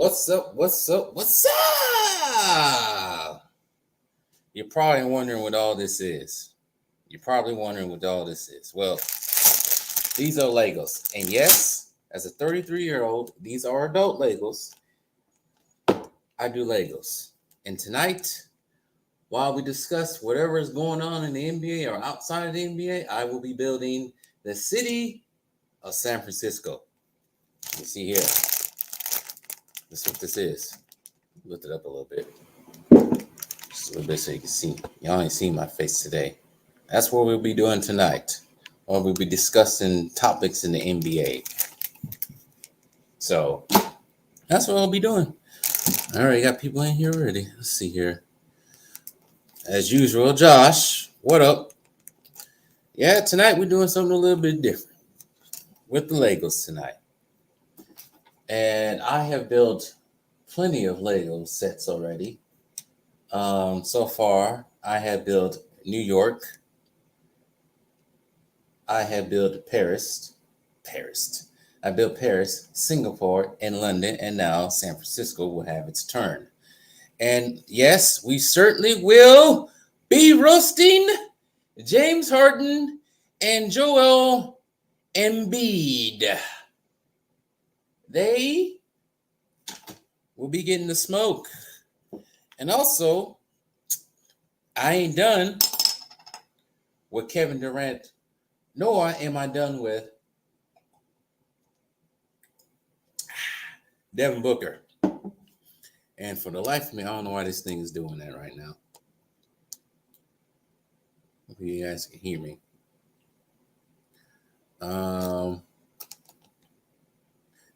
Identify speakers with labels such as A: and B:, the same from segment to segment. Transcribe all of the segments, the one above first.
A: What's up? What's up? What's up? You're probably wondering what all this is. Well, these are Legos. And yes, as a 33-year-old, these are adult Legos. I do Legos. And tonight, while we discuss whatever is going on in the NBA or outside of the NBA, I will be building the city of San Francisco. You see here. This is what this is. Lift it up a little bit. Just a little bit so you can see. Y'all ain't seen my face today. That's what we'll be doing tonight. Or we'll be discussing topics in the NBA. So that's what we'll be doing. All right, got people in here already. Let's see here. As usual, Josh, what up? Yeah, tonight we're doing something a little bit different with the Legos tonight. And I have built plenty of Lego sets already. So far, I have built New York. I have built Paris. I built Paris, Singapore, and London, and now San Francisco will have its turn. And yes, we certainly will be roasting James Harden and Joel Embiid. They will be getting the smoke. And also, I ain't done with Kevin Durant, nor am I done with Devin Booker. And for the life of me, I don't know why this thing is doing that right now. Hope you guys can hear me.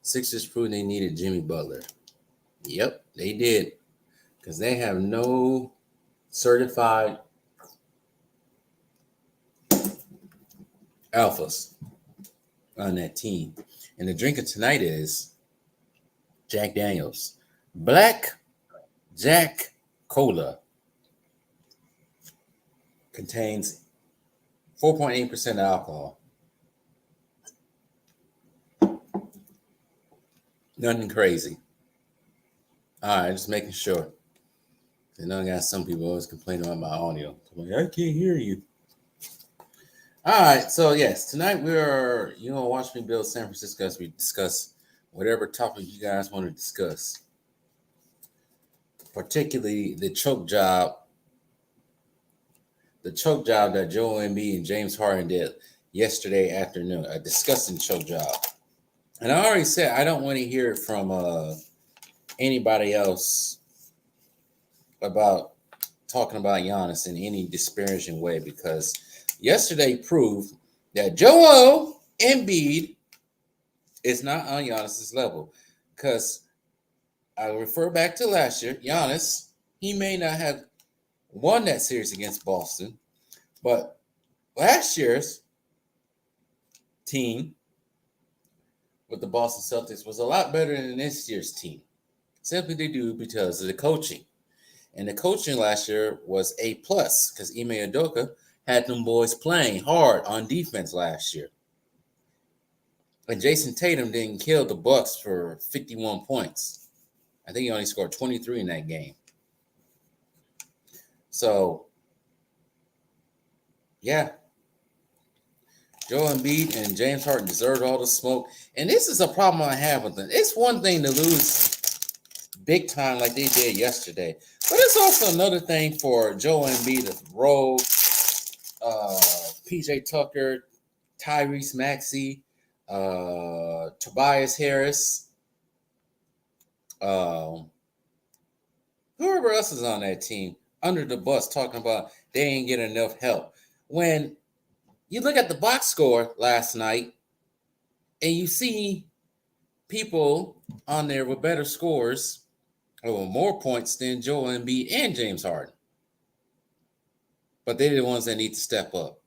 A: Sixers proved they needed Jimmy Butler. Yep, they did. Because they have no certified alphas on that team. And the drink of tonight is Jack Daniels. Black Jack Cola. Contains 4.8% alcohol. Nothing crazy. All right, just making sure. I know I got some people always complaining about my audio. I'm like, I can't hear you. All right, so yes, tonight you're gonna watch me build San Francisco as we discuss whatever topic you guys want to discuss. Particularly the choke job that Joel Embiid and James Harden did yesterday afternoon, a disgusting choke job. And I already said I don't want to hear it from anybody else about talking about Giannis in any disparaging way, because yesterday proved that Joel Embiid is not on Giannis's level. Because I refer back to last year, Giannis, he may not have won that series against Boston, but last year's team with the Boston Celtics was a lot better than this year's team. Simply due because of the coaching. And the coaching last year was A+, because Ime Udoka had them boys playing hard on defense last year. And Jason Tatum didn't kill the Bucks for 51 points. I think he only scored 23 in that game. So, yeah. Joel Embiid and James Harden deserved all the smoke. And this is a problem I have with them. It's one thing to lose big time like they did yesterday. But it's also another thing for Joel Embiid to roll PJ Tucker, Tyrese Maxey, Tobias Harris, whoever else is on that team under the bus talking about they ain't getting enough help. When you look at the box score last night and you see people on there with better scores or more points than Joel Embiid and James Harden. But they're the ones that need to step up.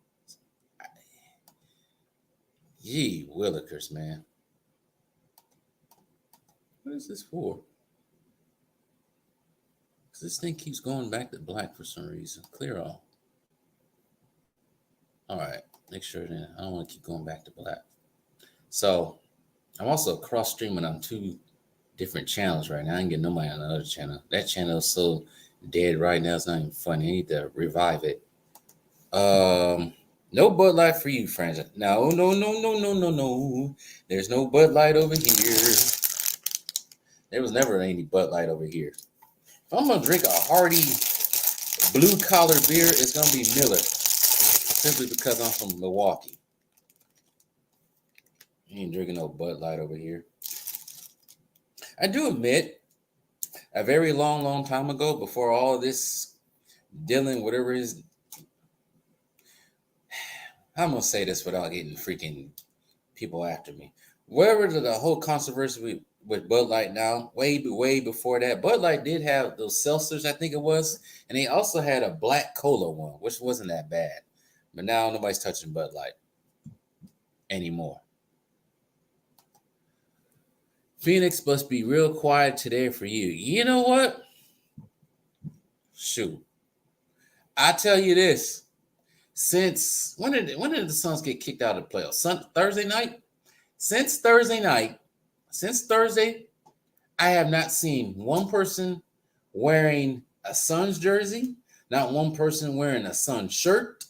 A: Gee willikers, man. What is this for? Because this thing keeps going back to black for some reason. Clear all. All right. Make sure that I don't want to keep going back to black. So I'm also cross streaming on two different channels right now. I ain't getting nobody on the other channel. That channel is so dead right now. It's not even funny. I need to revive it. No Bud Light for you, friends. No, no, no, no, no, no, no. There's no Bud Light over here. There was never any Bud Light over here. If I'm gonna drink a hearty blue collar beer, it's gonna be Miller. Simply because I'm from Milwaukee. You ain't drinking no Bud Light over here. I do admit, a very long, long time ago, before all of this dealing, whatever it is, I'm gonna say this without getting freaking people after me. Wherever the whole controversy with Bud Light now, way before that, Bud Light did have those seltzers, I think it was, and they also had a black cola one, which wasn't that bad. But now nobody's touching Bud Light anymore. Phoenix must be real quiet today for you. You know what? Shoot. I tell you this. Since when did the Suns get kicked out of the playoffs? Thursday night? Since Thursday, I have not seen one person wearing a Suns jersey, not one person wearing a Suns shirt,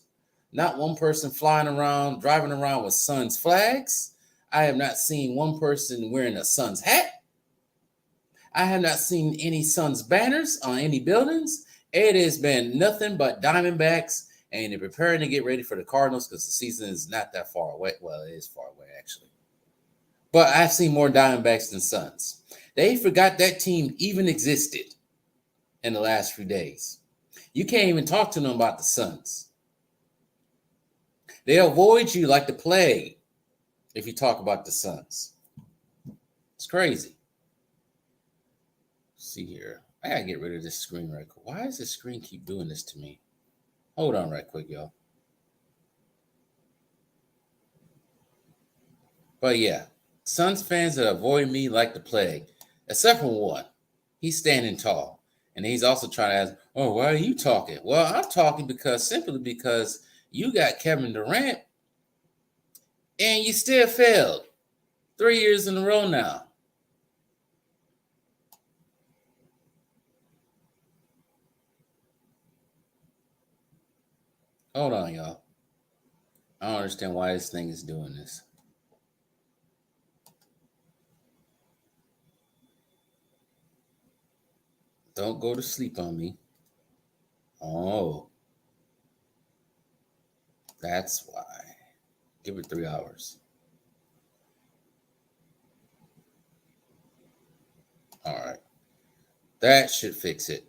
A: not one person flying around, driving around with Suns flags. I have not seen one person wearing a Suns hat. I have not seen any Suns banners on any buildings. It has been nothing but Diamondbacks, and they're preparing to get ready for the Cardinals because the season is not that far away. Well, it is far away, actually. But I've seen more Diamondbacks than Suns. They forgot that team even existed in the last few days. You can't even talk to them about the Suns. They avoid you like the plague if you talk about the Suns. It's crazy. Let's see here. I gotta get rid of this screen right quick. Why does this screen keep doing this to me? Hold on right quick, y'all. But yeah, Suns fans that avoid me like the plague, except for one. He's standing tall. And he's also trying to ask, oh, why are you talking? Well, I'm talking simply because you got Kevin Durant and you still failed 3 years in a row now. Hold on, y'all. I don't understand why this thing is doing this. Don't go to sleep on me. Oh. That's why. Give it 3 hours. All right. That should fix it.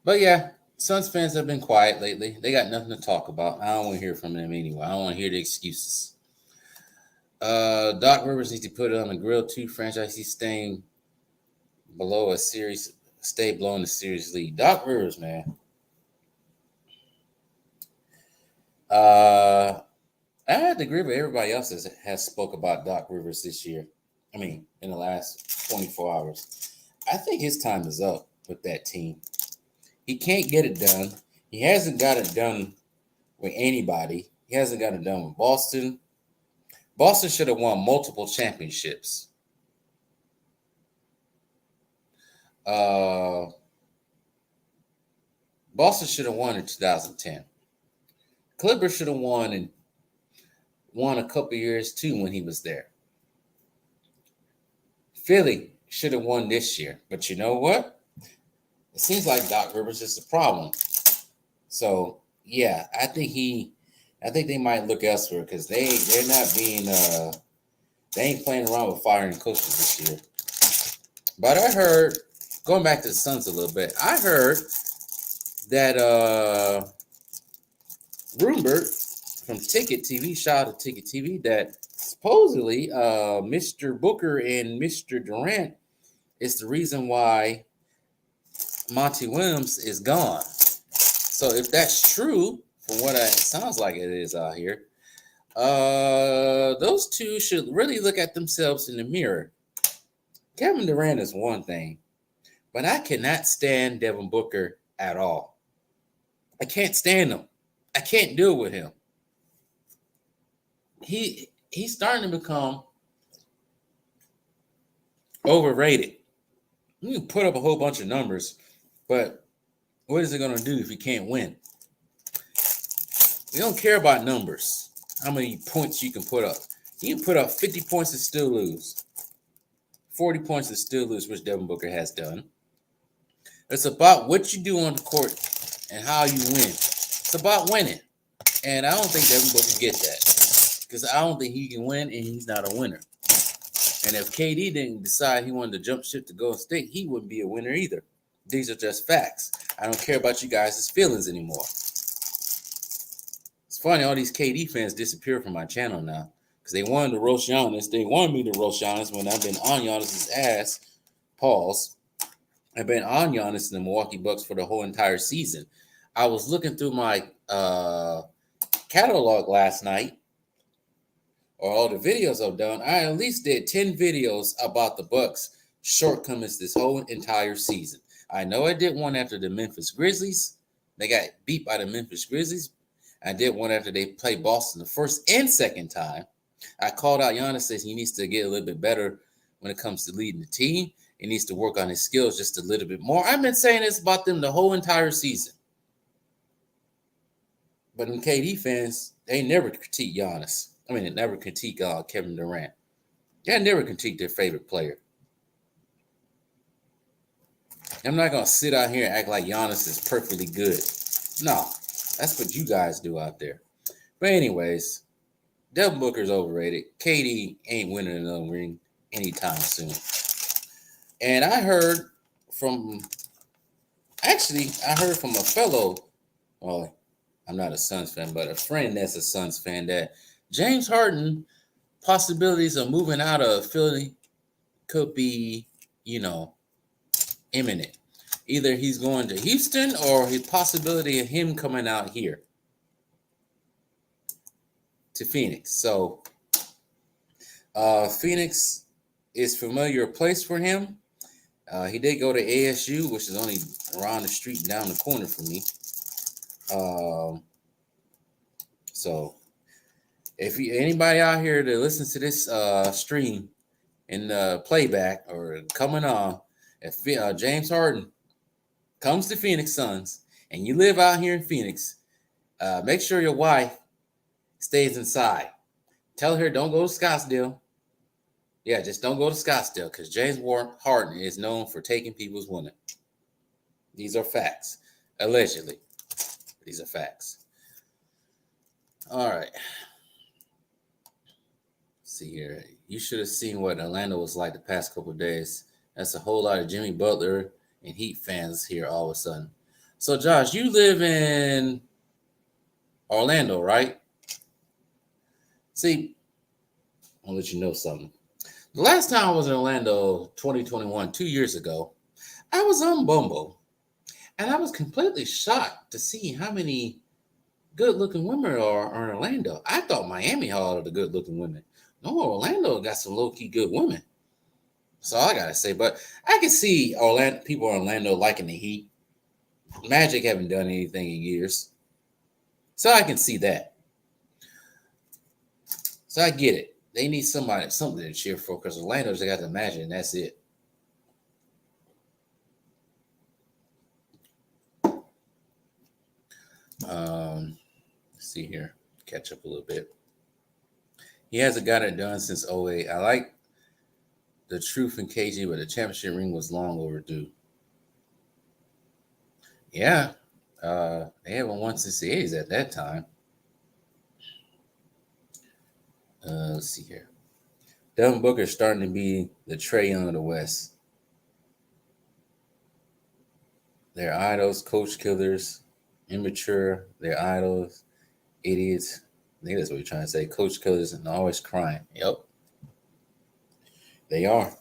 A: But yeah, Suns fans have been quiet lately. They got nothing to talk about. I don't want to hear from them anyway. I don't want to hear the excuses. Doc Rivers needs to put it on the grill too. Franchise he's staying below a series, stay below in the series lead. Doc Rivers, man. I had to agree with everybody else that has spoke about Doc Rivers this year. I mean, in the last 24 hours. I think his time is up with that team. He can't get it done. He hasn't got it done with anybody. He hasn't got it done with Boston. Boston should have won multiple championships. Boston should have won in 2010. Clippers should have won a couple years too when he was there. Philly should have won this year, but you know what? It seems like Doc Rivers is the problem. So yeah, I think they might look elsewhere because they're not being they ain't playing around with firing coaches this year. But I heard, going back to the Suns a little bit, I heard that Rumbert from Ticket TV, shout out to Ticket TV, that supposedly Mr. Booker and Mr. Durant is the reason why Monty Williams is gone. So if that's true, from what it sounds like it is out here, those two should really look at themselves in the mirror. Kevin Durant is one thing, but I cannot stand Devin Booker at all. I can't stand him. I can't deal with him. He's starting to become Overrated. You can put up a whole bunch of numbers, but what is it going to do if you can't win? We don't care about numbers, how many points you can put up. You can put up 50 points and still lose, 40 points and still lose, which Devin Booker has done. It's about what you do on the court and how you win. It's about winning. And I don't think Devin Booker gets that, because I don't think he can win, and he's not a winner. And if KD didn't decide he wanted to jump ship to Golden State, he wouldn't be a winner either. These are just facts. I don't care about you guys' feelings anymore. It's funny, all these KD fans disappear from my channel now because they wanted to roast Giannis. They wanted me to roast Giannis when I've been on Giannis' ass. Pause. I've been on Giannis and the Milwaukee Bucks for the whole entire season. I was looking through my catalog last night, or all the videos I've done. I at least did 10 videos about the Bucks' shortcomings this whole entire season. I know I did one after the Memphis Grizzlies. They got beat by the Memphis Grizzlies. I did one after they played Boston the first and second time. I called out Giannis, says he needs to get a little bit better when it comes to leading the team. He needs to work on his skills just a little bit more. I've been saying this about them the whole entire season. But them KD fans, they never critique Giannis. I mean, they never critique Kevin Durant. They never critique their favorite player. I'm not going to sit out here and act like Giannis is perfectly good. No, that's what you guys do out there. But anyways, Devin Booker's overrated. KD ain't winning another ring anytime soon. And I heard from a fellow, well, I'm not a Suns fan, but a friend that's a Suns fan, that James Harden possibilities of moving out of Philly could be, imminent. Either he's going to Houston or the possibility of him coming out here to Phoenix. So Phoenix is familiar place for him. He did go to ASU, which is only around the street down the corner from me. So if anybody out here that listens to this stream in playback or coming on, if James Harden comes to Phoenix Suns and you live out here in Phoenix, make sure your wife stays inside. Tell her don't go to Scottsdale. Yeah, just don't go to Scottsdale, because James Harden is known for taking people's women. These are facts. Allegedly. These are facts. All right. Let's see here. You should have seen what Orlando was like the past couple of days. That's a whole lot of Jimmy Butler and Heat fans here all of a sudden. So, Josh, you live in Orlando, right? See, I'll let you know something. The last time I was in Orlando, 2021, 2 years ago, I was on Bumble, and I was completely shocked to see how many good-looking women are in Orlando. I thought Miami had all of the good-looking women. No, Orlando got some low-key good women. That's all I gotta say. But I can see people in Orlando liking the Heat. Magic haven't done anything in years, so I can see that. So I get it. They need something to cheer for, because Orlando's they got the Magic, and that's it. Let's see here. Catch up a little bit. He hasn't got it done since 08. I like the truth in KG, but the championship ring was long overdue. Yeah. They haven't won since the 80s at that time. Let's see here. Devin Booker starting to be the Trae Young of the West. They're idols, coach killers, immature. They're idols, idiots. I think that's what you're trying to say. Coach killers and always crying. Yep. They are.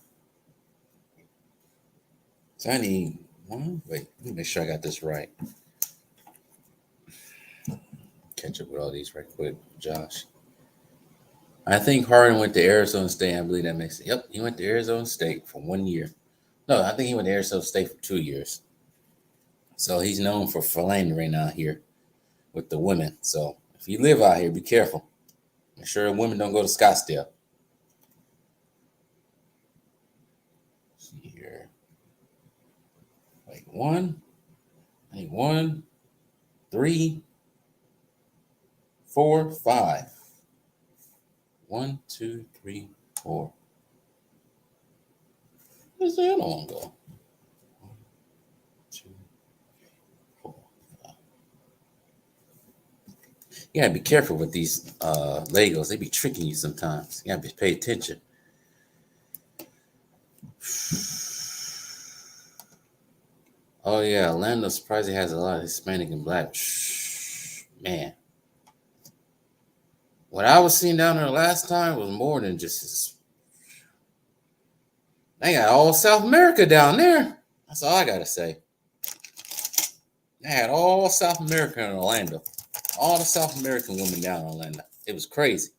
A: So I need one. Wait, let me make sure I got this right. Catch up with all these right quick, Josh. I think Harden went to Arizona State. I believe that makes it. Yep, he went to Arizona State for 1 year. No, I think he went to Arizona State for 2 years. So he's known for philandering out here with the women. So if you live out here, be careful. Make sure women don't go to Scottsdale. see here. Like 1, 3, 4, 5. 1, 2, 3, 4. Where's the other one go? 1, 2, 4, 5. You gotta be careful with these Legos. They be tricking you sometimes. You gotta pay attention. Oh yeah, Orlando surprisingly has a lot of Hispanic and Black. Man, what I was seeing down there last time was more than just this. They got all South America down there. That's all I gotta say. They had all South America in Orlando. All the South American women down in Orlando. It was crazy.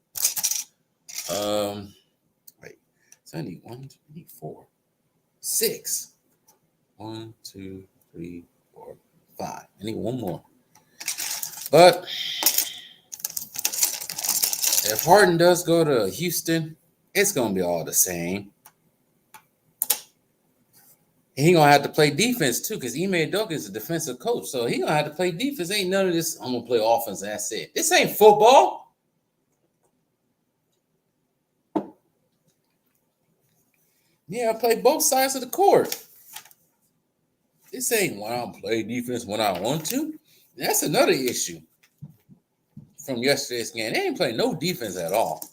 A: Wait. So I need 1, 2, 4, 6. 1, 2, 3, 4, 5. I need one more. But if Harden does go to Houston, it's gonna be all the same. He gonna have to play defense too, because Ime Udoka is a defensive coach, so he gonna have to play defense. Ain't none of this. I'm gonna play offense. And that's it. This ain't football. Yeah, I play both sides of the court. This ain't when I play defense when I want to. That's another issue from yesterday's game. They ain't playing no defense at all.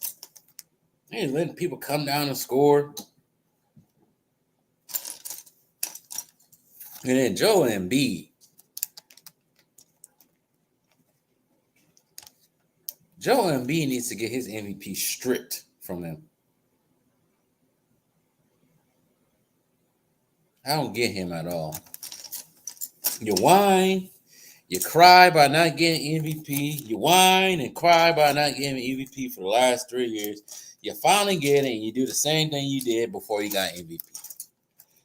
A: They ain't letting people come down and score. And then Joel Embiid. Joel Embiid needs to get his MVP stripped from him. I don't get him at all. You whine, you cry by not getting MVP. You whine and cry by not getting MVP for the last 3 years. You finally get it, and you do the same thing you did before you got MVP.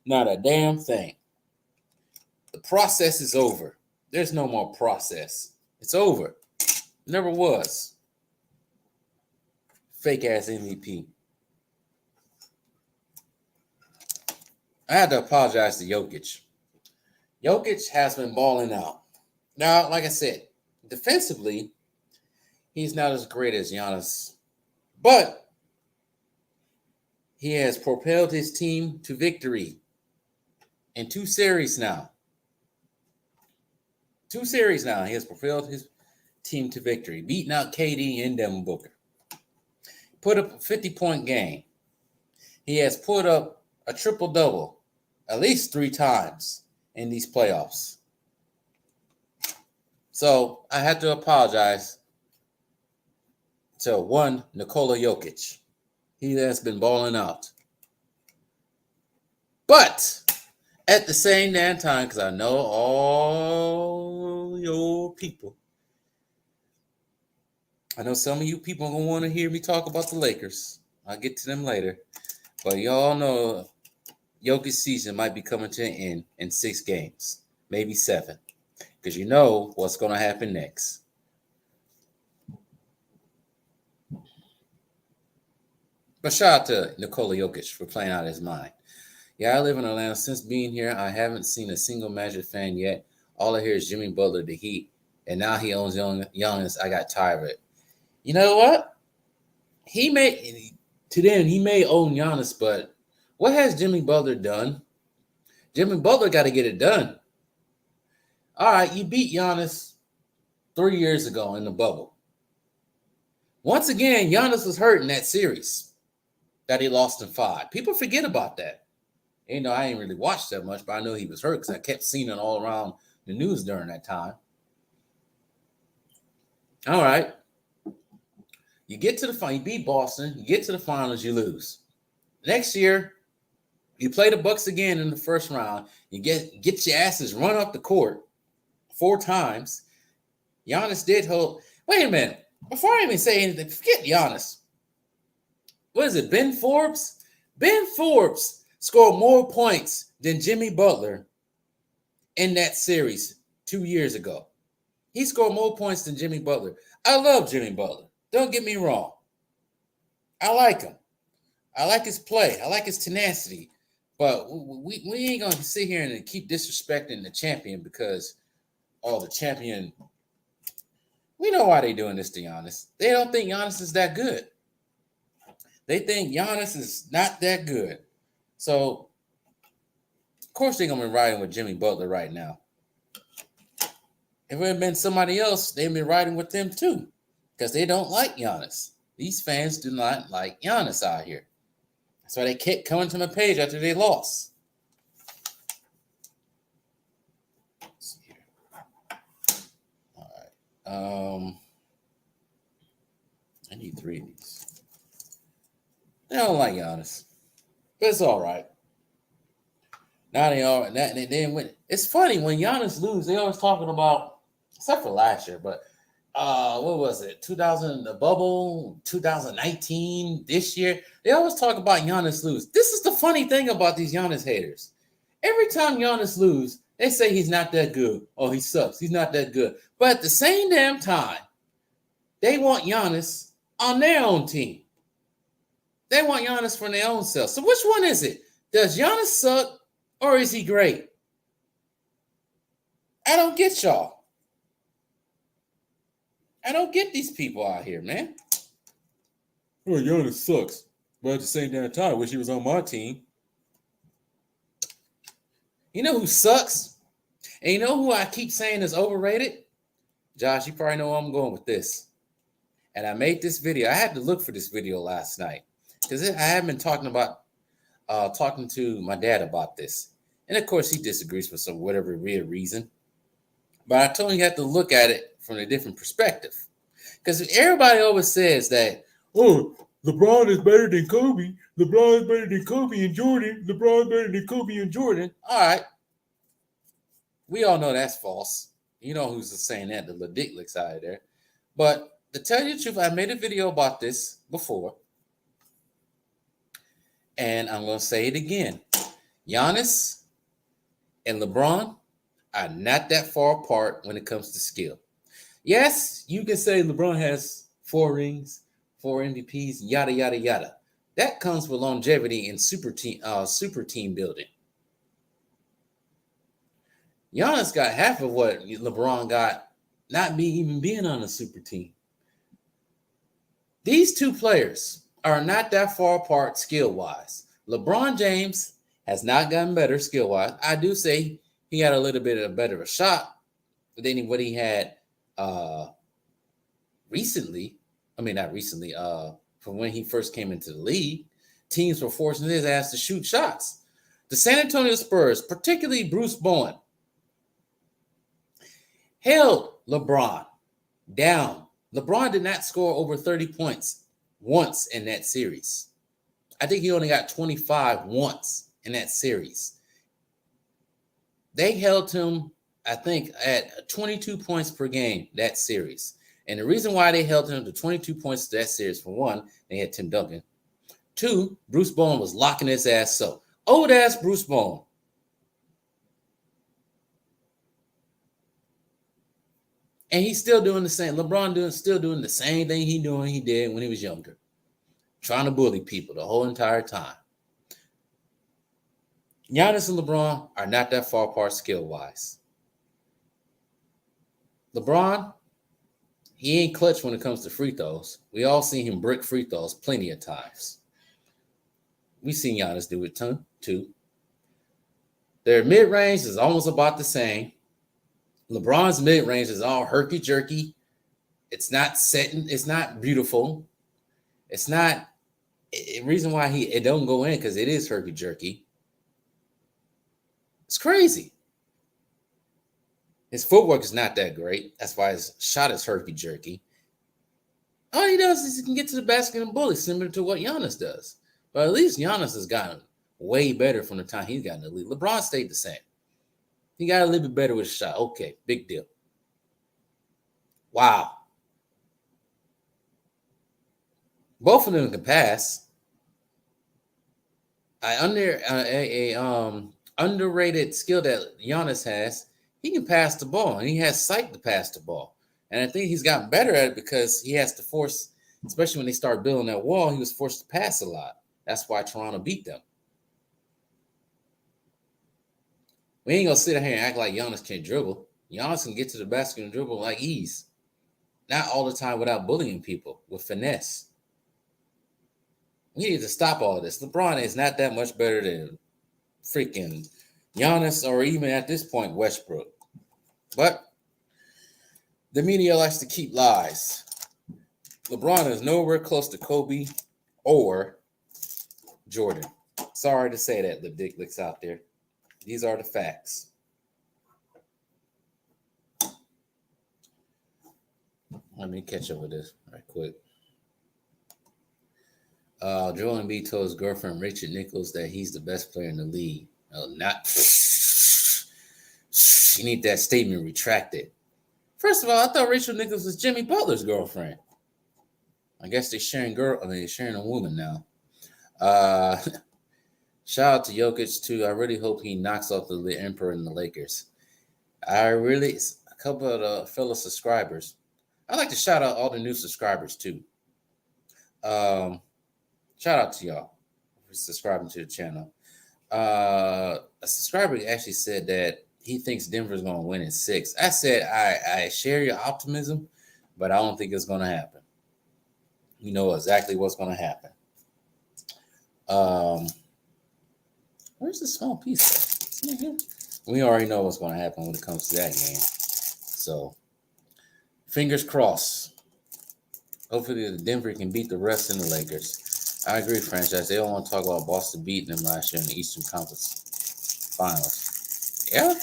A: Not a damn thing. The process is over. There's no more process. It's over. Never was. Fake ass MVP. I had to apologize to Jokic. Jokic has been balling out. Now, like I said, defensively, he's not as great as Giannis, but he has propelled his team to victory in 2 series now. 2 series now, he has propelled his team to victory, beating out KD and Devin Booker. Put up a 50-point game. He has put up a triple-double at least 3 times in these playoffs. So I had to apologize to one Nikola Jokic. He has been balling out. But at the same damn time, because I know all your people, I know some of you people are going to want to hear me talk about the Lakers. I'll get to them later. But y'all know Jokic's season might be coming to an end in 6 games, maybe 7. Because you know what's going to happen next. But shout out to Nikola Jokic for playing out his mind. Yeah, I live in Atlanta. Since being here, I haven't seen a single Magic fan yet. All I hear is Jimmy Butler, the Heat, and now he owns Giannis. I got tired of it. You know what? He may own Giannis, but what has Jimmy Butler done? Jimmy Butler got to get it done. All right, you beat Giannis 3 years ago in the bubble. Once again, Giannis was hurt in that series that he lost in 5. People forget about that. You know, I ain't really watched that much, but I know he was hurt because I kept seeing it all around the news during that time. All right. You get to the final, you beat Boston, you get to the finals, you lose. Next year, you play the Bucks again in the first round. You get your asses run up the court 4 times. Giannis did hold. Wait a minute. Before I even say anything, forget Giannis. What is it, Ben Forbes? Ben Forbes scored more points than Jimmy Butler in that series 2 years ago. He scored more points than Jimmy Butler. I love Jimmy Butler. Don't get me wrong. I like him. I like his play. I like his tenacity. But we ain't gonna sit here and keep disrespecting the champion because the champion. We know why they doing this to Giannis. They don't think Giannis is that good. They think Giannis is not that good. So of course they're gonna be riding with Jimmy Butler right now. If it had been somebody else, they'd be riding with them too. Because they don't like Giannis. These fans do not like Giannis out here. That's why they kept coming to my page after they lost. Let's see here. All right. I need 3 of these. They don't like Giannis. But it's all right. Now they are. They didn't win. It's funny when Giannis lose, they always talking about, except for last year, but what was it? 2000, the bubble, 2019, this year. They always talk about Giannis lose. This is the funny thing about these Giannis haters. Every time Giannis lose, they say he's not that good. Oh, he sucks. He's not that good. But at the same damn time, they want Giannis on their own team. They want Giannis for their own self. So which one is it? Does Giannis suck or is he great? I don't get y'all. I don't get these people out here, man. Well, Giannis sucks. But at the same damn time, I wish he was on my team. You know who sucks? And you know who I keep saying is overrated? Josh, you probably know where I'm going with this. And I made this video. I had to look for this video last night. Because I have been talking to my dad about this. And of course, he disagrees for some whatever weird reason. But I told him you have to look at it from a different perspective. Because everybody always says that, oh, LeBron is better than Kobe. LeBron is better than Kobe and Jordan. LeBron is better than Kobe and Jordan. All right. We all know that's false. You know who's saying that, the Ladiclics out there. But to tell you the truth, I made a video about this before. And I'm going to say it again. Giannis and LeBron are not that far apart when it comes to skill. Yes, you can say LeBron has 4 rings, 4 MVPs, yada, yada, yada. That comes with longevity and super team building. Giannis got half of what LeBron got, not even being on a super team. These two players are not that far apart skill-wise. LeBron James has not gotten better skill-wise. I do say he had a little bit of a better a shot than what he had recently. I mean, not recently, from when he first came into the league. Teams were forcing his ass to shoot shots. The San Antonio Spurs, particularly Bruce Bowen, held LeBron down. LeBron did not score over 30 points once in that series. I think he only got 25 once in that series. They held him, I think, at 22 points per game that series. And the reason why they held him to 22 points that series, for one, they had Tim Duncan. 2, Bruce Bowen was locking his ass up. Old ass Bruce Bowen. And he's still doing the same. LeBron still doing the same thing he did when he was younger. Trying to bully people the whole entire time. Giannis and LeBron are not that far apart skill-wise. LeBron, he ain't clutch when it comes to free throws. We all seen him brick free throws plenty of times. We seen Giannis do it too. Their mid-range is almost about the same. LeBron's mid-range is all herky-jerky. It's not setting. It's not beautiful. It's not the reason why it don't go in because it is herky-jerky. It's crazy. His footwork is not that great. That's why his shot is herky-jerky. All he does is he can get to the basket and bully, similar to what Giannis does. But at least Giannis has gotten way better from the time he's gotten in the league. LeBron stayed the same. He got a little bit better with his shot. Okay, big deal. Wow. Both of them can pass. Underrated skill that Giannis has, he can pass the ball, and he has sight to pass the ball. And I think he's gotten better at it because he has to force, especially when they start building that wall, he was forced to pass a lot. That's why Toronto beat them. We ain't gonna sit here and act like Giannis can't dribble. Giannis can get to the basket and dribble like ease. Not all the time without bullying people with finesse. We need to stop all this. LeBron is not that much better than freaking Giannis or even at this point Westbrook. But the media likes to keep lies. LeBron is nowhere close to Kobe or Jordan. Sorry to say that, Lip Dick Licks out there. These are the facts. Let me catch up with this right quick. Joel Embiid told his girlfriend Rachel Nichols that he's the best player in the league. Not. You need that statement retracted. First of all, I thought Rachel Nichols was Jimmy Butler's girlfriend. I guess they're sharing they're sharing a woman now. Shout out to Jokic too. I really hope he knocks off the Emperor and the Lakers. A couple of the fellow subscribers. I'd like to shout out all the new subscribers too. Shout out to y'all for subscribing to the channel. A subscriber actually said that he thinks Denver's going to win in 6. I said I share your optimism, but I don't think it's going to happen. You know exactly what's going to happen. Where's the small piece? We already know what's going to happen when it comes to that game. So, fingers crossed. Hopefully, the Denver can beat the rest in the Lakers. I agree, franchise. They don't want to talk about Boston beating them last year in the Eastern Conference Finals. Yeah.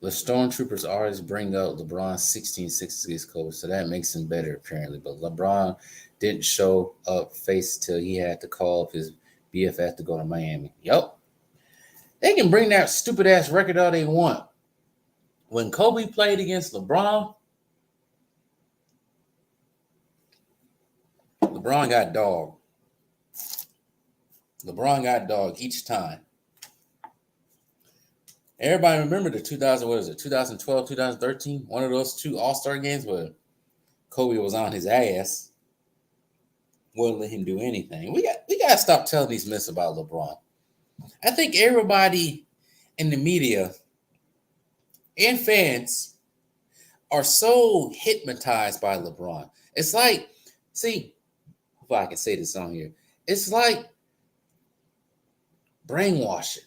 A: The Stormtroopers always bring up LeBron's 16-6 against Kobe, so that makes him better apparently. But LeBron didn't show up face till he had to call up his BFF to go to Miami. Yup. They can bring that stupid ass record all they want. When Kobe played against LeBron got dogged. LeBron got dogged each time. Everybody remember the 2012, 2013? One of those 2 All-Star games where Kobe was on his ass. Wouldn't let him do anything. We got to stop telling these myths about LeBron. I think everybody in the media and fans are so hypnotized by LeBron. It's like, see, if I can say this on here, it's like brainwashing.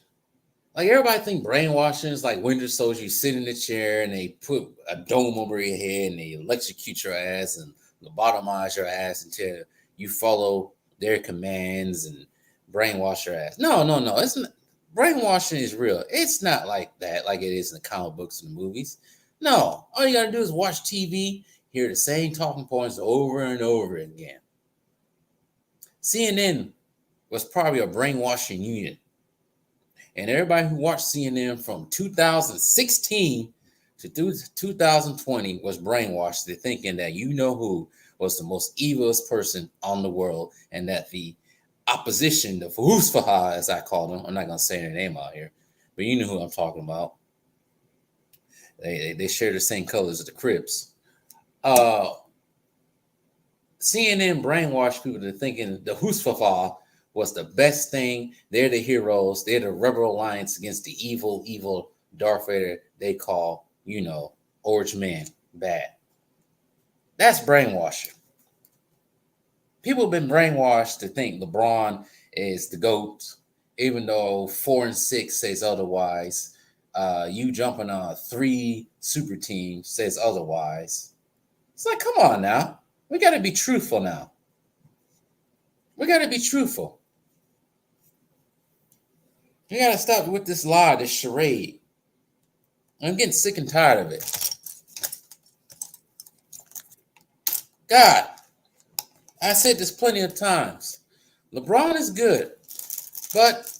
A: Like everybody think brainwashing is like Winter Soldier. You sit in the chair and they put a dome over your head and they electrocute your ass and lobotomize your ass until you follow their commands and brainwash your ass. No. It's not. Brainwashing is real. It's not like that, like it is in the comic books and the movies. No, all you gotta do is watch TV, hear the same talking points over and over again. CNN was probably a brainwashing unit. And everybody who watched CNN from 2016 to 2020 was brainwashed to thinking that you know who was the most evilest person on the world and that the opposition, the Fahusfaha, as I call them, I'm not going to say their name out here, but you know who I'm talking about. They share the same colors as the Crips. CNN brainwashed people to thinking the Husfafa was the best thing. They're the heroes. They're the Rebel Alliance against the evil Darth Vader they call, Orange Man bad. That's brainwashing. People have been brainwashed to think LeBron is the GOAT, even though 4 and 6 says otherwise. You jumping on 3 super teams says otherwise. It's like, come on now. We got to be truthful now. We got to be truthful. You got to stop with this lie, this charade. I'm getting sick and tired of it. God, I said this plenty of times. LeBron is good, but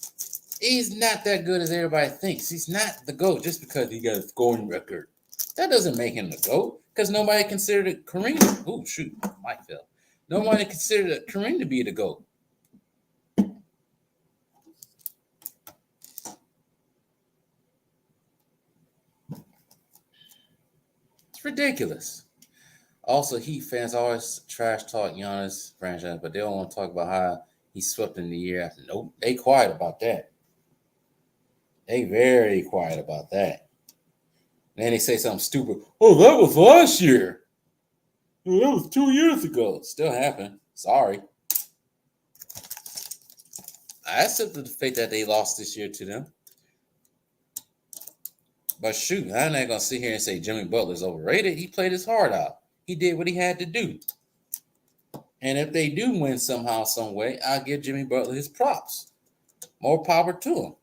A: he's not that good as everybody thinks. He's not the GOAT just because he got a scoring record. That doesn't make him the GOAT because nobody considered it Kareem. Oh, shoot, mic fell. Nobody considered Kareem to be the GOAT. It's ridiculous. Also, Heat fans always trash talk Giannis franchise, but they don't want to talk about how he swept in the year after. Nope, they quiet about that. They very quiet about that. And then they say something stupid. Oh, that was last year. Oh, that was 2 years ago. Still happened. Sorry. I accept the fact that they lost this year to them. But shoot, I'm not gonna sit here and say Jimmy Butler's overrated. He played his heart out. He did what he had to do. And if they do win somehow, some way, I'll give Jimmy Butler his props. More power to him.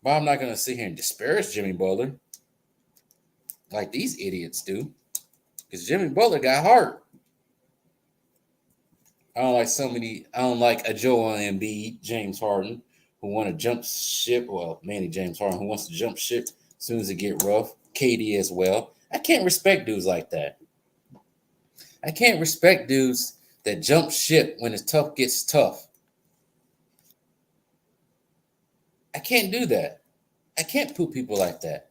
A: But I'm not gonna sit here and disparage Jimmy Butler like these idiots do. Because Jimmy Butler got hurt. I don't like a Joel Embiid, James Harden, who want to jump ship. Well, mainly James Harden, who wants to jump ship as soon as it get rough. KD as well. I can't respect dudes like that. I can't respect dudes that jump ship when it's tough gets tough. I can't do that. I can't put people like that.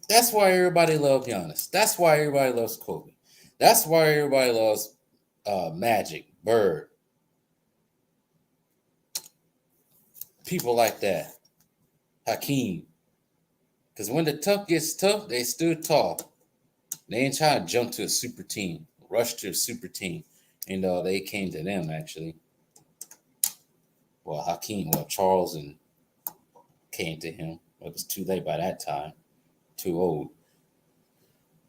A: That's why everybody loves Giannis. That's why everybody loves Kobe. That's why everybody loves Magic, Bird, people like that. Hakeem. Because when the tough gets tough, they stood tall. They ain't trying to jump to a super team, rush to a super team. And they came to them, actually. Well, Charles and came to him. It was too late by that time. Too old.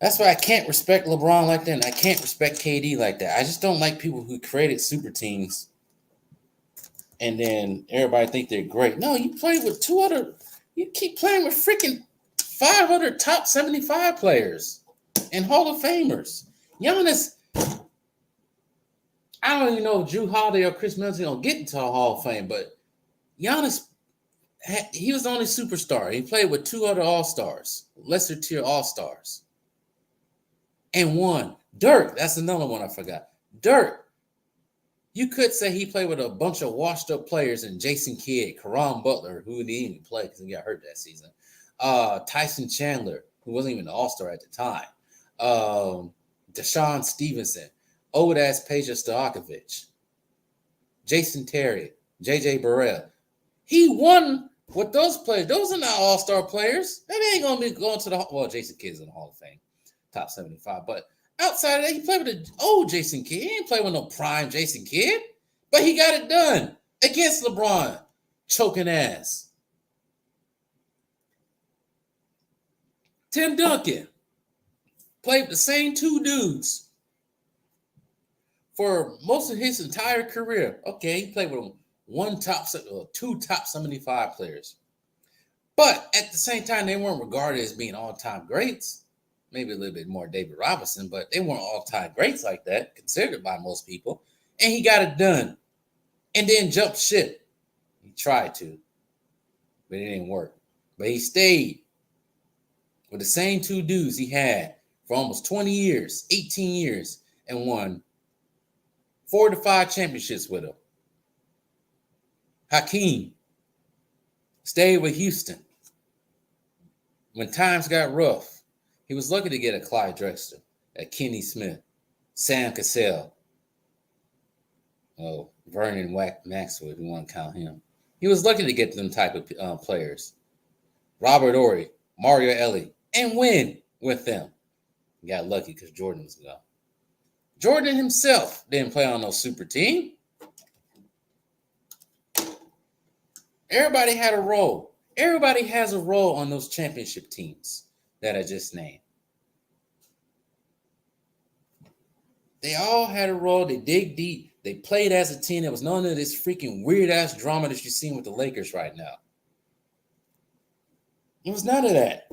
A: That's why I can't respect LeBron like that. And I can't respect KD like that. I just don't like people who created super teams and then everybody think they're great. No, you play with you keep playing with freaking 500 top 75 players and Hall of Famers. Giannis, I don't even know if Drew Holiday or Chris Middleton gonna get into a Hall of Fame, but Giannis, he was the only superstar. He played with two other All-Stars, lesser tier All-Stars, and won. Dirk, that's another one I forgot. Dirk, you could say he played with a bunch of washed-up players and Jason Kidd, Caron Butler, who didn't even play because he got hurt that season. Tyson Chandler, who wasn't even an All-Star at the time. Deshaun Stevenson, old-ass Peja Stojakovic, Jason Terry, J.J. Burrell. He won with those players. Those are not All-Star players. That ain't going to be going to the – well, Jason Kidd's in the Hall of Fame, top 75. But outside of that, he played with the old Jason Kidd. He didn't play with no prime Jason Kidd. But he got it done against LeBron, choking ass. Tim Duncan played with the same two dudes for most of his entire career. Okay, he played with two top 75 players. But at the same time, they weren't regarded as being all-time greats. Maybe a little bit more David Robinson, but they weren't all-time greats like that, considered by most people. And he got it done. And then jumped ship. He tried to, but it didn't work. But he stayed with the same two dudes he had for almost 20 years, 18 years, and won 4 to 5 championships with him. Hakeem stayed with Houston. When times got rough, he was lucky to get a Clyde Drexler, a Kenny Smith, Sam Cassell, Vernon Maxwell, if you want to count him. He was lucky to get them type of players. Robert Horry, Mario Elie, and win with them. He got lucky because Jordan was gone. Jordan himself didn't play on no super team. Everybody had a role. Everybody has a role on those championship teams that I just named. They all had a role. They dig deep. They played as a team. There was none of this freaking weird-ass drama that you're seeing with the Lakers right now. It was none of that.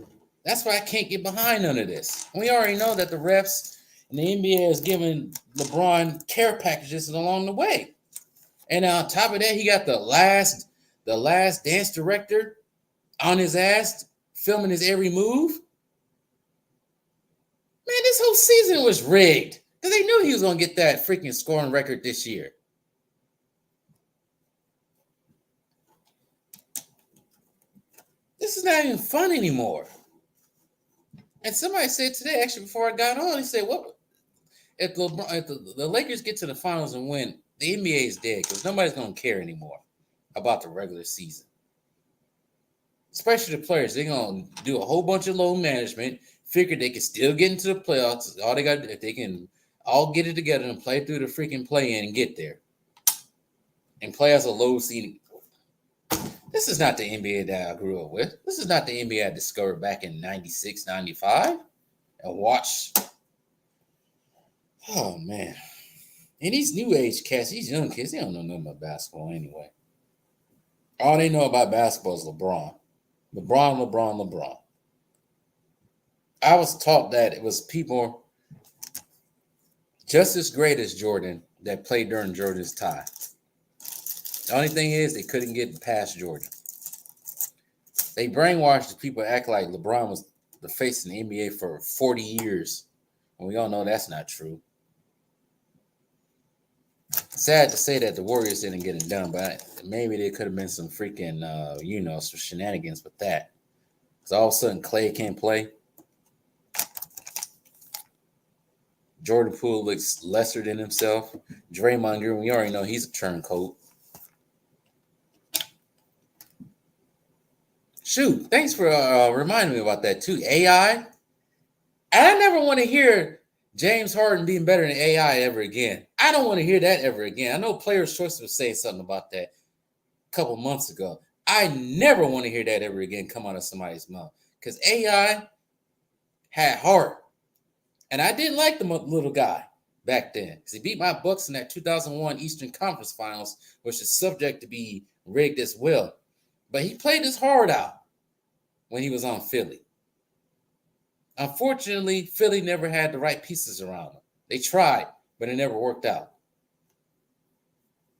A: That's why I can't get behind none of this. We already know that the refs and the NBA is giving LeBron care packages along the way. And on top of that, he got the last dance director on his ass, filming his every move. Man, this whole season was rigged. Because they knew he was going to get that freaking scoring record this year. This is not even fun anymore. And somebody said today, actually, before I got on, he said, "What if the Lakers get to the finals and win? The NBA is dead because nobody's gonna care anymore about the regular season, especially the players. They're gonna do a whole bunch of load management, figure they can still get into the playoffs. All they got, if they can all get it together and play through the freaking play-in and get there, and play as a low seed. This is not the NBA that I grew up with. This is not the NBA I discovered back in 96, 95 and watched. Oh, man. And these new age cats, these young kids, they don't know nothing about basketball anyway. All they know about basketball is LeBron. LeBron. I was taught that it was people just as great as Jordan that played during Jordan's time. The only thing is they couldn't get past Jordan. They brainwashed people to act like LeBron was the face in the NBA for 40 years. And we all know that's not true. Sad to say that the Warriors didn't get it done, but maybe there could have been some freaking, some shenanigans with that. Because all of a sudden Clay can't play. Jordan Poole looks lesser than himself. Draymond Green, we already know he's a turncoat. Shoot, thanks for reminding me about that too. AI. I never want to hear James Harden being better than AI ever again. I don't want to hear that ever again. I know Players' Choice was saying something about that a couple months ago. I never want to hear that ever again come out of somebody's mouth because AI had heart. And I didn't like the little guy back then because he beat my Bucks in that 2001 Eastern Conference Finals, which is subject to be rigged as well. But he played his heart out when he was on Philly. Unfortunately, Philly never had the right pieces around him. They tried, but it never worked out.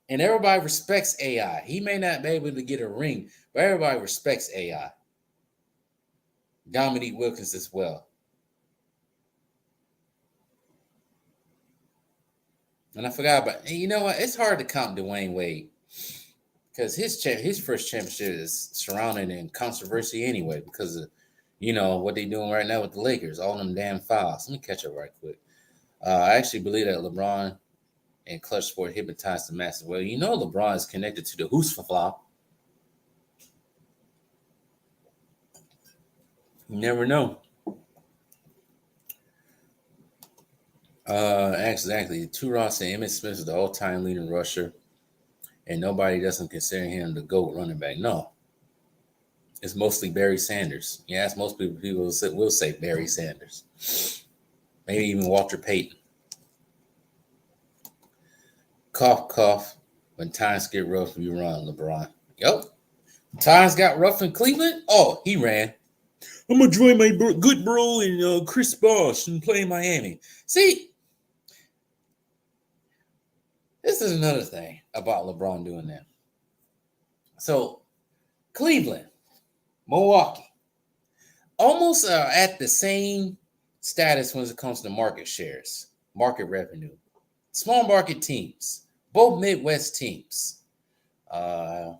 A: And everybody respects AI. He may not be able to get a ring, but everybody respects AI. Dominique Wilkins as well. And I forgot about, you know what? It's hard to count Dwayne Wade because his first championship is surrounded in controversy anyway because of what they're doing right now with the Lakers, all them damn fouls. Let me catch up right quick. I actually believe that LeBron and Clutch Sport hypnotized the masses. Well, LeBron is connected to the Hoosfla. You never know. Exactly. Two Ross and Emmitt Smith is the all-time leading rusher, and nobody doesn't consider him the GOAT running back. No. It's mostly Barry Sanders. Yes, most people will say Barry Sanders. Maybe even Walter Payton. Cough, cough. When times get rough, you run, LeBron. Yep. Times got rough in Cleveland. Oh, he ran. I'm going to join my good bro and Chris Bosh and play in Miami. See, this is another thing about LeBron doing that. So, Cleveland, Milwaukee, almost at the same status when it comes to market shares, market revenue. Small market teams, both Midwest teams. I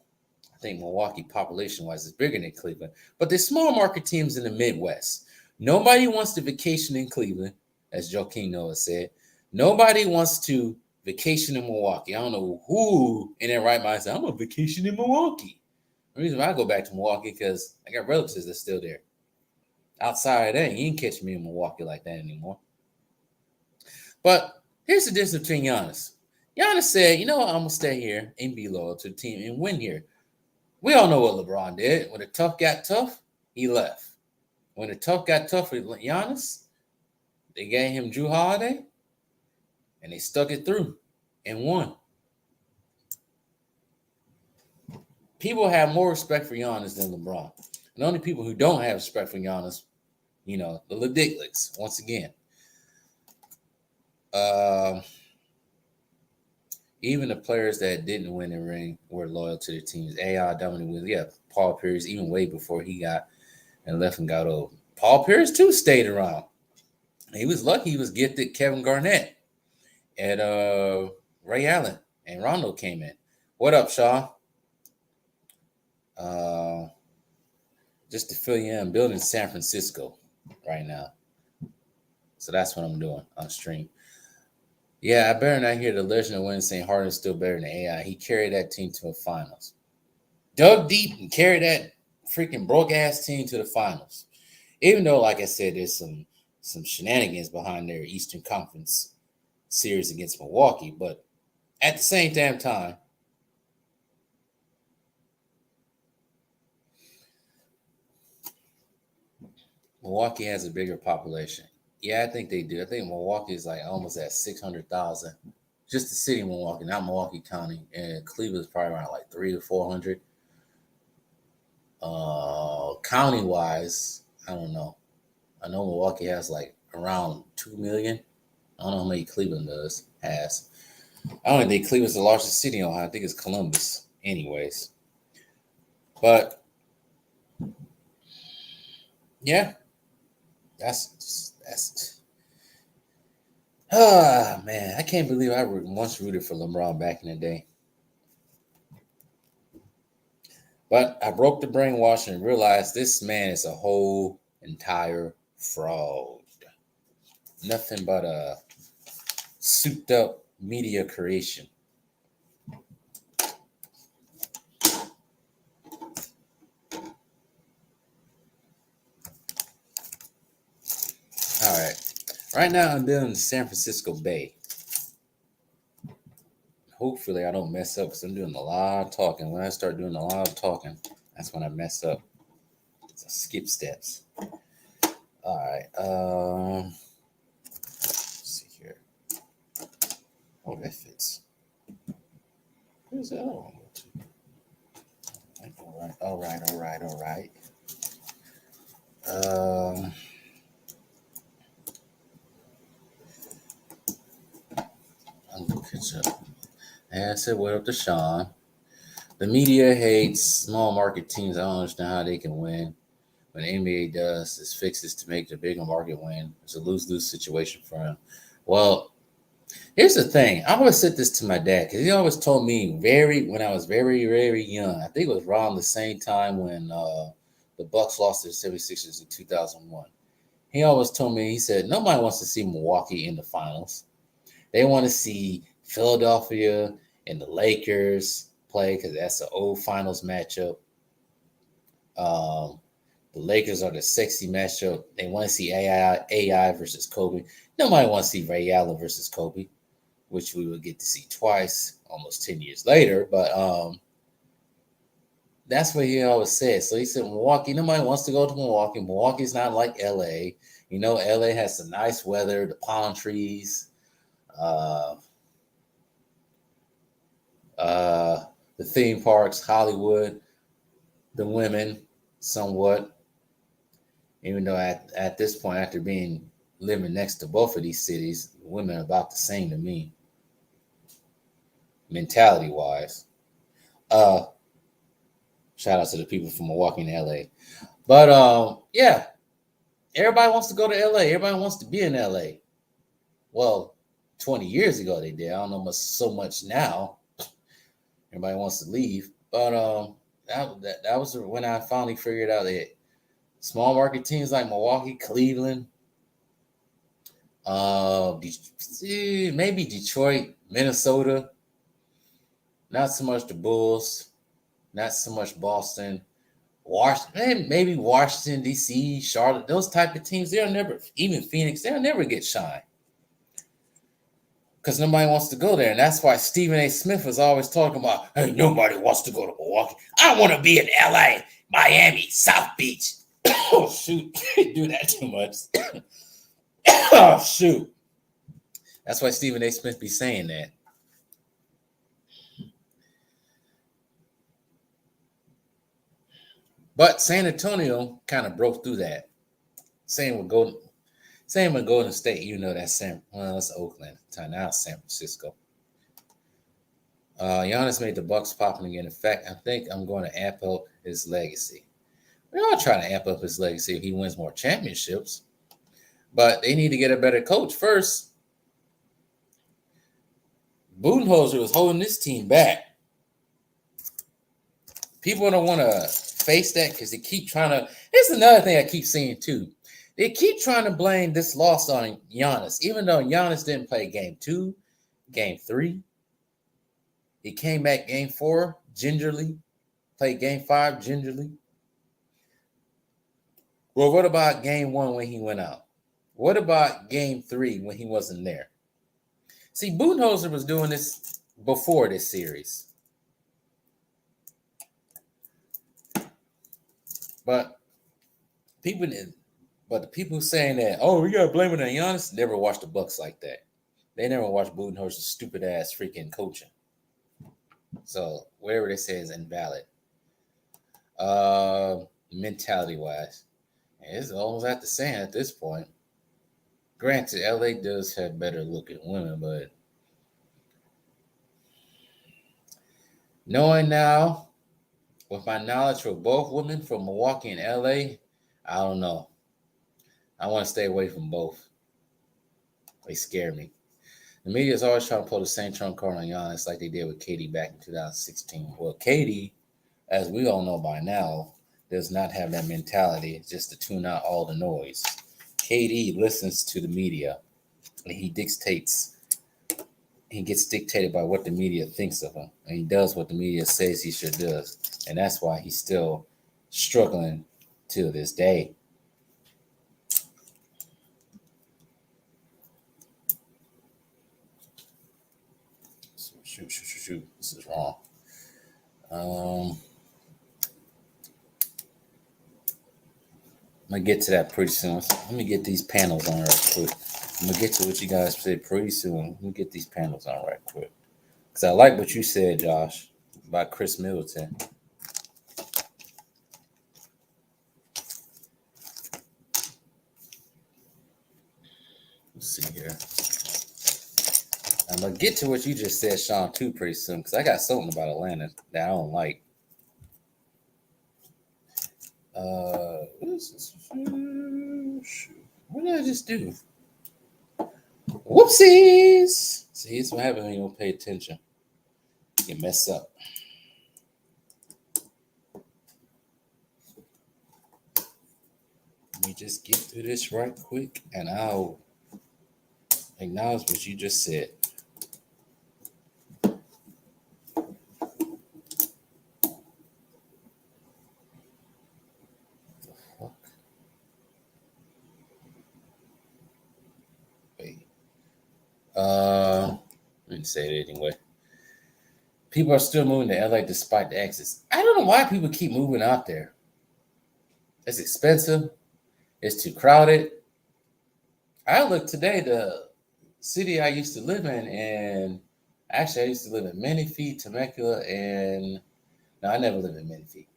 A: think Milwaukee population-wise is bigger than Cleveland, but they're small market teams in the Midwest. Nobody wants to vacation in Cleveland, as Joaquin Noah said. Nobody wants to vacation in Milwaukee. I don't know who in their right mind said, I'm going to vacation in Milwaukee. The reason why I go back to Milwaukee because I got relatives that's still there. Outside of that, you ain't catch me in Milwaukee like that anymore. But here's the difference between Giannis. Giannis said, I'm going to stay here and be loyal to the team and win here. We all know what LeBron did. When the tough got tough, he left. When the tough got tough for Giannis, they gave him Jrue Holiday, and they stuck it through and won. People have more respect for Giannis than LeBron. And the only people who don't have respect for Giannis, the ridiculous, once again. Even the players that didn't win the ring were loyal to their teams. AI, Dominic Williams, Paul Pierce, even way before he got and left and got old. Paul Pierce, too, stayed around. He was lucky he was gifted Kevin Garnett and Ray Allen, and Rondo came in. What up, Shaw? Just to fill you in, I'm building San Francisco. right now. So that's what I'm doing on stream. Yeah, I better not hear the legend of Wayne saying Harden's still better than AI. He carried that team to the finals. Dug deep and carried that freaking broke ass team to the finals. Even though, like I said, there's some shenanigans behind their Eastern Conference series against Milwaukee, but at the same damn time, Milwaukee has a bigger population. Yeah, I think they do. I think Milwaukee is like almost at 600,000. Just the city of Milwaukee, not Milwaukee County. And Cleveland is probably around like 300 to 400. County wise, I don't know. I know Milwaukee has like around 2 million. I don't know how many Cleveland has. I don't think Cleveland's the largest city in Ohio. I think it's Columbus, anyways. But yeah, that's man, I can't believe I once rooted for LeBron back in the day. But I broke the brainwash and realized this man is a whole entire fraud. Nothing but a souped up media creation. All right. Right now I'm doing the San Francisco Bay. Hopefully I don't mess up because I'm doing a lot of talking. When I start doing a lot of talking, that's when I mess up. So skip steps. All right. Let's see here. Oh, that fits. Where's that one? All right. I'm gonna catch up. And I said, what up to Sean? The media hates small market teams. I don't understand how they can win. When the NBA does is fixes to make the bigger market win. It's a lose-lose situation for him. Well, here's the thing. I always said this to my dad because he always told me when I was very, very young. I think it was around the same time when the Bucks lost to the 76ers in 2001. He always told me, he said, nobody wants to see Milwaukee in the finals. They want to see Philadelphia and the Lakers play because that's an old finals matchup. The Lakers are the sexy matchup. They want to see AI versus Kobe. Nobody wants to see Ray Allen versus Kobe, which we will get to see twice, almost 10 years later. But that's what he always said. So he said, Milwaukee, nobody wants to go to Milwaukee. Milwaukee's not like LA. You know, LA has the nice weather, the palm trees, the theme parks, Hollywood, the women, somewhat. Even though at this point, after living next to both of these cities, women are about the same to me, mentality wise. Shout out to the people from Milwaukee and LA. But yeah, everybody wants to go to LA. Everybody wants to be in LA. Well, 20 years ago they did. I don't know so much now. Everybody wants to leave. But that was when I finally figured out that small market teams like Milwaukee, Cleveland, maybe Detroit, Minnesota, not so much the Bulls, not so much Boston, Washington, maybe Washington, D.C., Charlotte, those type of teams, they'll never, even Phoenix, they'll never get shine. Because nobody wants to go there. And that's why Stephen A. Smith was always talking about, hey, nobody wants to go to Milwaukee. I want to be in L.A., Miami, South Beach. Oh, shoot. Do that too much. Oh, shoot. That's why Stephen A. Smith be saying that. But San Antonio kind of broke through that. Same with Golden State. You know that's that's Oakland. Now it's San Francisco. Giannis made the Bucks popping again. In fact, I think I'm going to amp up his legacy. We're all trying to amp up his legacy if he wins more championships. But they need to get a better coach first. Budenholzer was holding this team back. People don't want to face that because they keep trying to. Here's another thing I keep seeing too. They keep trying to blame this loss on Giannis, even though Giannis didn't play game 2, game 3. He came back game 4 gingerly, played game 5 gingerly. Well, what about game 1 when he went out? What about game 3 when he wasn't there? See, Budenholzer was doing this before this series. But the people saying that, oh, we gotta blame it on Giannis, never watched the Bucks like that. They never watched Budenholzer's stupid ass freaking coaching. So whatever they say is invalid. Mentality wise, it's almost at the same at this point. Granted, LA does have better looking women, but knowing now, with my knowledge of both women from Milwaukee and LA, I don't know. I want to stay away from both. They scare me. The media is always trying to pull the same trump card on Giannis like they did with KD back in 2016. Well, KD, as we all know by now, does not have that mentality just to tune out all the noise. KD listens to the media and he gets dictated by what the media thinks of him. And he does what the media says he should do. And that's why he's still struggling to this day. Shoot. This is wrong. I'm going to get to that pretty soon. Let me get these panels on right quick. I'm going to get to what you guys said pretty soon. Let me get these panels on right quick. Because I like what you said, Josh, about Khris Middleton. Let's see here. I'm going to get to what you just said, Sean, too, pretty soon. Because I got something about Atlanta that I don't like. What did I just do? Whoopsies! See, it's what happens when you don't pay attention. You mess up. Let me just get through this right quick, and I'll acknowledge what you just said. Let me say it anyway. People are still moving to LA despite the exits. I don't know why people keep moving out there. It's expensive. It's too crowded. I looked today, the city I used to live in, and actually I used to live in Menifee, Temecula, and no, I never lived in Menifee.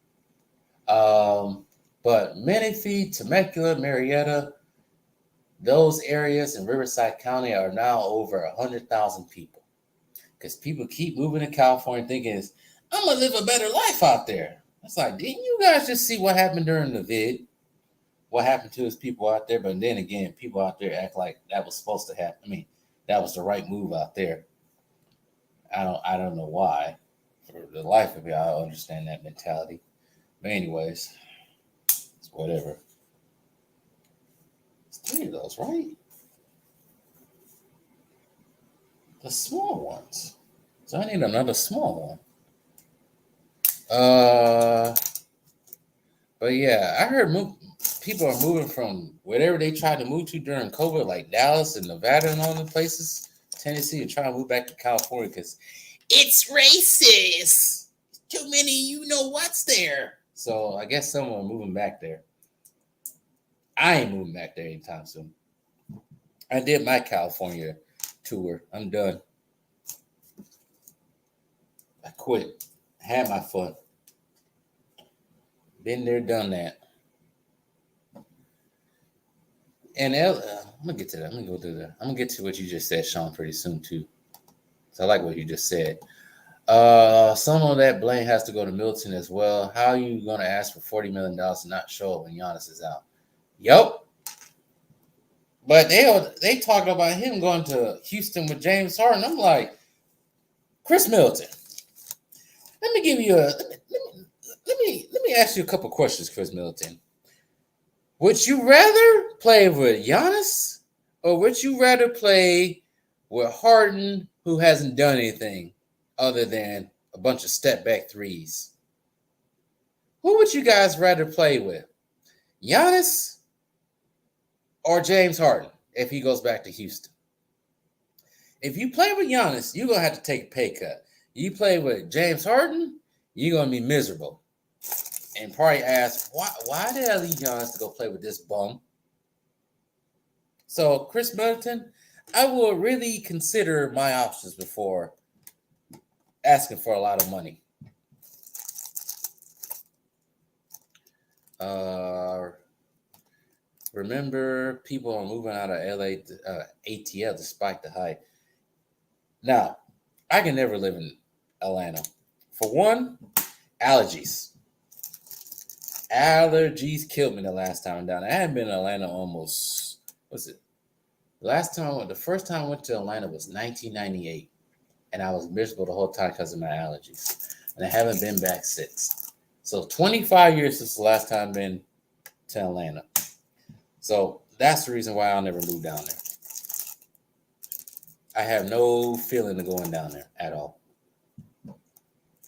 A: But Menifee, Temecula, Marietta, those areas in Riverside County are now over 100,000 people. Because people keep moving to California thinking, I'm going to live a better life out there. It's like, didn't you guys just see what happened during the vid? What happened to his people out there? But then again, people out there act like that was supposed to happen. I mean, that was the right move out there. I don't know why. For the life of me, I understand that mentality. But anyways, it's whatever. It's 3 of those, right? The small ones. So I need another small one. But yeah, I heard people are moving from wherever they tried to move to during COVID, like Dallas and Nevada and all the places, Tennessee, and trying to move back to California because it's racist. Too many you know what's there. So I guess someone moving back there. I ain't moving back there anytime soon. I did my California tour. I'm done. I quit. Had my fun. Been there, done that. And I'm gonna get to that. I'm gonna go through that. I'm gonna get to what you just said, Sean, pretty soon too. So I like what you just said. Some of that blame has to go to Milton as well. How are you gonna ask for $40 million to not show up when Giannis is out? Yep. But they talking about him going to Houston with James Harden. I'm like, Khris Middleton. Let me give you let me ask you a couple questions, Khris Middleton. Would you rather play with Giannis or would you rather play with Harden, who hasn't done anything other than a bunch of step back threes? Who would you guys rather play with? Giannis or James Harden if he goes back to Houston? If you play with Giannis, you're going to have to take a pay cut. You play with James Harden, you're going to be miserable. And probably ask, why did I leave Giannis to go play with this bum? So, Chris Middleton, I will really consider my options before asking for a lot of money. Remember, people are moving out of LA ATL despite the hype. Now, I can never live in Atlanta. For one, allergies. Allergies killed me the last time down. I hadn't been in Atlanta almost, what's it? The first time I went to Atlanta was 1998. And I was miserable the whole time because of my allergies. And I haven't been back since. So 25 years since the last time I've been to Atlanta. So that's the reason why I'll never move down there. I have no feeling of going down there at all.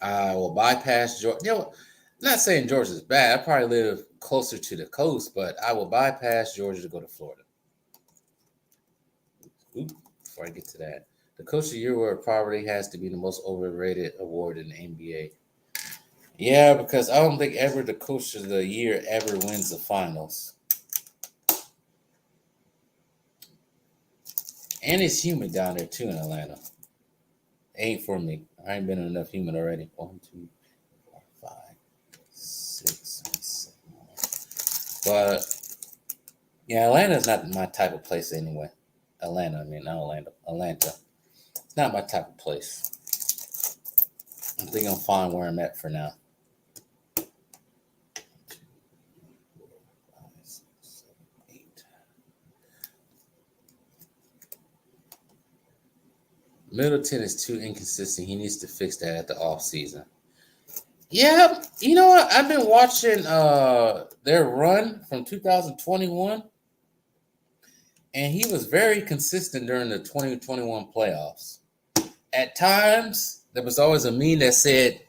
A: I will bypass Georgia. You know, not saying Georgia's bad. I probably live closer to the coast, but I will bypass Georgia to go to Florida. Before I get to that, the Coach of the Year award probably has to be the most overrated award in the NBA. Yeah, because I don't think ever the Coach of the Year ever wins the finals. And it's humid down there too in Atlanta. Ain't for me. I ain't been in enough humid already. 1, 2, 4, 5, 6, 7. But yeah, Atlanta's not my type of place anyway. Not Orlando. Atlanta. It's not my type of place. I think I'm fine where I'm at for now. 2, 3, 4, 5, 6, 7, 8. Middleton is too inconsistent. He needs to fix that at the offseason. Yeah, you know what? I've been watching their run from 2021, and he was very consistent during the 2021 playoffs. At times, there was always a meme that said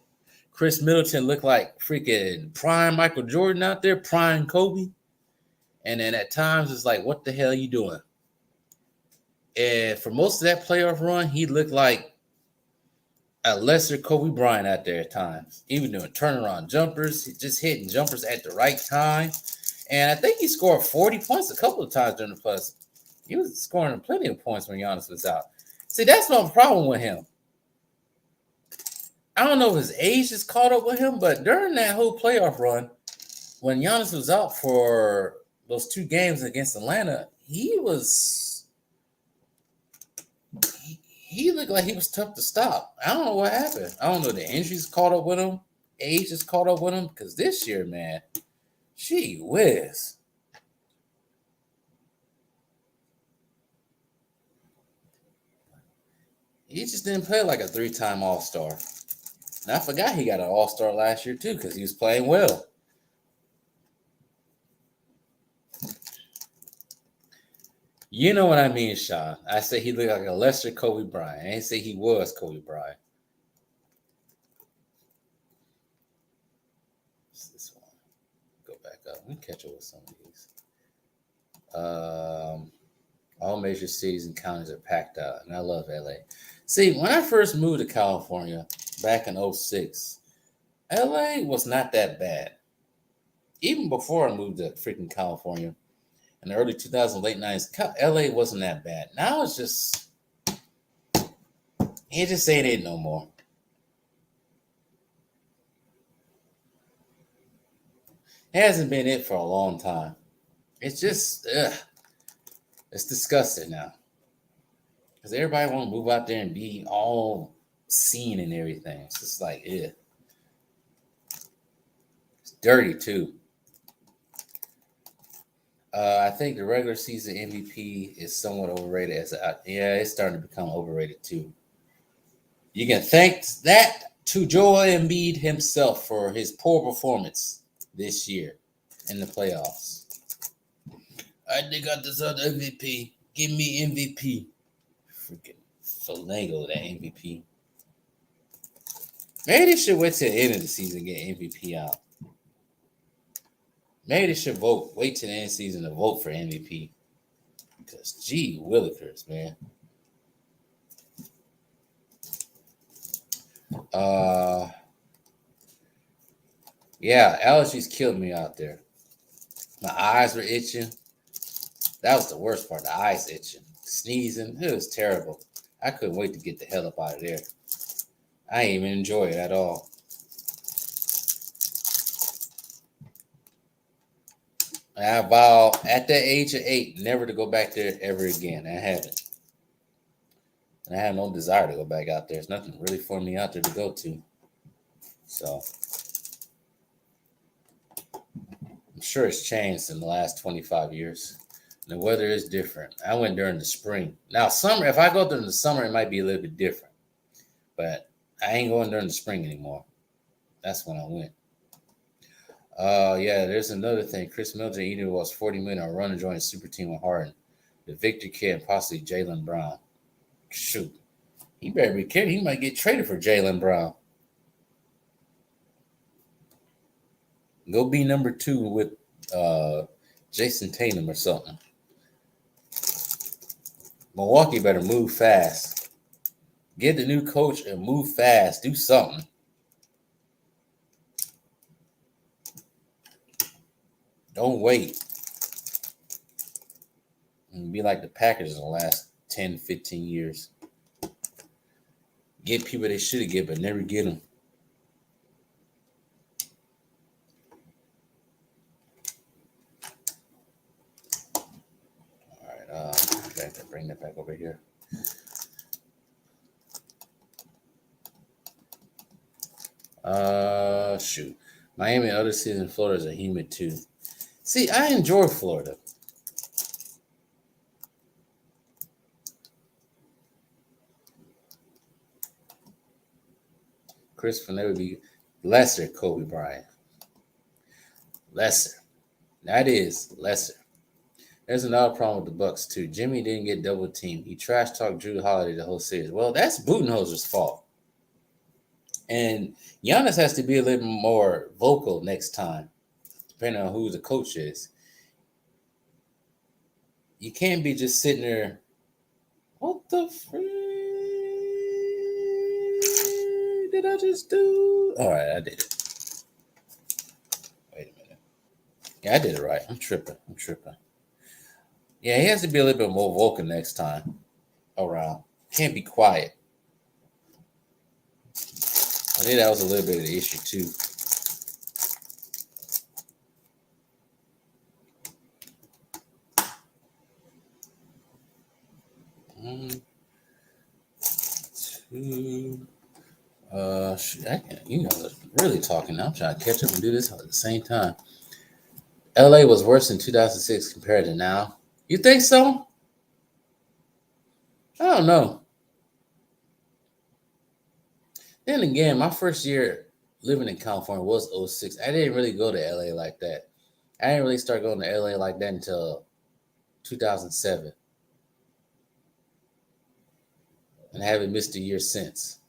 A: Chris Middleton looked like freaking prime Michael Jordan out there, prime Kobe. And then at times, it's like, what the hell are you doing? And for most of that playoff run, he looked like a lesser Kobe Bryant out there at times. Even doing turnaround jumpers, just hitting jumpers at the right time. And I think he scored 40 points a couple of times during the playoffs. He was scoring plenty of points when Giannis was out. See, that's no problem with him. I don't know if his age is caught up with him, but during that whole playoff run, when Giannis was out for those 2 games against Atlanta, he looked like he was tough to stop. I don't know what happened. I don't know if the injuries caught up with him, age is caught up with him, because this year, man, gee whiz. He just didn't play like a 3-time All-Star. And I forgot he got an All-Star last year, too, because he was playing well. You know what I mean, Sean. I say he looked like a lesser Kobe Bryant. I didn't say he was Kobe Bryant. What's this one? Go back up. Let me catch up with some of these. All major cities and counties are packed out, and I love LA. See, when I first moved to California back in 2006, LA was not that bad. Even before I moved to freaking California in the early 2000s, late 90s, LA wasn't that bad. Now it's just, it just ain't it no more. It hasn't been it for a long time. It's just, it's disgusting now. Because everybody want to move out there and be all seen and everything. It's just like, It's dirty too. I think the regular season MVP is somewhat overrated. It's starting to become overrated too. You can thank that to Joel Embiid himself for his poor performance this year in the playoffs. I think I deserve the MVP. Give me MVP. Freaking finagle that MVP. Maybe they should wait till the end of the season to get MVP out. Maybe they should wait till the end of the season to vote for MVP. Because, gee, Willikers, man. Yeah, allergies killed me out there. My eyes were itching. That was the worst part. The eyes itching, sneezing. It was terrible. I couldn't wait to get the hell up out of there. I didn't even enjoy it at all. I vow at the age of 8 never to go back there ever again. I haven't. And I have no desire to go back out there. There's nothing really for me out there to go to. So I'm sure it's changed in the last 25 years. The weather is different. I went during the spring. Now, summer, if I go during the summer, it might be a little bit different. But I ain't going during the spring anymore. That's when I went. Yeah, there's another thing. Chris Middleton either was 40 million or run and join a super team with Harden. The Victor Kid and possibly Jaylen Brown. Shoot. He better be careful. He might get traded for Jaylen Brown. Go be number 2 with Jason Tatum or something. Milwaukee better move fast. Get the new coach and move fast. Do something. Don't wait. And be like the Packers in the last 10, 15 years. Get people they should have get, but never get them. All right. I have to bring that back over here. Shoot. Miami and other cities in Florida is a humid too. See, I enjoy Florida. Christopher never be lesser Kobe Bryant. Lesser. That is lesser. There's another problem with the Bucks too. Jimmy didn't get double teamed. He trash talked Drew Holiday the whole series. Well, that's Budenholzer's fault. And Giannis has to be a little more vocal next time, depending on who the coach is. You can't be just sitting there. What the freak did I just do? All right, I did it. Wait a minute. Yeah, I did it right. I'm tripping. Yeah, he has to be a little bit more vocal next time around. Can't be quiet. I think that was a little bit of the issue too. One, two. Really talking now. I'm trying to catch up and do this at the same time. LA was worse in 2006 compared to now. You think so? I don't know. Then again, my first year living in California was 06. I didn't really go to LA like that. I didn't really start going to LA like that until 2007. And I haven't missed a year since.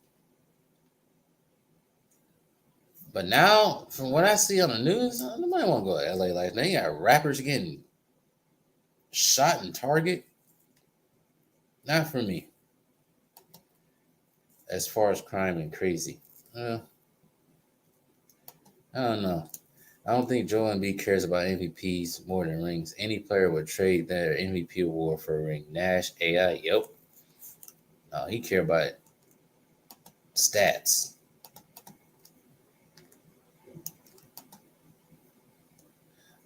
A: But now, from what I see on the news, nobody want to go to LA like that. You got rappers getting shot in Target. Not for me. As far as crime and crazy. I don't know. I don't think Joel Embiid cares about MVPs more than rings. Any player would trade their MVP award for a ring. Nash, AI, yep. No, he care about stats.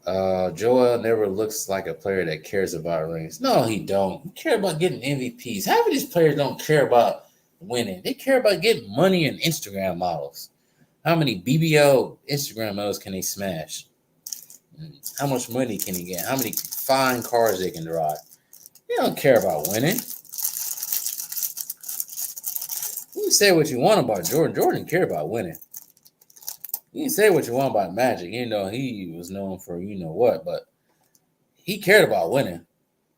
A: Joel never looks like a player that cares about rings. No, he don't. He care about getting MVPs. Half of these players don't care about winning. They care about getting money and Instagram models. How many BBL Instagram models can they smash? How much money can he get? How many fine cars they can drive? They don't care about winning. You can say what you want about Jordan. Jordan care about winning. You can say what you want about Magic. You know, he was known for you know what, but he cared about winning.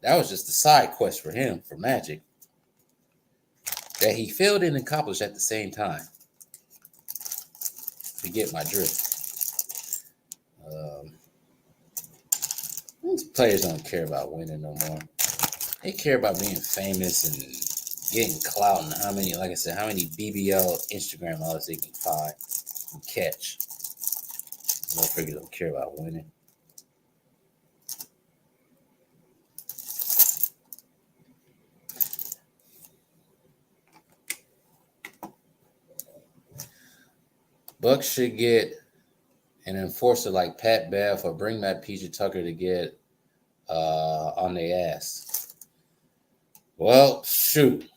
A: That was just a side quest for him, for Magic, that he failed and accomplished at the same time. To get my drift. These players don't care about winning no more. They care about being famous and getting clout and how many, like I said, how many BBL Instagram models they can find and catch. Motherfuckers don't care about winning. Bucks should get an enforcer like Pat Bev or bring back PJ Tucker to get on their ass. Well, shoot.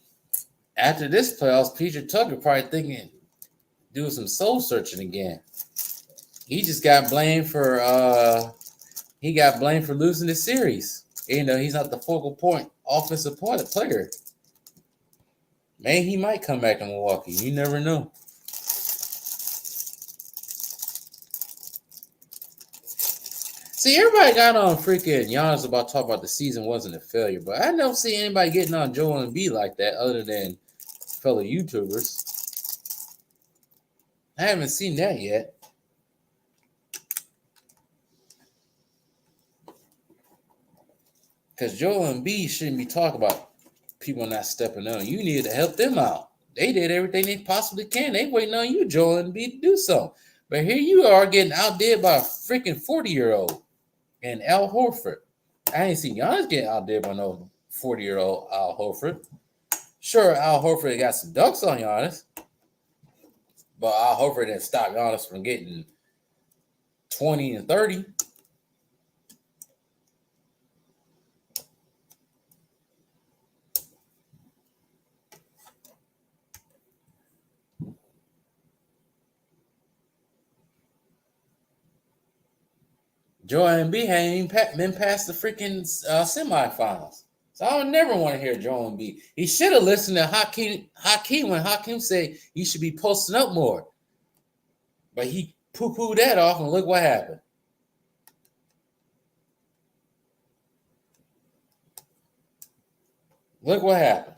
A: After this playoffs, PJ Tucker probably thinking doing some soul searching again. He just got blamed for losing the series. You know, he's not the focal point offensive player. Maybe he might come back in Milwaukee. You never know. See, everybody got on freaking Giannis about talking about the season wasn't a failure, but I never see anybody getting on Joel Embiid like that other than fellow YouTubers. I haven't seen that yet. Because Joel Embiid shouldn't be talking about people not stepping on. You need to help them out. They did everything they possibly can. They waiting on you, Joel Embiid, to do something. But here you are getting outdid by a freaking 40-year-old and Al Horford. I ain't seen Giannis getting outdid by no 40-year-old Al Horford. Sure, Al Horford got some dunks on Giannis, but Al Horford didn't stop Giannis from getting 20 and 30. Joel Embiid hadn't even been past the freaking semifinals. So I would never want to hear Joel Embiid. He should have listened to Hakeem when Hakeem said you should be posting up more. But he poo-pooed that off, and look what happened. Look what happened.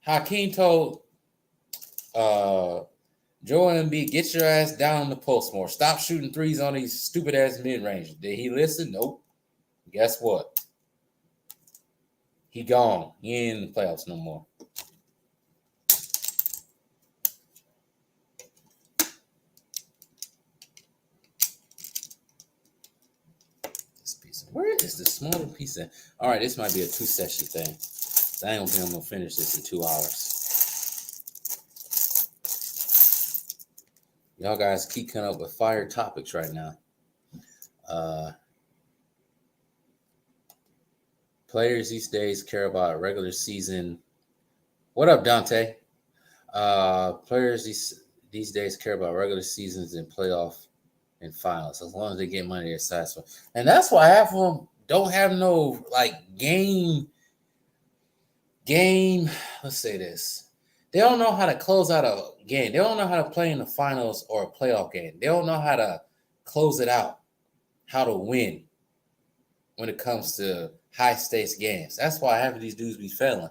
A: Hakeem told Joel Embiid, get your ass down in the post more. Stop shooting threes on these stupid-ass mid-range. Did he listen? Nope. Guess what? He gone. He ain't in the playoffs no more. This piece. Where is the smaller piece? All right, this might be a 2-session thing. So I ain't gonna think I'm gonna finish this in 2 hours. Y'all guys keep coming up with fire topics right now. Players these days care about regular season. What up, Dante? Players these days care about regular seasons and playoff and finals. As long as they get money, they're satisfied. And that's why half of them don't have no like game. Let's say this. They don't know how to close out a game. They don't know how to play in the finals or a playoff game. They don't know how to close it out, how to win when it comes to high-stakes games. That's why half of these dudes be failing.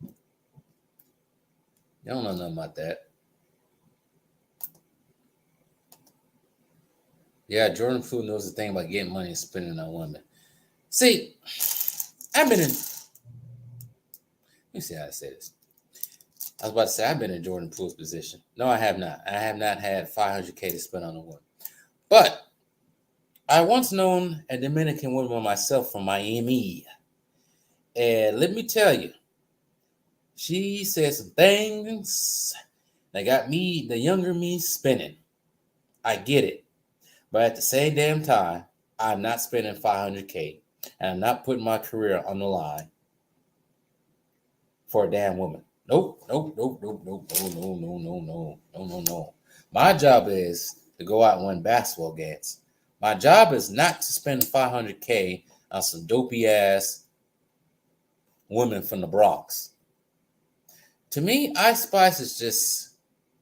A: They don't know nothing about that. Yeah, Jordan Poole knows the thing about getting money and spending on women. See, I've been in... Let me see how I say this. I was about to say I've been in Jordan Poole's position. No, I have not. I have not had $500K to spend on a woman. But I once known a Dominican woman myself from Miami. And let me tell you, she said some things that got me, the younger me, spinning. I get it. But at the same damn time, I'm not spending $500K. And I'm not putting my career on the line for a damn woman. Nope. No. My job is to go out and win basketball games. My job is not to spend $500K on some dopey ass women from the Bronx. To me, Ice Spice is just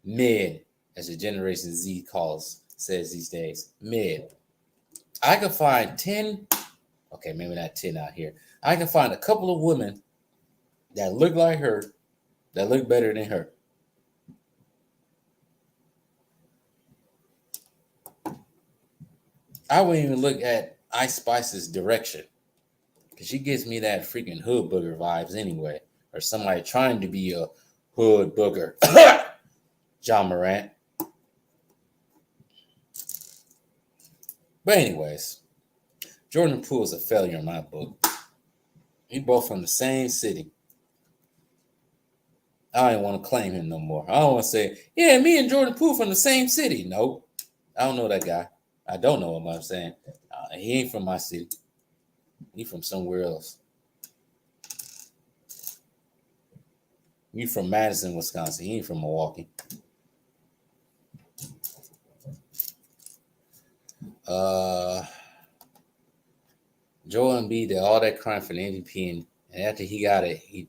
A: mid, as the Generation Z says these days. Mid. I could find 10, okay, maybe not 10 out here. I can find a couple of women that look like her, that look better than her. I wouldn't even look at Ice Spice's direction because she gives me that freaking hood booger vibes anyway, or somebody trying to be a hood booger. John Morant. But anyways, Jordan Poole is a failure in my book. We both from the same city. I don't even want to claim him no more. I don't want to say, yeah, me and Jordan Poole from the same city. Nope. I don't know that guy. I don't know him, I'm saying. He ain't from my city. He from somewhere else. He from Madison, Wisconsin. He ain't from Milwaukee. Joel Embiid did all that crying for the MVP, and after he got it, he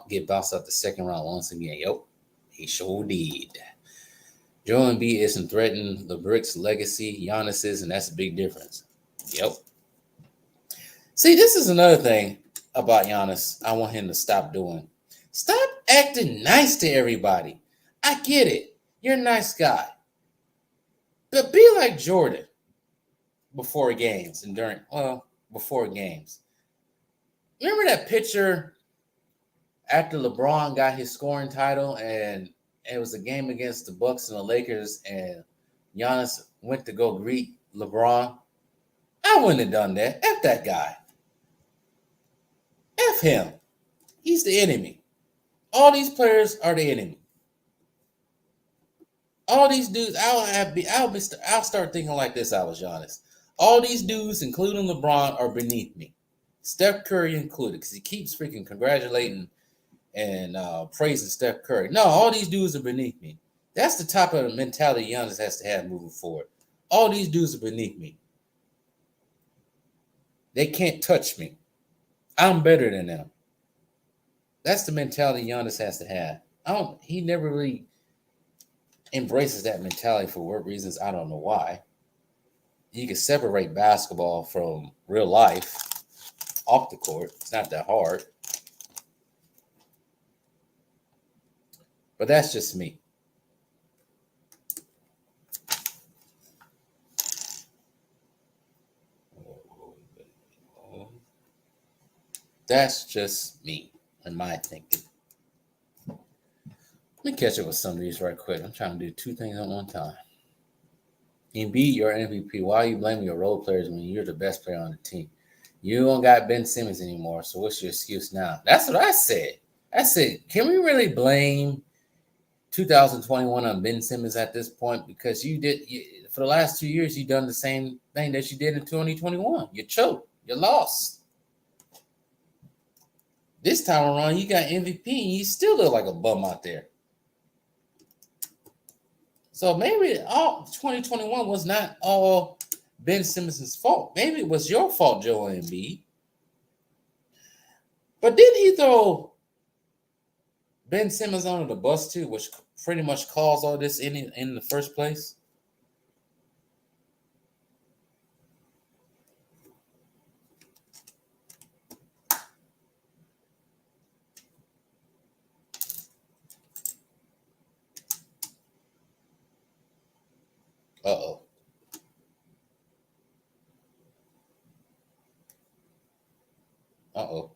A: get bounced out the second round once again. Yep, he sure did. Joel Embiid isn't threatening the Brick's legacy. Giannis is, and that's a big difference. Yep. See, this is another thing about Giannis I want him to stop doing. Stop acting nice to everybody. I get it. You're a nice guy. But be like Jordan before games and before games. Remember that picture after LeBron got his scoring title and it was a game against the Bucks and the Lakers and Giannis went to go greet LeBron? I wouldn't have done that. F that guy. F him. He's the enemy. All these players are the enemy. All these dudes, I'll start thinking like this. I was Giannis. All these dudes, including LeBron, are beneath me. Steph Curry included, because he keeps freaking congratulating and praising Steph Curry. No, all these dudes are beneath me. That's the type of mentality Giannis has to have moving forward. All these dudes are beneath me. They can't touch me. I'm better than them. That's the mentality Giannis has to have. He never really embraces that mentality for what reasons. I don't know why. You can separate basketball from real life off the court. It's not that hard. But that's just me. That's just me and my thinking. Let me catch up with some of these right quick. I'm trying to do two things at one time. Embiid, your MVP. Why are you blaming your role players when you're the best player on the team? You don't got Ben Simmons anymore, so what's your excuse now? That's what I said. I said, can we really blame 2021 on Ben Simmons at this point? Because for the last 2 years, you've done the same thing that you did in 2021. You choked. You lost. This time around, you got MVP, and you still look like a bum out there. So maybe all 2021 was not all Ben Simmons' fault. Maybe it was your fault, Joel Embiid. But didn't he throw Ben Simmons under the bus too, which pretty much caused all this in the first place? Uh-oh. Uh-oh.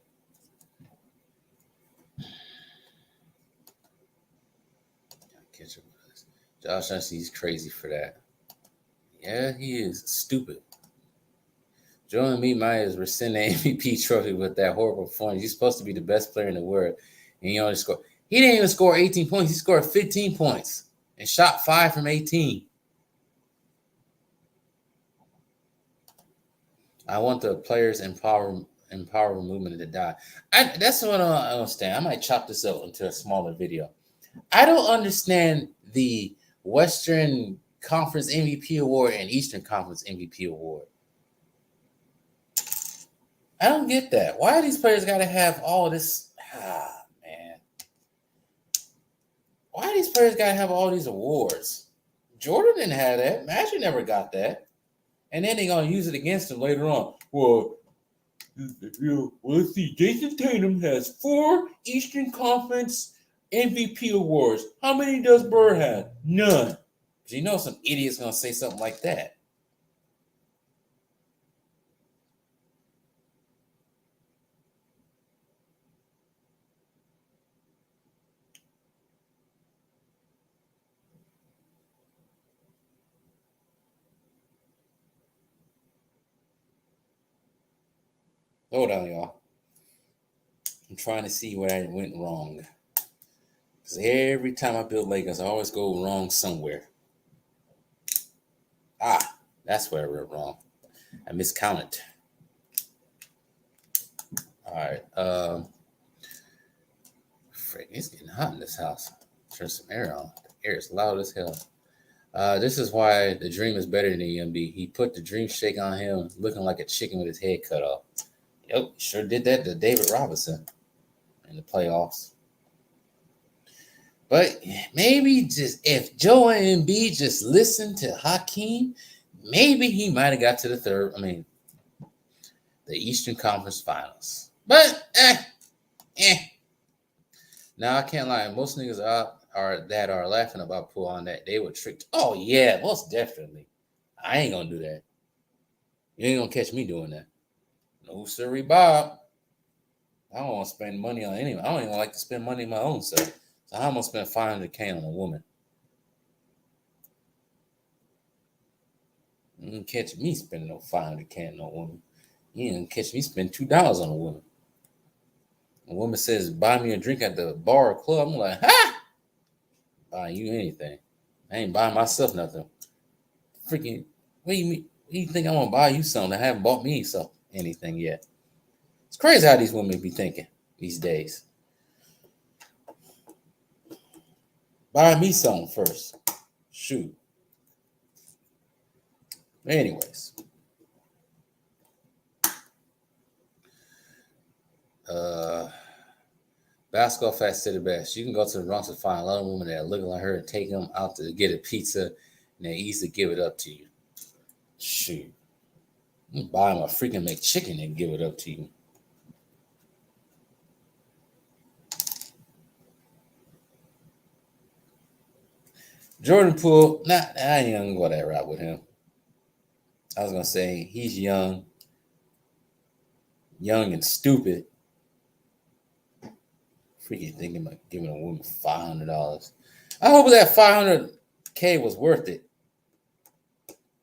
A: Josh Hutcherson's crazy for that. Yeah, he is stupid. Joel Embiid might as rescind the MVP trophy with that horrible performance. He's supposed to be the best player in the world, and he only scored. He didn't even score 18 points. He scored 15 points and shot 5 from 18. I want the players empower movement to die. That's what I don't understand. I might chop this up into a smaller video. I don't understand the Western Conference MVP award and Eastern Conference MVP award. I don't get that. Why do these players got to have all this? Man. Why do these players got to have all these awards? Jordan didn't have that. Magic never got that. And then they're gonna use it against him later on. Well, let's see. Jason Tatum has 4 Eastern Conference MVP awards. How many does Bird have? None. Because you know some idiot's gonna say something like that. Hold on, y'all. I'm trying to see where I went wrong. Because every time I build Legos, I always go wrong somewhere. Ah, that's where I went wrong. I miscounted. All right. Frick, it's getting hot in this house. Turn some air on. The air is loud as hell. This is why the Dream is better than the EMB. He put the Dream Shake on him, looking like a chicken with his head cut off. Yep, sure did that to David Robinson in the playoffs. But maybe just if Joel Embiid just listened to Hakeem, maybe he might have got to the Eastern Conference Finals. But Now I can't lie. Most niggas are laughing about Poole on that. They were tricked. Oh yeah, most definitely. I ain't gonna do that. You ain't gonna catch me doing that. No sirree, Bob. I don't want to spend money on anyone. I don't even like to spend money on my own self. So I'm gonna spend $500K on a woman. You didn't catch me spending no $500K on a woman. You didn't catch me spend $2 on a woman. A woman says, "Buy me a drink at the bar or club." I'm like, "Ha! Buying you anything? I ain't buying myself nothing." Freaking, what do you mean? What do you think I'm gonna buy you something? I haven't bought me anything yet. It's crazy how these women be thinking these days. Buy me something first. Shoot. Anyways. Basketball Fast said it best. You can go to the Bronx and find a lot of women that are looking like her and take them out to get a pizza and they easily give it up to you. Shoot. You buy them a freaking McChicken and give it up to you. Jordan Poole, I ain't gonna go that route with him. I was gonna say he's young and stupid. Freaking thinking about giving a woman $500. I hope that $500K was worth it.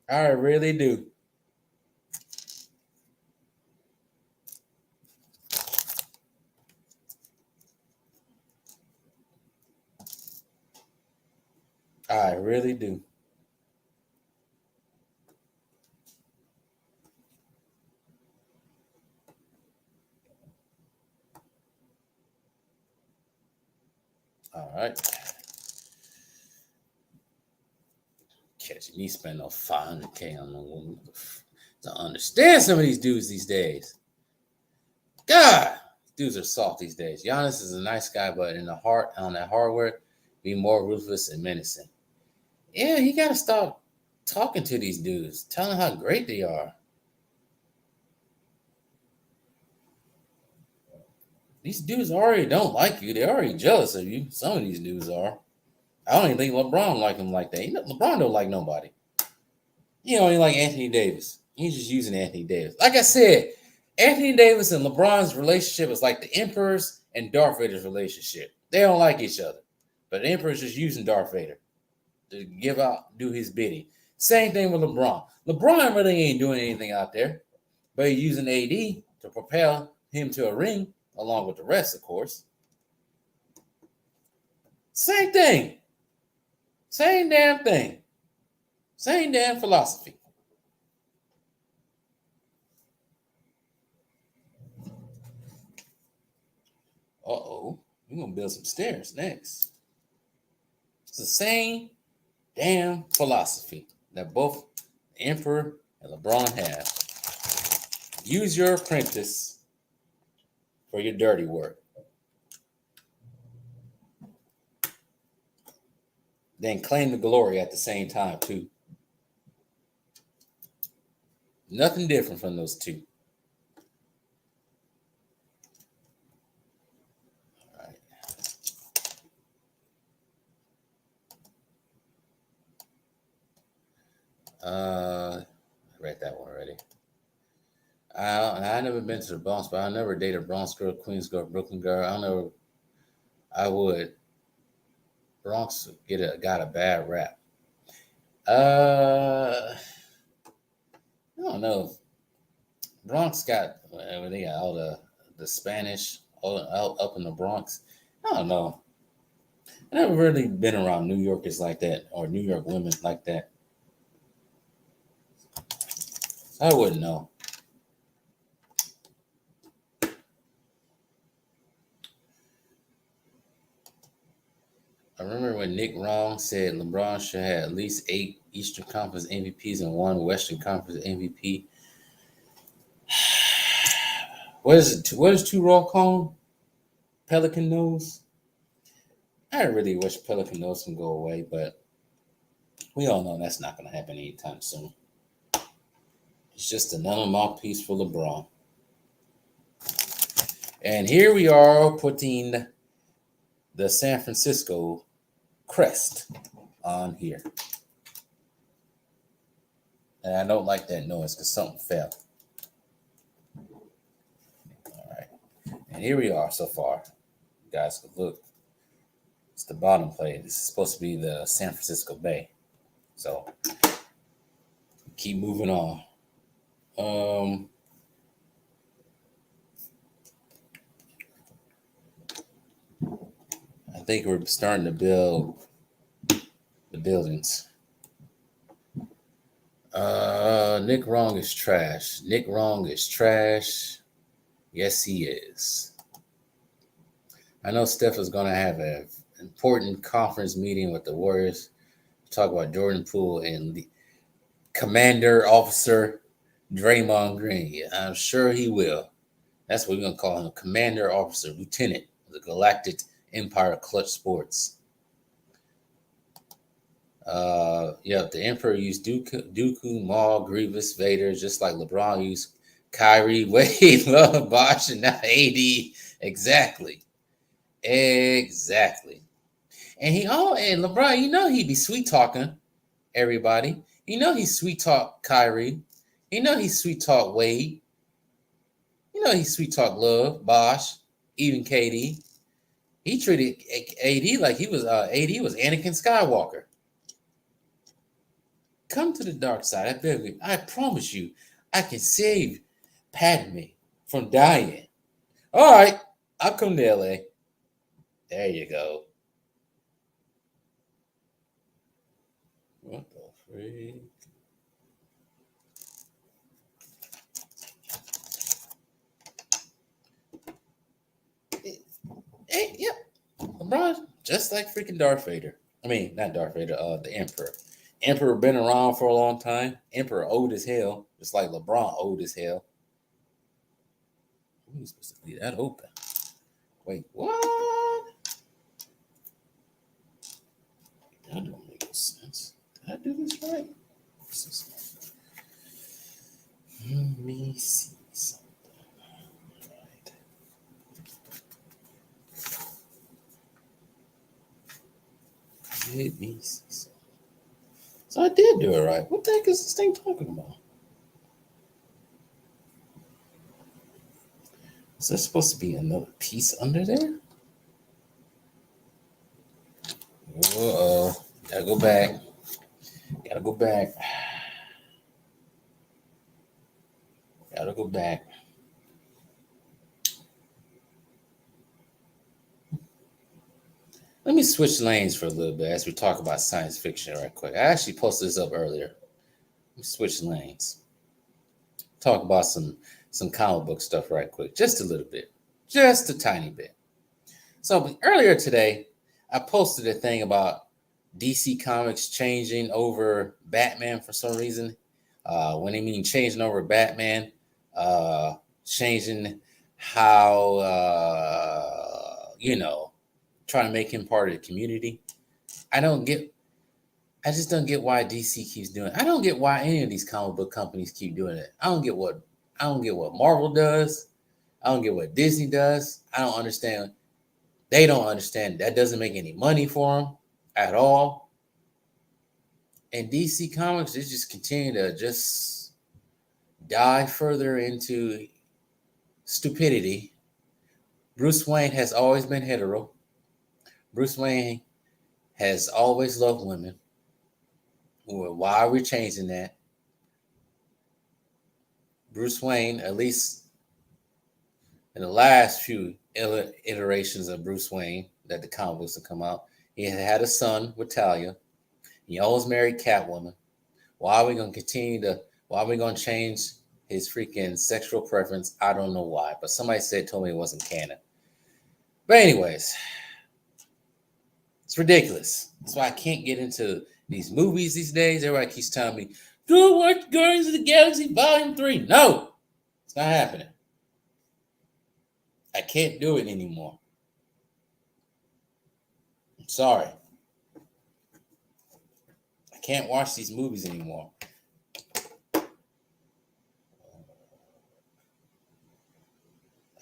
A: I really do. I really do. All right. Catching me spending no $500K on a woman. To understand some of these dudes these days. God, dudes are soft these days. Giannis is a nice guy, but in the heart, on that hardware, be more ruthless and menacing. Yeah, you gotta stop talking to these dudes, telling how great they are. These dudes already don't like you. They're already jealous of you. Some of these dudes are. I don't even think LeBron like him like that. LeBron don't like nobody. He don't even like Anthony Davis. He's just using Anthony Davis. Like I said, Anthony Davis and LeBron's relationship is like the Emperor's and Darth Vader's relationship. They don't like each other. But the Emperor's just using Darth Vader to do his bidding. Same thing with LeBron. LeBron really ain't doing anything out there, but he's using AD to propel him to a ring, along with the rest, of course. Same thing. Same damn thing. Same damn philosophy. Uh-oh. We're going to build some stairs next. It's the same damn philosophy that both the Emperor and LeBron have. Use your apprentice for your dirty work. Then claim the glory at the same time, too. Nothing different from those two. All right. I read that one already. I never been to the Bronx, but I never dated a Bronx girl, Queens girl, Brooklyn girl. I know I would. Bronx got a bad rap. I don't know. Bronx got when they got all the Spanish all up in the Bronx. I don't know. I never really been around New Yorkers like that or New York women like that. I wouldn't know. I remember when Nick Wrong said LeBron should have at least 8 Eastern Conference MVPs and 1 Western Conference MVP. What is it? What is Two Raw called? Pelican nose. I really wish Pelican nose can go away, but we all know that's not going to happen anytime soon. It's just another mouthpiece for LeBron. And here we are putting the San Francisco crest on here. And I don't like that noise because something fell. All right. And here we are so far. You guys can look. It's the bottom plate. This is supposed to be the San Francisco Bay. So keep moving on. I think we're starting to build the buildings. Nick Wrong is trash. Nick Wrong is trash. Yes, he is. I know Steph is going to have an important conference meeting with the Warriors to talk about Jordan Poole and the Commander Officer Draymond Green. I'm sure he will. That's what we're going to call him, Commander Officer, Lieutenant of the Galactic Empire Clutch Sports. The Emperor used Dooku, Maul, Grievous, Vader, just like LeBron used Kyrie, Wade, Love, Bosh, and now AD. Exactly. And LeBron, he be sweet talking everybody. He sweet talk Kyrie. He sweet talk Wade. He sweet talk Love, Bosh, even KD. He treated AD like he was AD was Anakin Skywalker. Come to the dark side. I beg you. I promise you, I can save Padme from dying. All right, I'll come to LA. There you go. What the freak? Hey, yep. LeBron, just like freaking Darth Vader. I mean, not Darth Vader, the Emperor. Emperor been around for a long time. Emperor old as hell, just like LeBron old as hell. Who's supposed to leave that open? Wait, what? That don't make no sense. Did I do this right? Let me see something. Right. Let me see something. So I did do it right. What the heck is this thing talking about? Is there supposed to be another piece under there? Uh-oh. Gotta go back. Gotta go back. Gotta go back. Let me switch lanes for a little bit as we talk about science fiction right quick. I actually posted this up earlier. Let me switch lanes. Talk about some comic book stuff right quick. Just a little bit. Just a tiny bit. So earlier today, I posted a thing about DC Comics changing over Batman for some reason. When I mean changing over Batman, changing how, trying to make him part of the community. I don't get I just don't get why DC keeps doing it. I don't get why any of these comic book companies keep doing it. I don't get what Marvel does. I don't get what Disney does. I don't understand. They don't understand. That doesn't make any money for them at all. And DC Comics, they just continue to just dive further into stupidity. Bruce Wayne has always been hetero. Bruce Wayne has always loved women. Why are we changing that? Bruce Wayne, at least in the last few iterations of Bruce Wayne that the comic books have come out, he had a son with Talia. He always married Catwoman. Why are we going to continue to? Why are we going to change his freaking sexual preference? I don't know why, but somebody told me it wasn't canon. But anyways, it's ridiculous. That's why I can't get into these movies these days. Everybody keeps telling me, go watch Guardians of the Galaxy Volume 3. No, it's not happening. I can't do it anymore. I'm sorry. I can't watch these movies anymore. I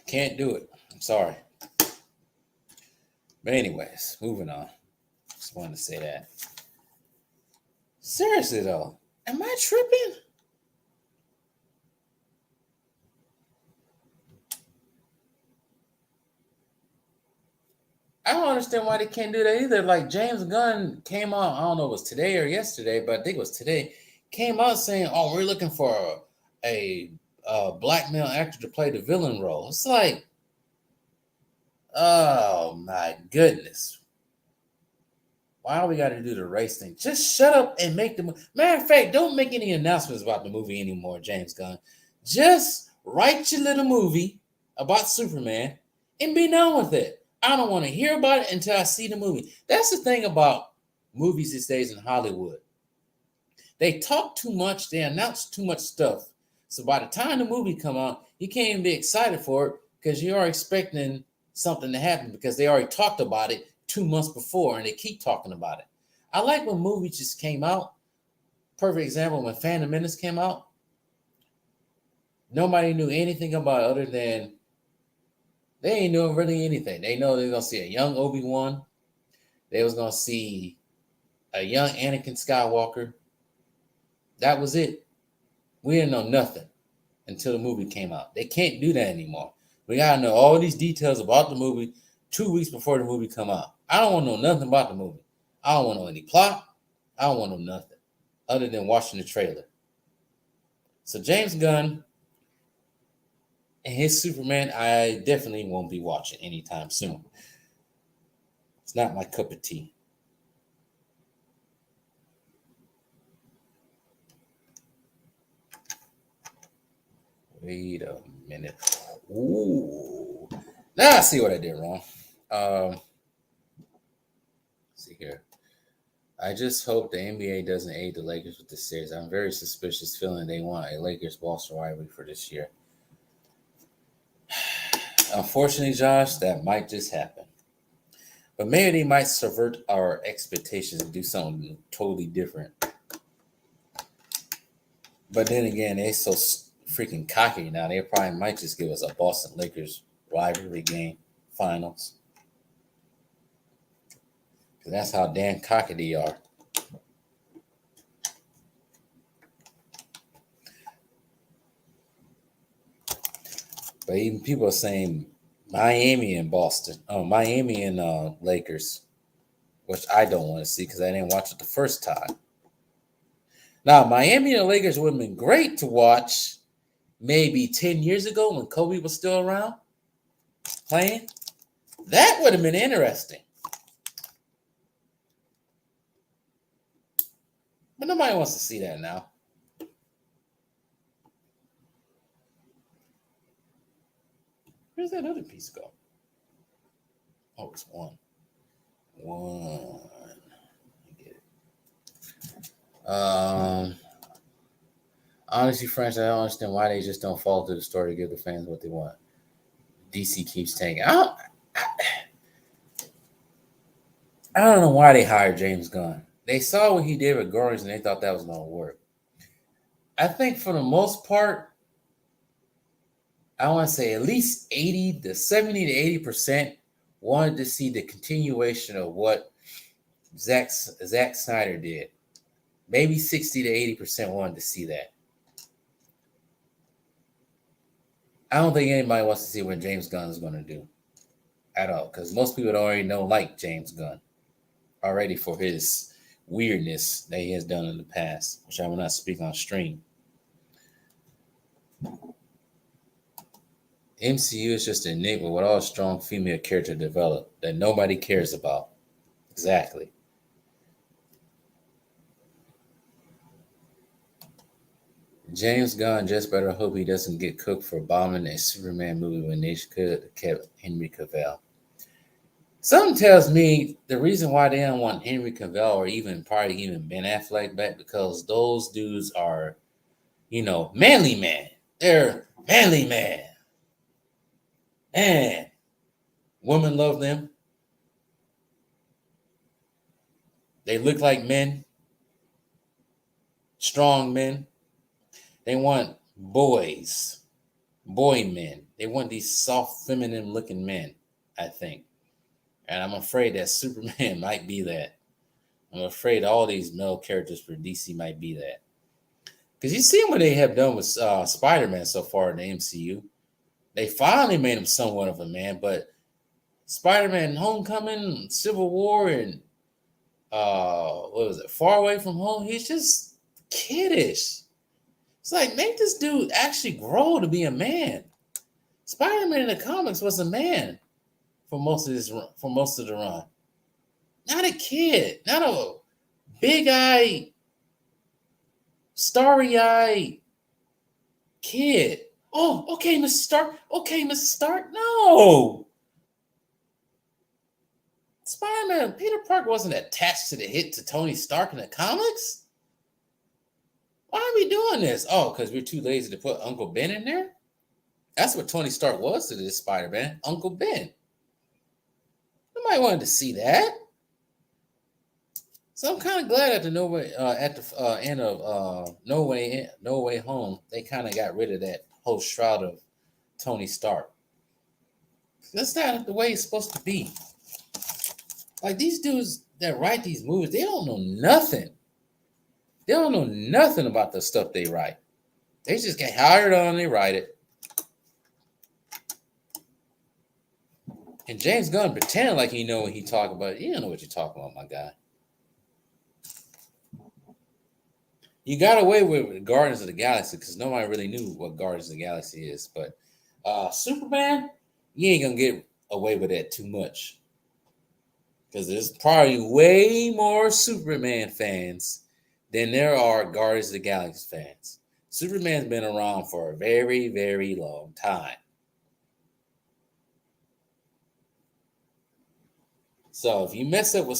A: can't do it. I'm sorry. But anyways, moving on. Just wanted to say that. Seriously though, am I tripping? I don't understand why they can't do that either. Like James Gunn came out, I don't know if it was today or yesterday, but I think it was today, came out saying, oh, we're looking for a black male actor to play the villain role. It's like, oh my goodness. Why we got to do the race thing? Just shut up and make the movie. Matter of fact, don't make any announcements about the movie anymore, James Gunn. Just write your little movie about Superman and be done with it. I don't want to hear about it until I see the movie. That's the thing about movies these days in Hollywood. They talk too much. They announce too much stuff. So by the time the movie come out, you can't even be excited for it because you are expecting something to happen because they already talked about it 2 months before and they keep talking about it. I like when movies just came out. Perfect example, when Phantom Menace came out, nobody knew anything about it other than they ain't doing really anything. They know they're gonna see a young Obi-Wan. They was gonna see a young Anakin Skywalker. That was it. We didn't know nothing until the movie came out. They can't do that anymore. We gotta know all these details about the movie 2 weeks before the movie come out. I don't want to know nothing about the movie. I don't want to know any plot. I don't want to know nothing other than watching the trailer. So James Gunn and his Superman, I definitely won't be watching anytime soon. It's not my cup of tea. Wait a minute. Ooh. Now I see what I did wrong. See here. I just hope the NBA doesn't aid the Lakers with this series. I'm very suspicious, feeling they want a Lakers-Boston rivalry for this year. Unfortunately, Josh, that might just happen. But maybe they might subvert our expectations and do something totally different. But then again, they're so freaking cocky now. They probably might just give us a Boston Lakers rivalry game finals. Because that's how damn cocky they are. But even people are saying Miami and Boston. Oh, Miami and Lakers, which I don't want to see because I didn't watch it the first time. Now, Miami and the Lakers would have been great to watch maybe 10 years ago when Kobe was still around playing. That would have been interesting. But nobody wants to see that now. Where's that other piece go? Oh, it's one. I get it. Honestly, French, I don't understand why they just don't follow through the story to give the fans what they want. DC keeps tanking. I don't know why they hired James Gunn. They saw what he did with Guardians and they thought that was going to work. I think for the most part, I want to say at least 80 to 70 to 80% wanted to see the continuation of what Zack Snyder did. Maybe 60 to 80% wanted to see that. I don't think anybody wants to see what James Gunn is going to do at all, because most people already don't like James Gunn already for his weirdness that he has done in the past, which I will not speak on stream. MCU is just a enigma with all strong female character developed that nobody cares about. Exactly. James Gunn just better hope he doesn't get cooked for bombing a Superman movie when they could have kept Henry Cavill. Something tells me the reason why they don't want Henry Cavill or probably even Ben Affleck back, because those dudes are, manly man. They're manly man. And women love them. They look like men. Strong men. They want boy men. They want these soft, feminine looking men, I think. And I'm afraid that Superman might be that. I'm afraid all these male characters for DC might be that. Because you see what they have done with Spider-Man so far in the MCU. They finally made him somewhat of a man, but Spider-Man Homecoming, Civil War, and Far Away From Home, he's just kiddish. It's like, make this dude actually grow to be a man. Spider-Man in the comics was a man for most of the run. Not a kid, not a big-eyed, starry-eyed kid. Oh, okay, Mr. Stark. Okay, Mr. Stark. No. Spider-Man, Peter Parker wasn't attached to Tony Stark in the comics. Why are we doing this? Oh, because we're too lazy to put Uncle Ben in there? That's what Tony Stark was to this Spider-Man, Uncle Ben. Nobody wanted to see that. So I'm kind of glad at the end of No Way Home, they kind of got rid of that whole shroud of Tony Stark. That's not the way it's supposed to be. Like, these dudes that write these movies, they don't know nothing. They don't know nothing about the stuff they write. They just get hired on and they write it. And James Gunn pretend like he know what he talking about. You don't know what you're talking about, my guy. You got away with Guardians of the Galaxy because nobody really knew what Guardians of the Galaxy is. But Superman, you ain't going to get away with that too much. Because there's probably way more Superman fans than there are Guardians of the Galaxy fans. Superman's been around for a very, very long time. So if you mess up with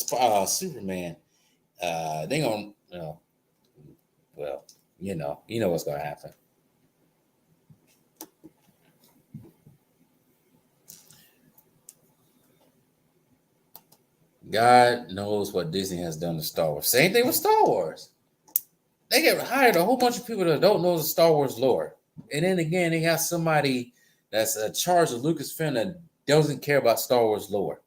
A: Superman, they're going to, you know what's going to happen. God knows what Disney has done to Star Wars. Same thing with Star Wars. They get hired a whole bunch of people that don't know the Star Wars lore. And then again, they have somebody that's in charge of Lucasfilm that doesn't care about Star Wars lore.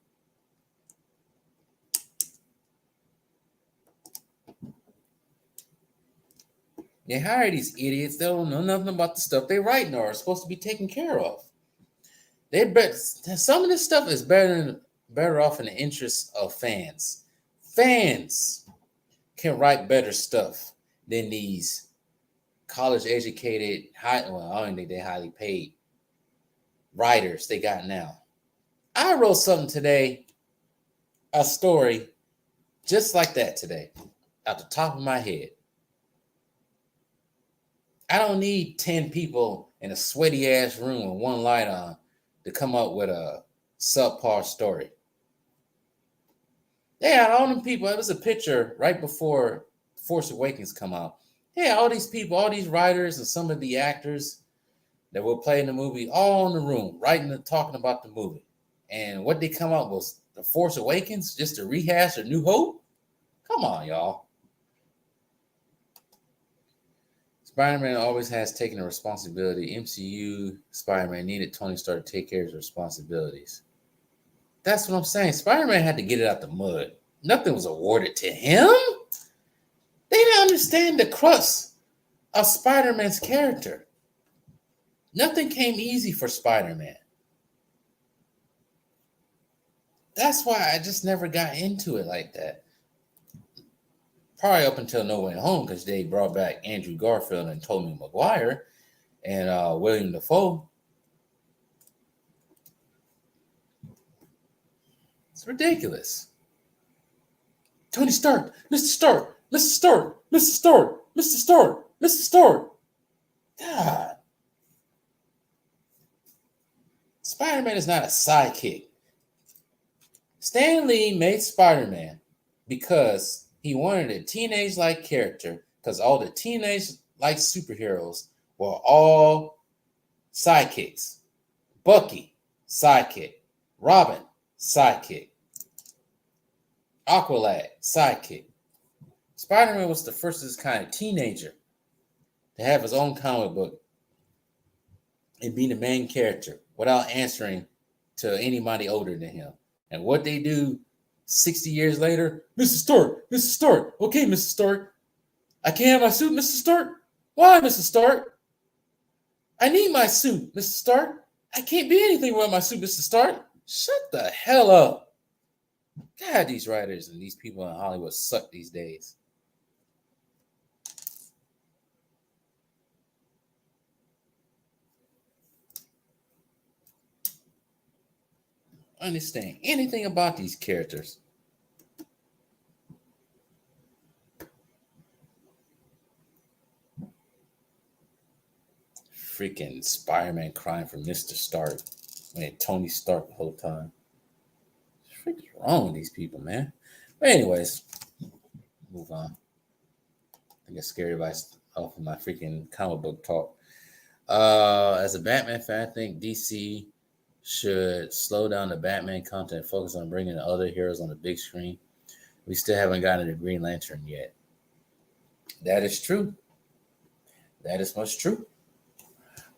A: They hire these idiots. They don't know nothing about the stuff they write or are supposed to be taken care of. Some of this stuff is better off in the interest of fans. Fans can write better stuff than these college-educated, I don't think they're highly paid writers they got now. I wrote something today, a story just like that today, out the top of my head. I don't need 10 people in a sweaty-ass room with one light on to come up with a subpar story. They had all them people. It was a picture right before Force Awakens come out. Yeah, all these people, all these writers and some of the actors that will play in the movie, all in the room, writing and talking about the movie. And what they come out was The Force Awakens, just to rehash A New Hope? Come on, y'all. Spider-Man always has taken a responsibility. MCU Spider-Man needed Tony Stark to take care of his responsibilities. That's what I'm saying. Spider-Man had to get it out the mud. Nothing was awarded to him. They didn't understand the crux of Spider-Man's character. Nothing came easy for Spider-Man. That's why I just never got into it like that. Probably up until No Way Home, because they brought back Andrew Garfield and Tobey Maguire and William Dafoe. It's ridiculous. Tony Stark, Mr. Stark, Mr. Stark, Mr. Stark, Mr. Stark, Mr. Stark. God. Spider-Man is not a sidekick. Stan Lee made Spider-Man because he wanted a teenage-like character, because all the teenage-like superheroes were all sidekicks. Bucky, sidekick. Robin, sidekick. Aqualad, sidekick. Spider-Man was the first of his kind of teenager to have his own comic book and be the main character without answering to anybody older than him. And what they do 60 years later, Mr. Stark, Mr. Stark, okay, Mr. Stark, I can't have my suit, Mr. Stark. Why, Mr. Stark? I need my suit, Mr. Stark. I can't be anything without my suit, Mr. Stark. Shut the hell up. God, these writers and these people in Hollywood suck these days. Understand anything about these characters. Freaking Spider-Man crying for Mr. Stark. Man, Tony Stark the whole time. What's wrong with these people, man? But anyways, move on. I get scared advice off of my freaking comic book talk. As a Batman fan, I think DC should slow down the Batman content and focus on bringing the other heroes on the big screen. We still haven't gotten the Green Lantern yet. That is true. That is much true.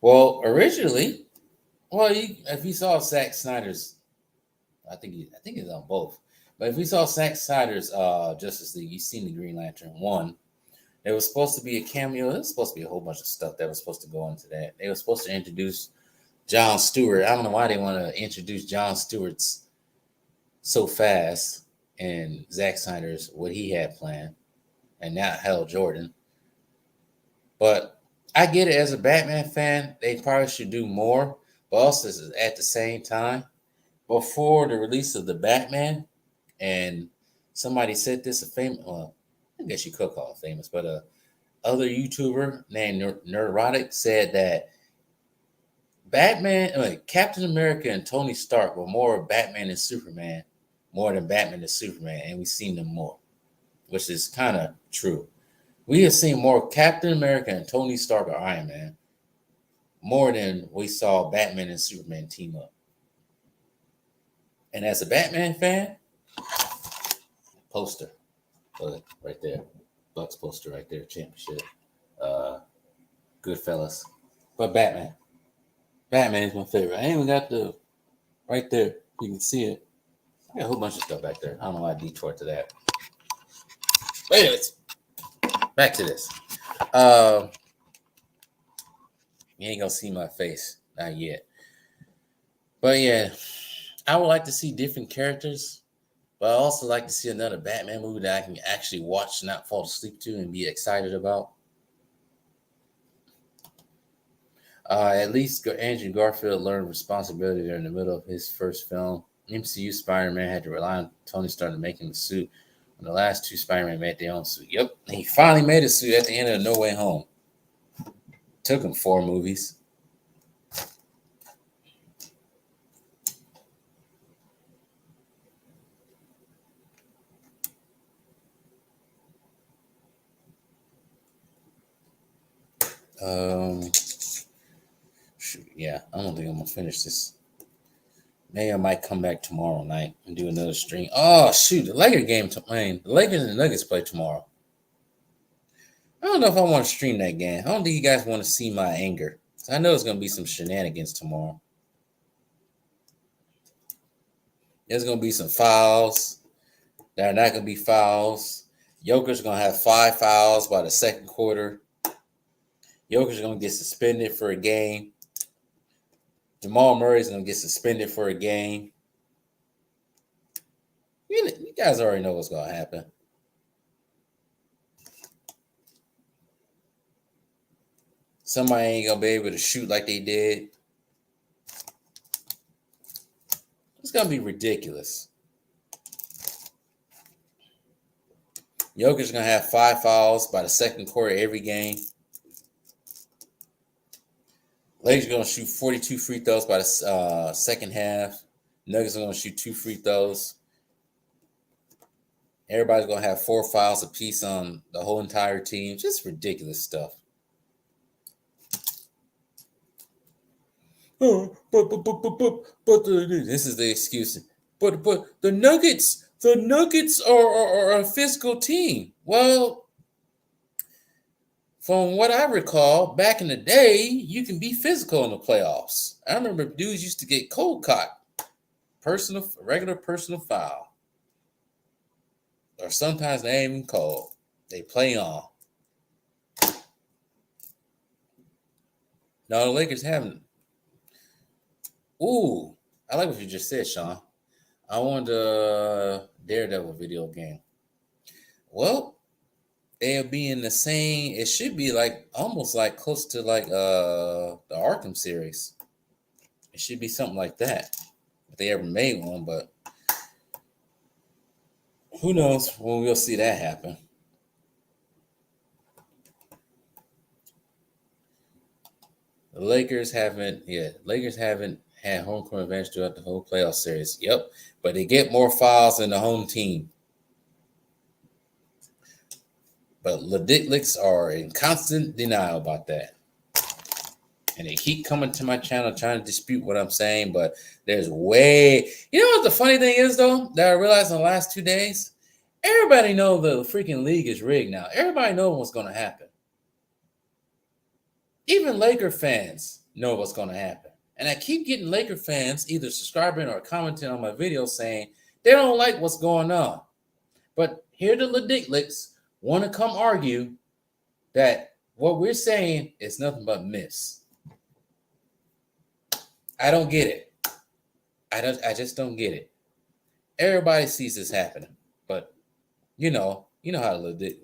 A: Well, originally, if you saw Zack Snyder's, I think it's on both. But if we saw Zack Snyder's Justice League, you've seen the Green Lantern 1. There was supposed to be a cameo. There was supposed to be a whole bunch of stuff that was supposed to go into that. They were supposed to introduce John Stewart. I don't know why they want to introduce John Stewart's so fast and Zack Snyder's what he had planned, and not Hal Jordan. But I get it, as a Batman fan, they probably should do more. But also at the same time, before the release of the Batman, and somebody said this, well, I guess you could call it famous, but other YouTuber named Neurotic said that Captain America and Tony Stark were more Batman and Superman, more than Batman and Superman, and we've seen them more, which is kind of true. We have seen more Captain America and Tony Stark or Iron Man, more than we saw Batman and Superman team up. And as a Batman fan, poster, right there, Bucks poster right there, championship, Goodfellas. But Batman is my favorite. I even got the right there. You can see it. I got a whole bunch of stuff back there. I don't know why I detoured to that. But anyways, back to this. You ain't gonna see my face, not yet. But yeah, I would like to see different characters, but I also like to see another Batman movie that I can actually watch, not fall asleep to, and be excited about. At least Andrew Garfield learned responsibility during the middle of his first film. MCU Spider-Man had to rely on Tony Stark to make him a suit. When the last two Spider-Man made their own suit. Yep, and he finally made a suit at the end of No Way Home. Took him 4 movies. Shoot, yeah, I don't think I'm gonna finish this Maybe I might come back tomorrow night and do another stream. Oh shoot, the Lakers game. The Lakers and the Nuggets play tomorrow. I don't know if I want to stream that game. I don't think you guys want to see my anger. I know it's gonna be some shenanigans tomorrow. There's gonna be some fouls. There are not gonna be fouls. Joker's gonna have 5 fouls by the second quarter. Joker's gonna get suspended for a game. Jamal Murray's gonna get suspended for a game. You guys already know what's gonna happen. Somebody ain't gonna be able to shoot like they did. It's gonna be ridiculous. Jokic's gonna have 5 fouls by the second quarter every game. Lakers gonna shoot 42 free throws by the second half. Nuggets are gonna shoot 2 free throws. Everybody's gonna have 4 fouls apiece on the whole entire team. Just ridiculous stuff. Oh, but this is the excuse. But the Nuggets are a physical team. Well, from what I recall, back in the day, you can be physical in the playoffs. I remember dudes used to get cold caught, regular personal foul, or sometimes they ain't even cold. They play on. No, the Lakers haven't. Ooh, I like what you just said, Sean. I want a Daredevil video game. Well, they'll be in the same. It should be like almost like close to like the Arkham series. It should be something like that. If they ever made one, but who knows when we'll see that happen. The Lakers haven't had home court advantage throughout the whole playoff series. Yep, but they get more fouls than the home team. But Ladiclics are in constant denial about that. And they keep coming to my channel trying to dispute what I'm saying, but there's way... You know what the funny thing is, though, that I realized in the last 2 days? Everybody knows the freaking league is rigged now. Everybody knows what's going to happen. Even Laker fans know what's going to happen. And I keep getting Laker fans either subscribing or commenting on my videos saying they don't like what's going on. But here the Ladiclics want to come argue that what we're saying is nothing but myths. I don't get it. I just don't get it. Everybody sees this happening, but you know how the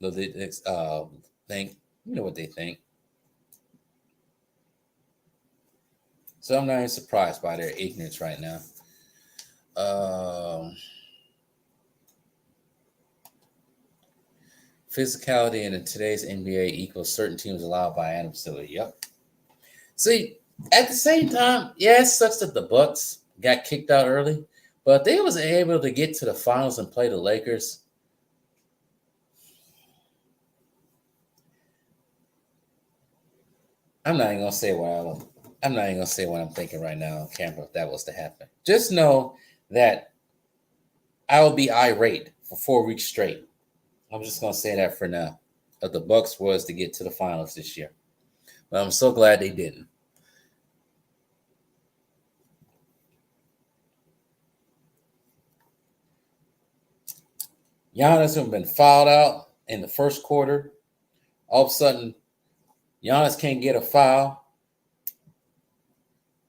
A: Ladiclics think. You know what they think. So I'm not even surprised by their ignorance right now. Physicality in today's NBA equals certain teams allowed by Adam Silver. Yep. See, at the same time, yeah, it sucks that the Bucks got kicked out early, but they was able to get to the finals and play the Lakers. I'm not even gonna say what I'm thinking right now on camera if that was to happen. Just know that I will be irate for 4 weeks straight. I'm just gonna say that for now. If the Bucks was to get to the finals this year, but I'm so glad they didn't. Giannis has been fouled out in the first quarter. All of a sudden, Giannis can't get a foul.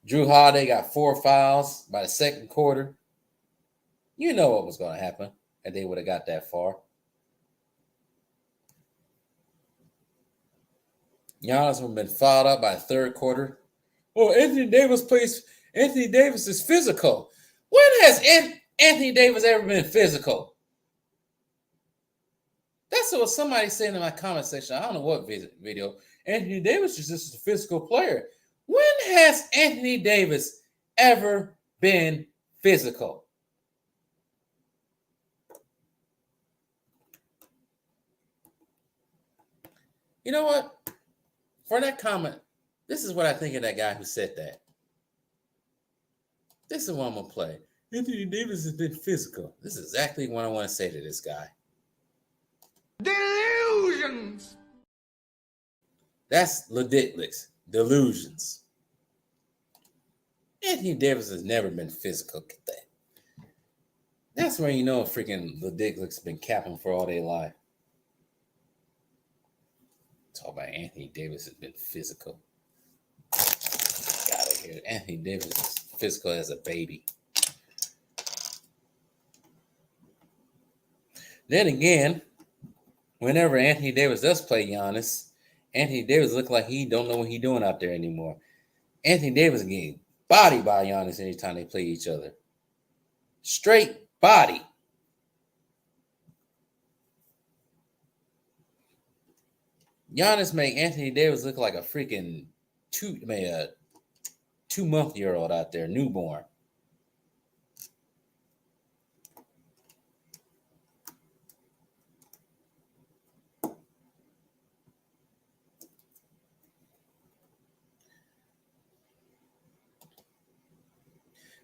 A: Jrue Holiday got 4 fouls by the second quarter. You know what was going to happen if they would have got that far. Giannis has been fouled out by the third quarter. Well, Anthony Davis is physical. When has Anthony Davis ever been physical? That's what somebody said in my comment section. I don't know what video. Anthony Davis is just a physical player. When has Anthony Davis ever been physical? You know what? For that comment, this is what I think of that guy who said that. This is what I'm gonna play. Anthony Davis has been physical. This is exactly what I want to say to this guy.
B: Delusions.
A: That's ridiculous. Delusions. Anthony Davis has never been physical. Get that. That's where you know freaking ridiculous been capping for all their life. Talk about Anthony Davis has been physical. Get out of here. Anthony Davis is physical as a baby. Then again, whenever Anthony Davis does play Giannis, Anthony Davis looks like he don't know what he's doing out there anymore. Anthony Davis getting bodied by Giannis anytime they play each other. Straight body. Giannis make Anthony Davis look like a freaking 2-month-old out there, newborn.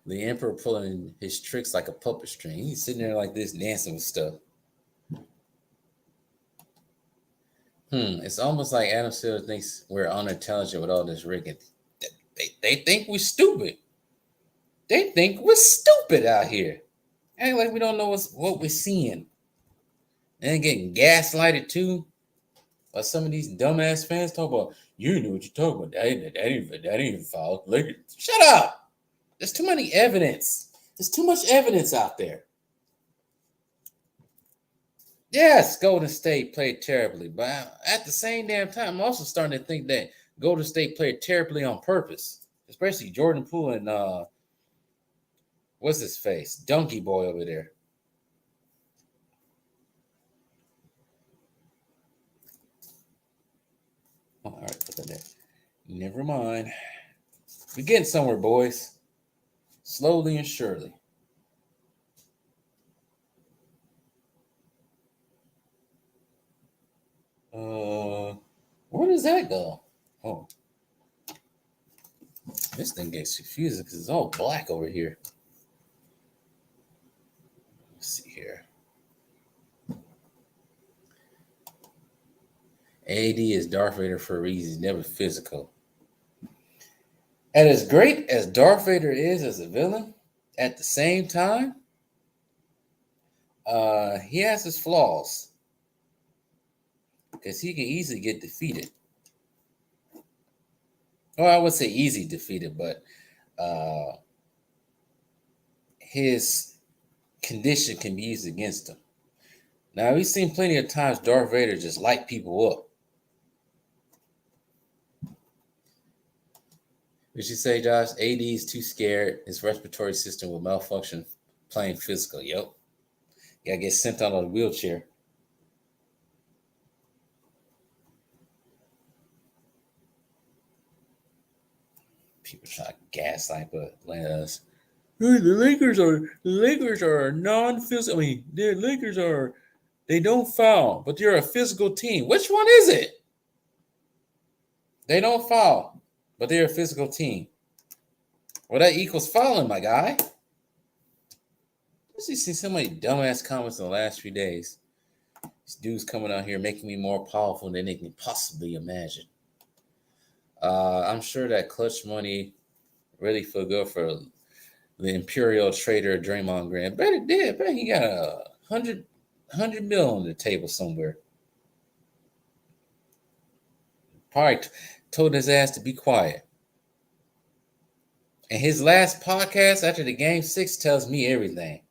A: The Emperor pulling his tricks like a puppet string. He's sitting there like this, dancing with stuff. It's almost like Adam Silver thinks we're unintelligent with all this rigging. They think we're stupid. They think we're stupid out here. Act like we don't know what we're seeing. And getting gaslighted too. By some of these dumbass fans talk about, you know what you're talking about. That ain't even foul. Shut up. There's too many evidence. There's too much evidence out there. Yes, Golden State played terribly, but at the same damn time, I'm also starting to think that Golden State played terribly on purpose, especially Jordan Poole and what's his face, Donkey Boy over there. Oh, all right, put that there. Never mind. We're getting somewhere, boys. Slowly and surely. Where does that go? Oh. This thing gets confusing because it's all black over here. Let's see here. AD is Darth Vader for a reason. He's never physical. And as great as Darth Vader is as a villain, at the same time, he has his flaws. Because he can easily get defeated. Well, I would say easy defeated, but his condition can be used against him. Now, we've seen plenty of times Darth Vader just light people up. Did you say, Josh? AD is too scared. His respiratory system will malfunction playing physical. Yep. Gotta get sent out on a wheelchair. People try to gaslight, but us. The Lakers are non-physical. I mean, the Lakers they don't foul, but they're a physical team. Which one is it? They don't foul, but they're a physical team. Well, that equals fouling, my guy. I've seen so many dumbass comments in the last few days. These dudes coming out here making me more powerful than they can possibly imagine. I'm sure that clutch money really feel good for the Imperial trader Draymond Green. Bet it did. Bet he got $100 million on the table somewhere. Probably told his ass to be quiet. And his last podcast after the Game 6 tells me everything.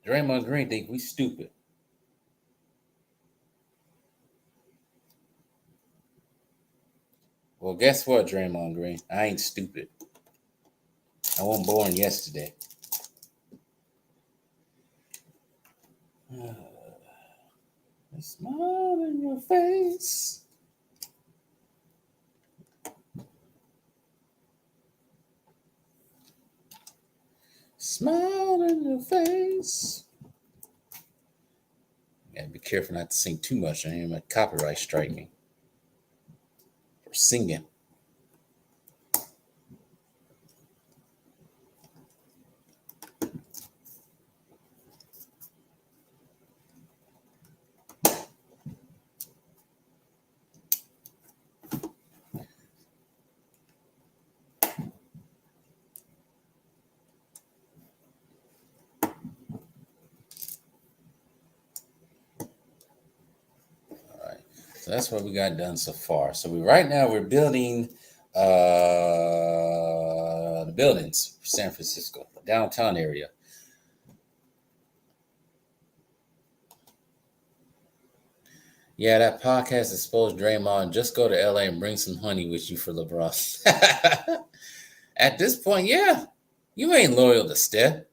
A: Draymond Green think we stupid. Well, guess what, Draymond Green? I ain't stupid. I wasn't born yesterday. A smile in your face. Smile in your face. Gotta be careful not to sing too much. I ain't gonna copyright strike me for singing. So that's what we got done so far. So right now we're building the buildings for San Francisco, downtown area. Yeah, that podcast exposed Draymond. Just go to LA and bring some honey with you for LeBron. At this point, yeah, you ain't loyal to Steph.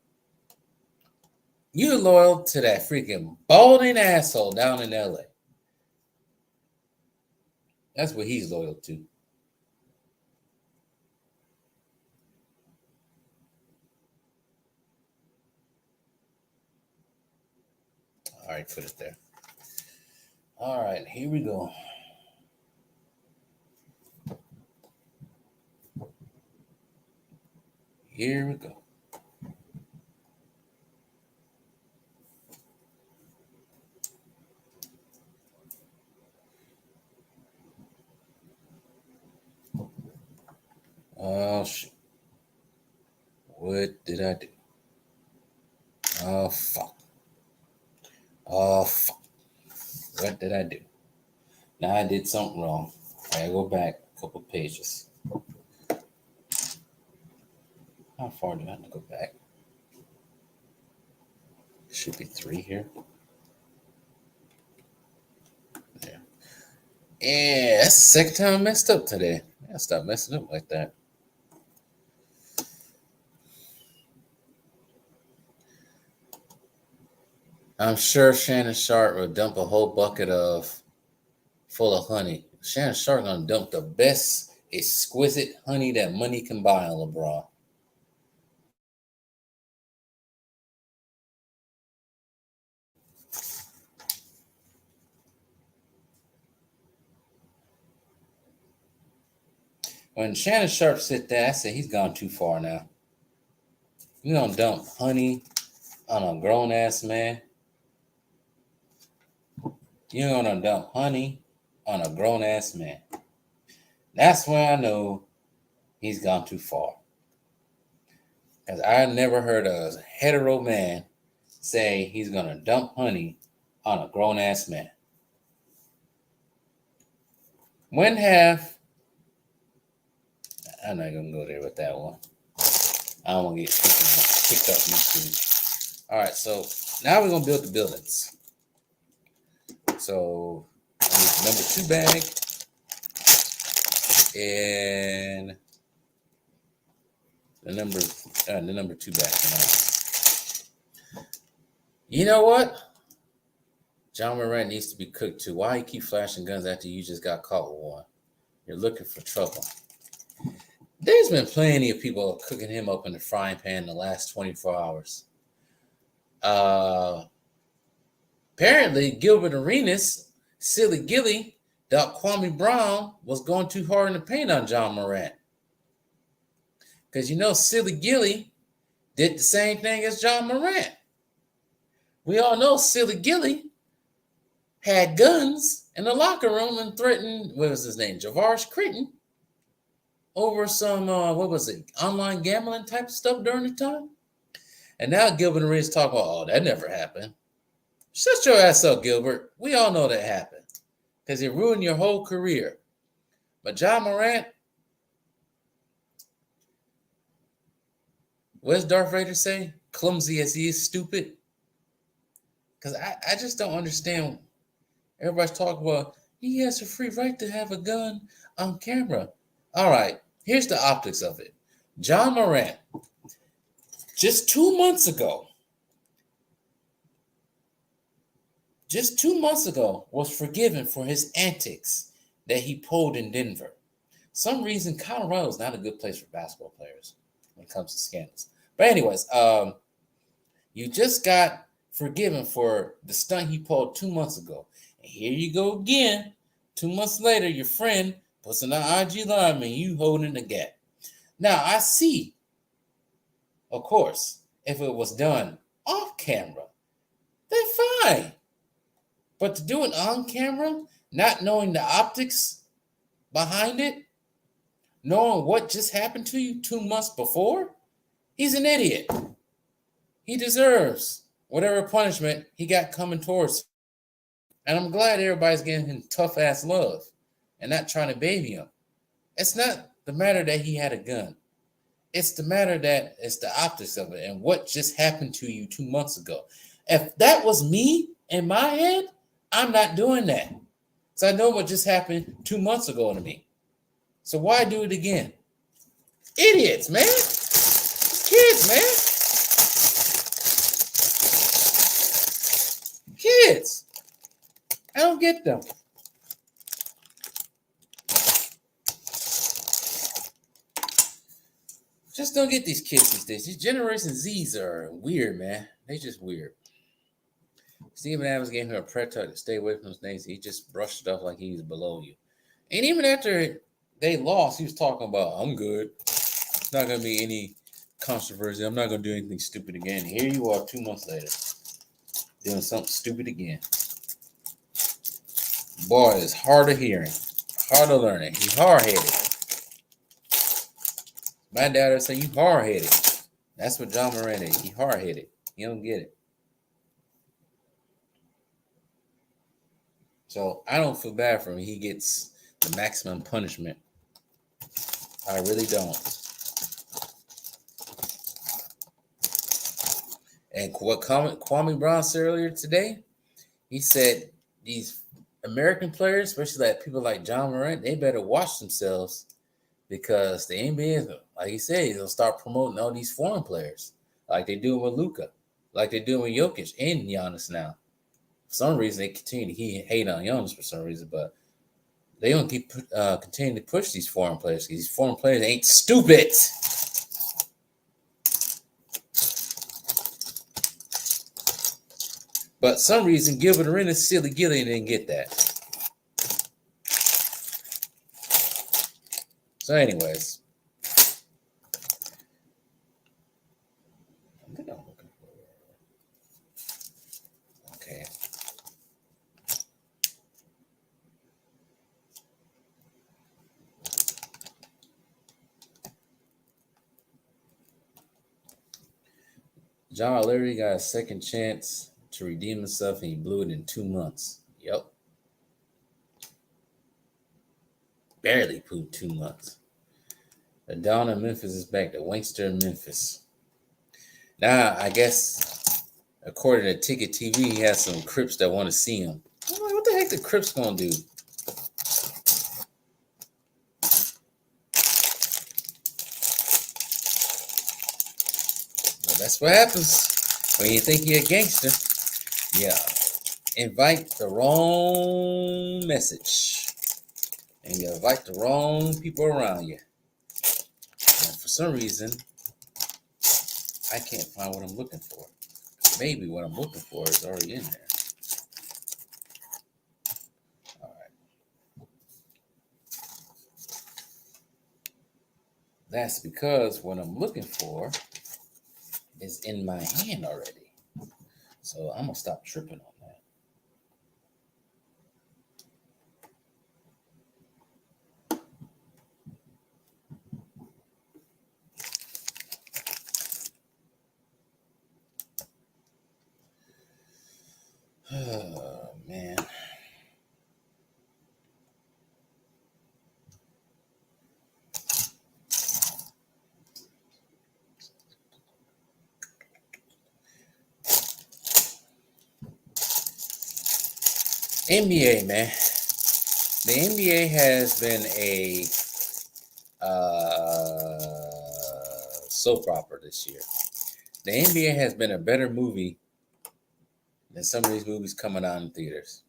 A: You're loyal to that freaking balding asshole down in LA. That's what he's loyal to. All right, put it there. All right, here we go. Here we go. Oh, shit. What did I do? Oh, fuck. Oh, fuck. What did I do? Now I did something wrong. I gotta go back a couple pages. How far do I have to go back? Should be 3 here. There. Yeah, that's the second time I messed up today. I gotta stop messing up like that. I'm sure Shannon Sharp will dump a whole bucket full of honey. Shannon Sharp gonna dump the best exquisite honey that money can buy on LeBron. When Shannon Sharp said that, I said he's gone too far now. You gonna dump honey on a grown ass man? You're gonna dump honey on a grown ass man. That's when I know he's gone too far. Because I never heard a hetero man say he's gonna dump honey on a grown ass man. When have I'm not gonna go there with that one. I don't want to get kicked off YouTube. All right, so now we're gonna build the buildings. So I need the number 2 bag and the number 2 bag. You know what? Ja Morant needs to be cooked too. Why you keep flashing guns after you just got caught with one? You're looking for trouble. There's been plenty of people cooking him up in the frying pan in the last 24 hours. Apparently, Gilbert Arenas, Silly Gilly, thought Kwame Brown was going too hard in the paint on Ja Morant. Because you know, Silly Gilly did the same thing as Ja Morant. We all know Silly Gilly had guns in the locker room and threatened, what was his name, Javaris Critton, over some, online gambling type stuff during the time. And now Gilbert Arenas talk about, oh, that never happened. Shut your ass up, Gilbert. We all know that happened because it ruined your whole career. But Ja Morant, what does Darth Vader say? Clumsy as he is, stupid. Because I just don't understand. Everybody's talking about he has a free right to have a gun on camera. All right, here's the optics of it. Ja Morant, just 2 months ago, was forgiven for his antics that he pulled in Denver. Some reason Colorado is not a good place for basketball players when it comes to scandals. But anyways, you just got forgiven for the stunt he pulled 2 months ago. And here you go again. 2 months later, your friend puts in an IG live and you holding the gap. Now, I see, of course, if it was done off camera, then fine. But to do it on camera, not knowing the optics behind it, knowing what just happened to you 2 months before, he's an idiot. He deserves whatever punishment he got coming towards him. And I'm glad everybody's getting him tough ass love and not trying to baby him. It's not the matter that he had a gun. It's the matter that it's the optics of it and what just happened to you 2 months ago. If that was me in my head, I'm not doing that. So I know what just happened 2 months ago to me. So why do it again? Idiots, man. Kids, man. Kids. I don't get them. Just don't get these kids these days. These Generation Zs are weird, man. They just weird. Steven Adams gave him a prayer to stay away from those things. He just brushed it off like he was below you. And even after they lost, he was talking about, I'm good. It's not going to be any controversy. I'm not going to do anything stupid again. Here you are 2 months later, doing something stupid again. Boy, it's hard of hearing, hard of learning. He's hard-headed. My dad would say, you hard-headed. That's what John Moran is. He hard-headed. You don't get it. So I don't feel bad for him. He gets the maximum punishment. I really don't. And what Kwame Brown said earlier today, he said these American players, especially like people like John Morant, they better watch themselves because the NBA, like he said, they'll start promoting all these foreign players, like they do with Luka, like they do with Jokic and Giannis now. For some reason, they continue to hate on Giannis for some reason, but they don't keep continuing to push these foreign players because these foreign players ain't stupid. But some reason, Gilbert Arenas, silly Gilly didn't get that. So, anyways, I think I'm looking for. Okay. John O'Leary got a second chance to redeem himself, and he blew it in 2 months. Yep. Barely proved 2 months. The Dawn of Memphis is back. The Wankster in Memphis. Now, I guess, according to Ticket TV, he has some Crips that want to see him. I'm like, what the heck the Crips gonna do? Well, that's what happens when you think you're a gangster. Yeah. Invite the wrong message. And you invite the wrong people around you. And for some reason, I can't find what I'm looking for. Maybe what I'm looking for is already in there. All right. That's because what I'm looking for is in my hand already. So I'm going to stop tripping on that. Oh, man. NBA, man. The NBA has been a soap opera this year. The NBA has been a better movie than some of these movies coming out in theaters.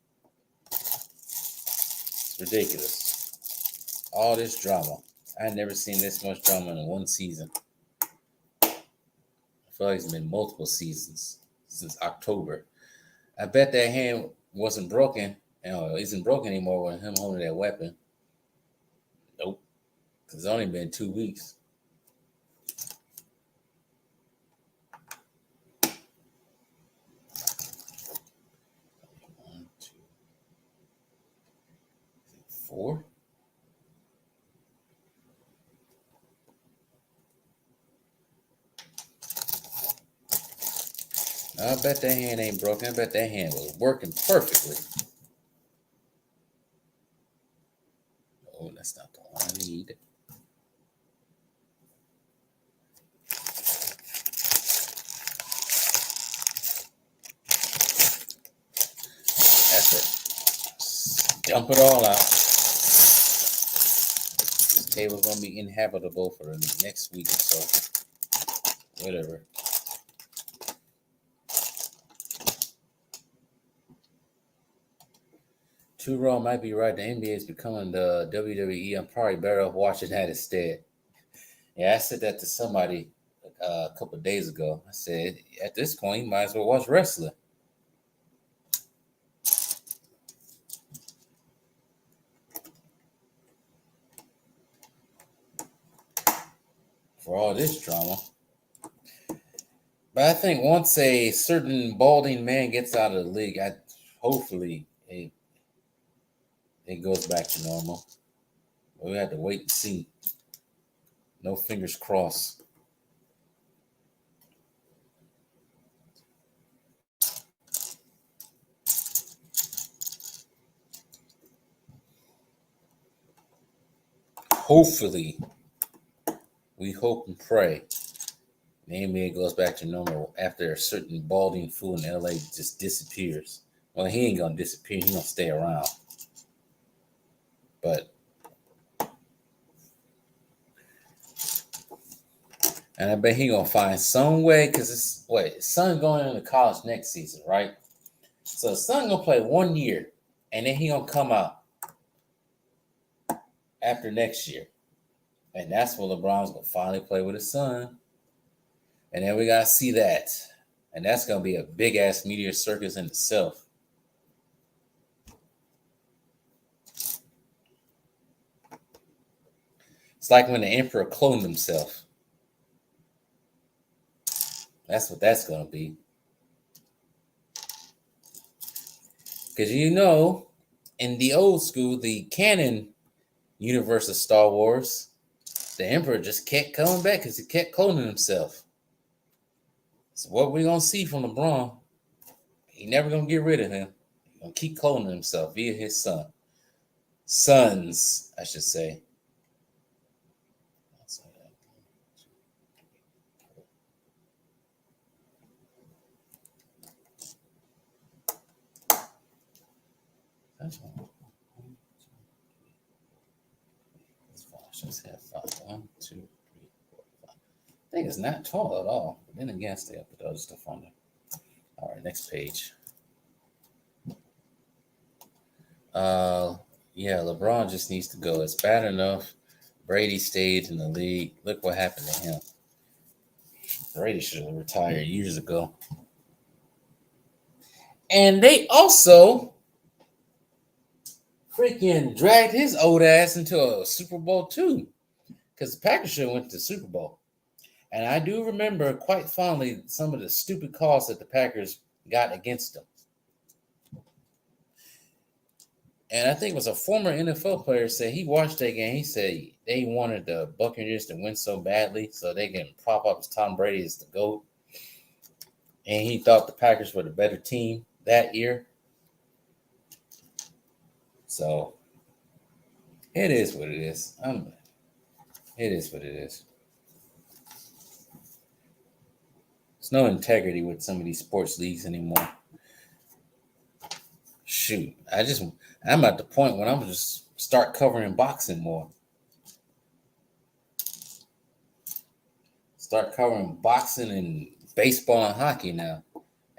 A: It's ridiculous. All this drama. I've never seen this much drama in one season. I feel like it's been multiple seasons since October. I bet that hand wasn't broken. It isn't broken anymore with him holding that weapon. Nope. It's only been 2 weeks. One, two, four. I bet that hand ain't broken. I bet that hand was working perfectly. Indeed. That's it. Just dump it all out. This table's gonna be inhabitable for the next week or so. Whatever. Two Raw might be right. The NBA is becoming the WWE. I'm probably better off watching that instead. Yeah, I said that to somebody a couple of days ago. I said, at this point, you might as well watch wrestling. For all this drama. But I think once a certain balding man gets out of the league, hopefully it goes back to normal. But we have to wait and see. No fingers crossed. Hopefully, we hope and pray the NBA goes back to normal after a certain balding fool in LA just disappears. Well, he ain't gonna disappear. He's gonna stay around. But and I bet he gonna find some way because his son going into college next season, right? So his son gonna play 1 year, and then he gonna come out after next year, and that's when LeBron's gonna finally play with his son, and then we gotta see that, and that's gonna be a big ass media circus in itself. It's like when the emperor cloned himself. That's what that's gonna be. Because in the old school, the canon universe of Star Wars, the Emperor just kept coming back because he kept cloning himself. So what we're gonna see from LeBron, he never gonna get rid of him. He's gonna keep cloning himself via his sons, I should say. That's one. Just have 5. 1, 2, 3, 4, 5. I think it's not tall at all. But then again, stay up with the other stuff on there. All right, next page. Yeah, LeBron just needs to go. It's bad enough Brady stayed in the league. Look what happened to him. Brady should have retired years ago. And they also freaking dragged his old ass into a Super Bowl too, because the Packers should have went to the Super Bowl. And I do remember quite fondly some of the stupid calls that the Packers got against them. And I think it was a former NFL player said he watched that game. He said they wanted the Buccaneers to win so badly so they can prop up Tom Brady as the GOAT. And he thought the Packers were the better team that year. So it is what it is. It is what it is. There's no integrity with some of these sports leagues anymore. Shoot, I'm at the point when I'm just start covering boxing more. Start covering boxing and baseball and hockey now.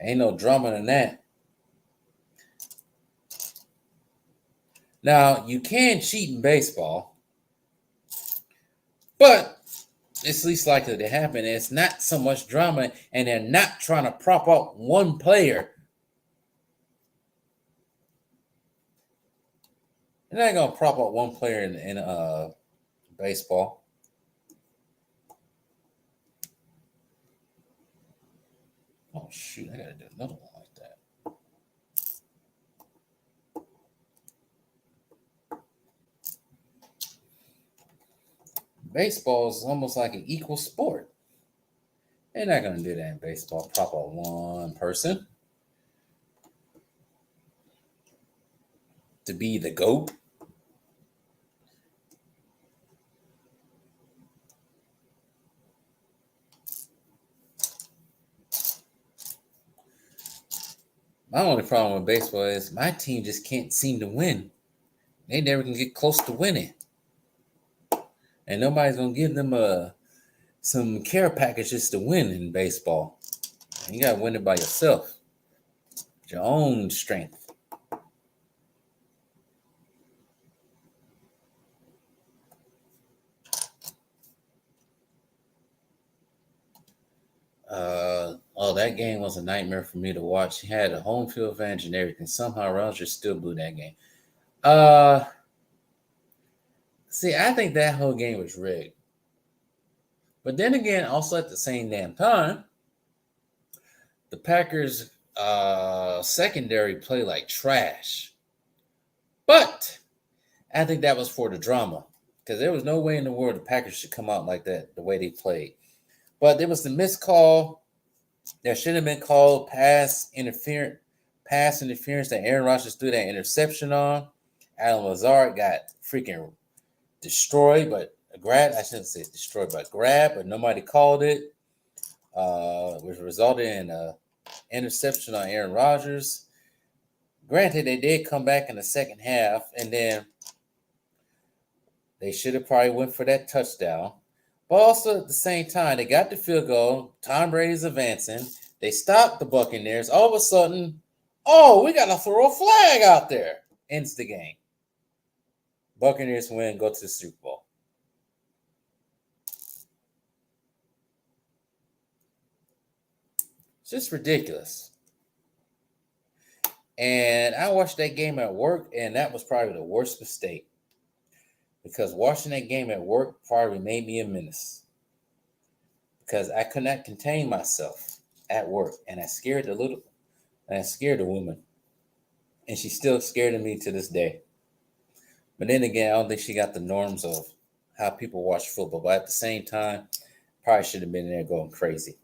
A: Ain't no drama in that. Now, you can cheat in baseball, but it's least likely to happen. It's not so much drama, and they're not trying to prop up one player. They're not going to prop up one player in baseball. Oh, shoot. I got to do another one like that. Baseball is almost like an equal sport. They're not going to do that in baseball. Prop up one person to be the GOAT. My only problem with baseball is my team just can't seem to win. They never can get close to winning. And nobody's gonna give them some care packages to win in baseball. You gotta win it by yourself. Your own strength. That game was a nightmare for me to watch. He had a home field advantage and everything. Somehow Rogers still blew that game. See, I think that whole game was rigged. But then again, also at the same damn time, the Packers secondary play like trash. But I think that was for the drama. Because there was no way in the world the Packers should come out like that, the way they played. But there was the missed call that should have been called pass interference that Aaron Rodgers threw that interception on. Alan Lazard got freaking destroyed, but I shouldn't say destroyed, but grabbed, but nobody called it, which resulted in an interception on Aaron Rodgers. Granted, they did come back in the second half, and then they should have probably went for that touchdown. But also at the same time, they got the field goal. Tom Brady's advancing. They stopped the Buccaneers. All of a sudden, we got to throw a flag out there. Ends the game. Buccaneers win, go to the Super Bowl. It's just ridiculous. And I watched that game at work, and that was probably the worst mistake. Because watching that game at work probably made me a menace. Because I could not contain myself at work. And I scared the woman. And she's still scared of me to this day. But then again, I don't think she got the norms of how people watch football. But at the same time, probably should have been there going crazy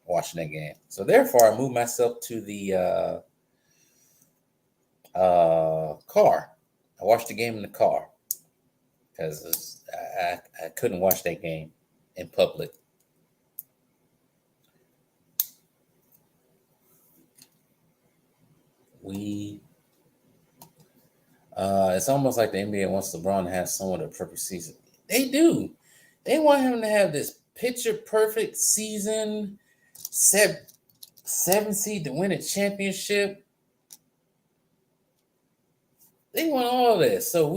A: watching that game. So therefore, I moved myself to the car. I watched the game in the car. Because I couldn't watch that game in public. It's almost like the NBA wants LeBron to have somewhat of a perfect season. They do. They want him to have this picture perfect season, 7 seed to win a championship. They want all this. So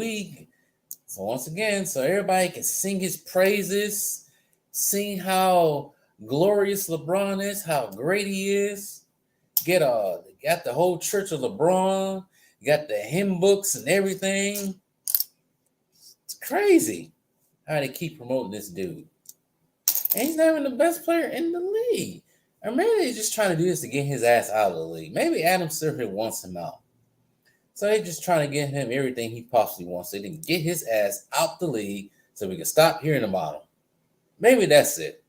A: once again, so everybody can sing his praises, sing how glorious LeBron is, how great he is. Got the whole church of LeBron, got the hymn books and everything. It's crazy how they keep promoting this dude. And he's not even the best player in the league. Or maybe they're just trying to do this to get his ass out of the league. Maybe Adam Silver wants him out. So they're just trying to get him everything he possibly wants so they can get his ass out the league so we can stop hearing about him. Maybe that's it.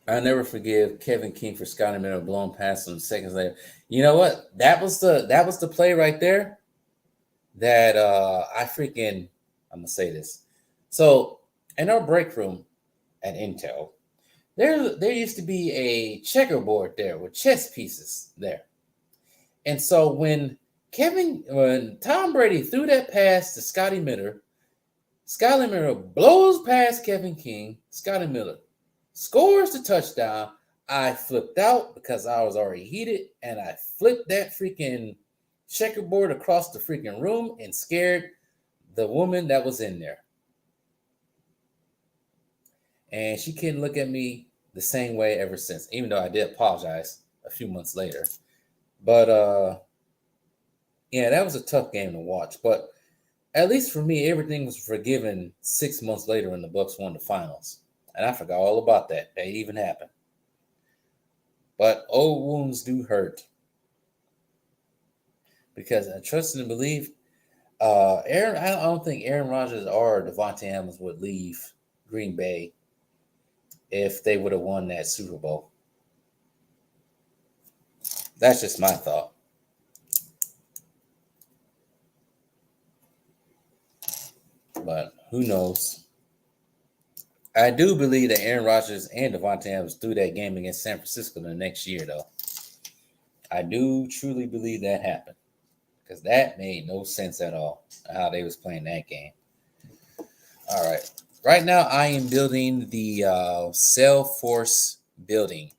A: I never forgive Kevin King for Scotty Miller blowing past him seconds later. You know what? That was the play right there that I'm gonna say this. So in our break room at Intel, there used to be a checkerboard there with chess pieces there. And so when Tom Brady threw that pass to Scotty Miller blows past Kevin King, Scotty Miller scores the touchdown. I flipped out because I was already heated, and I flipped that freaking checkerboard across the freaking room and scared the woman that was in there. And she couldn't look at me the same way ever since, even though I did apologize a few months later. But yeah, that was a tough game to watch. But at least for me, everything was forgiven 6 months later when the Bucks won the finals. And I forgot all about that. That even happened. But old wounds do hurt. Because I trust and believe I don't think Aaron Rodgers or Devontae Adams would leave Green Bay if they would have won that Super Bowl. That's just my thought. Who knows? I do believe that Aaron Rodgers and Devontae Adams threw that game against San Francisco the next year, though. I do truly believe that happened because that made no sense at all how they was playing that game. All right. Right now, I am building the Salesforce building,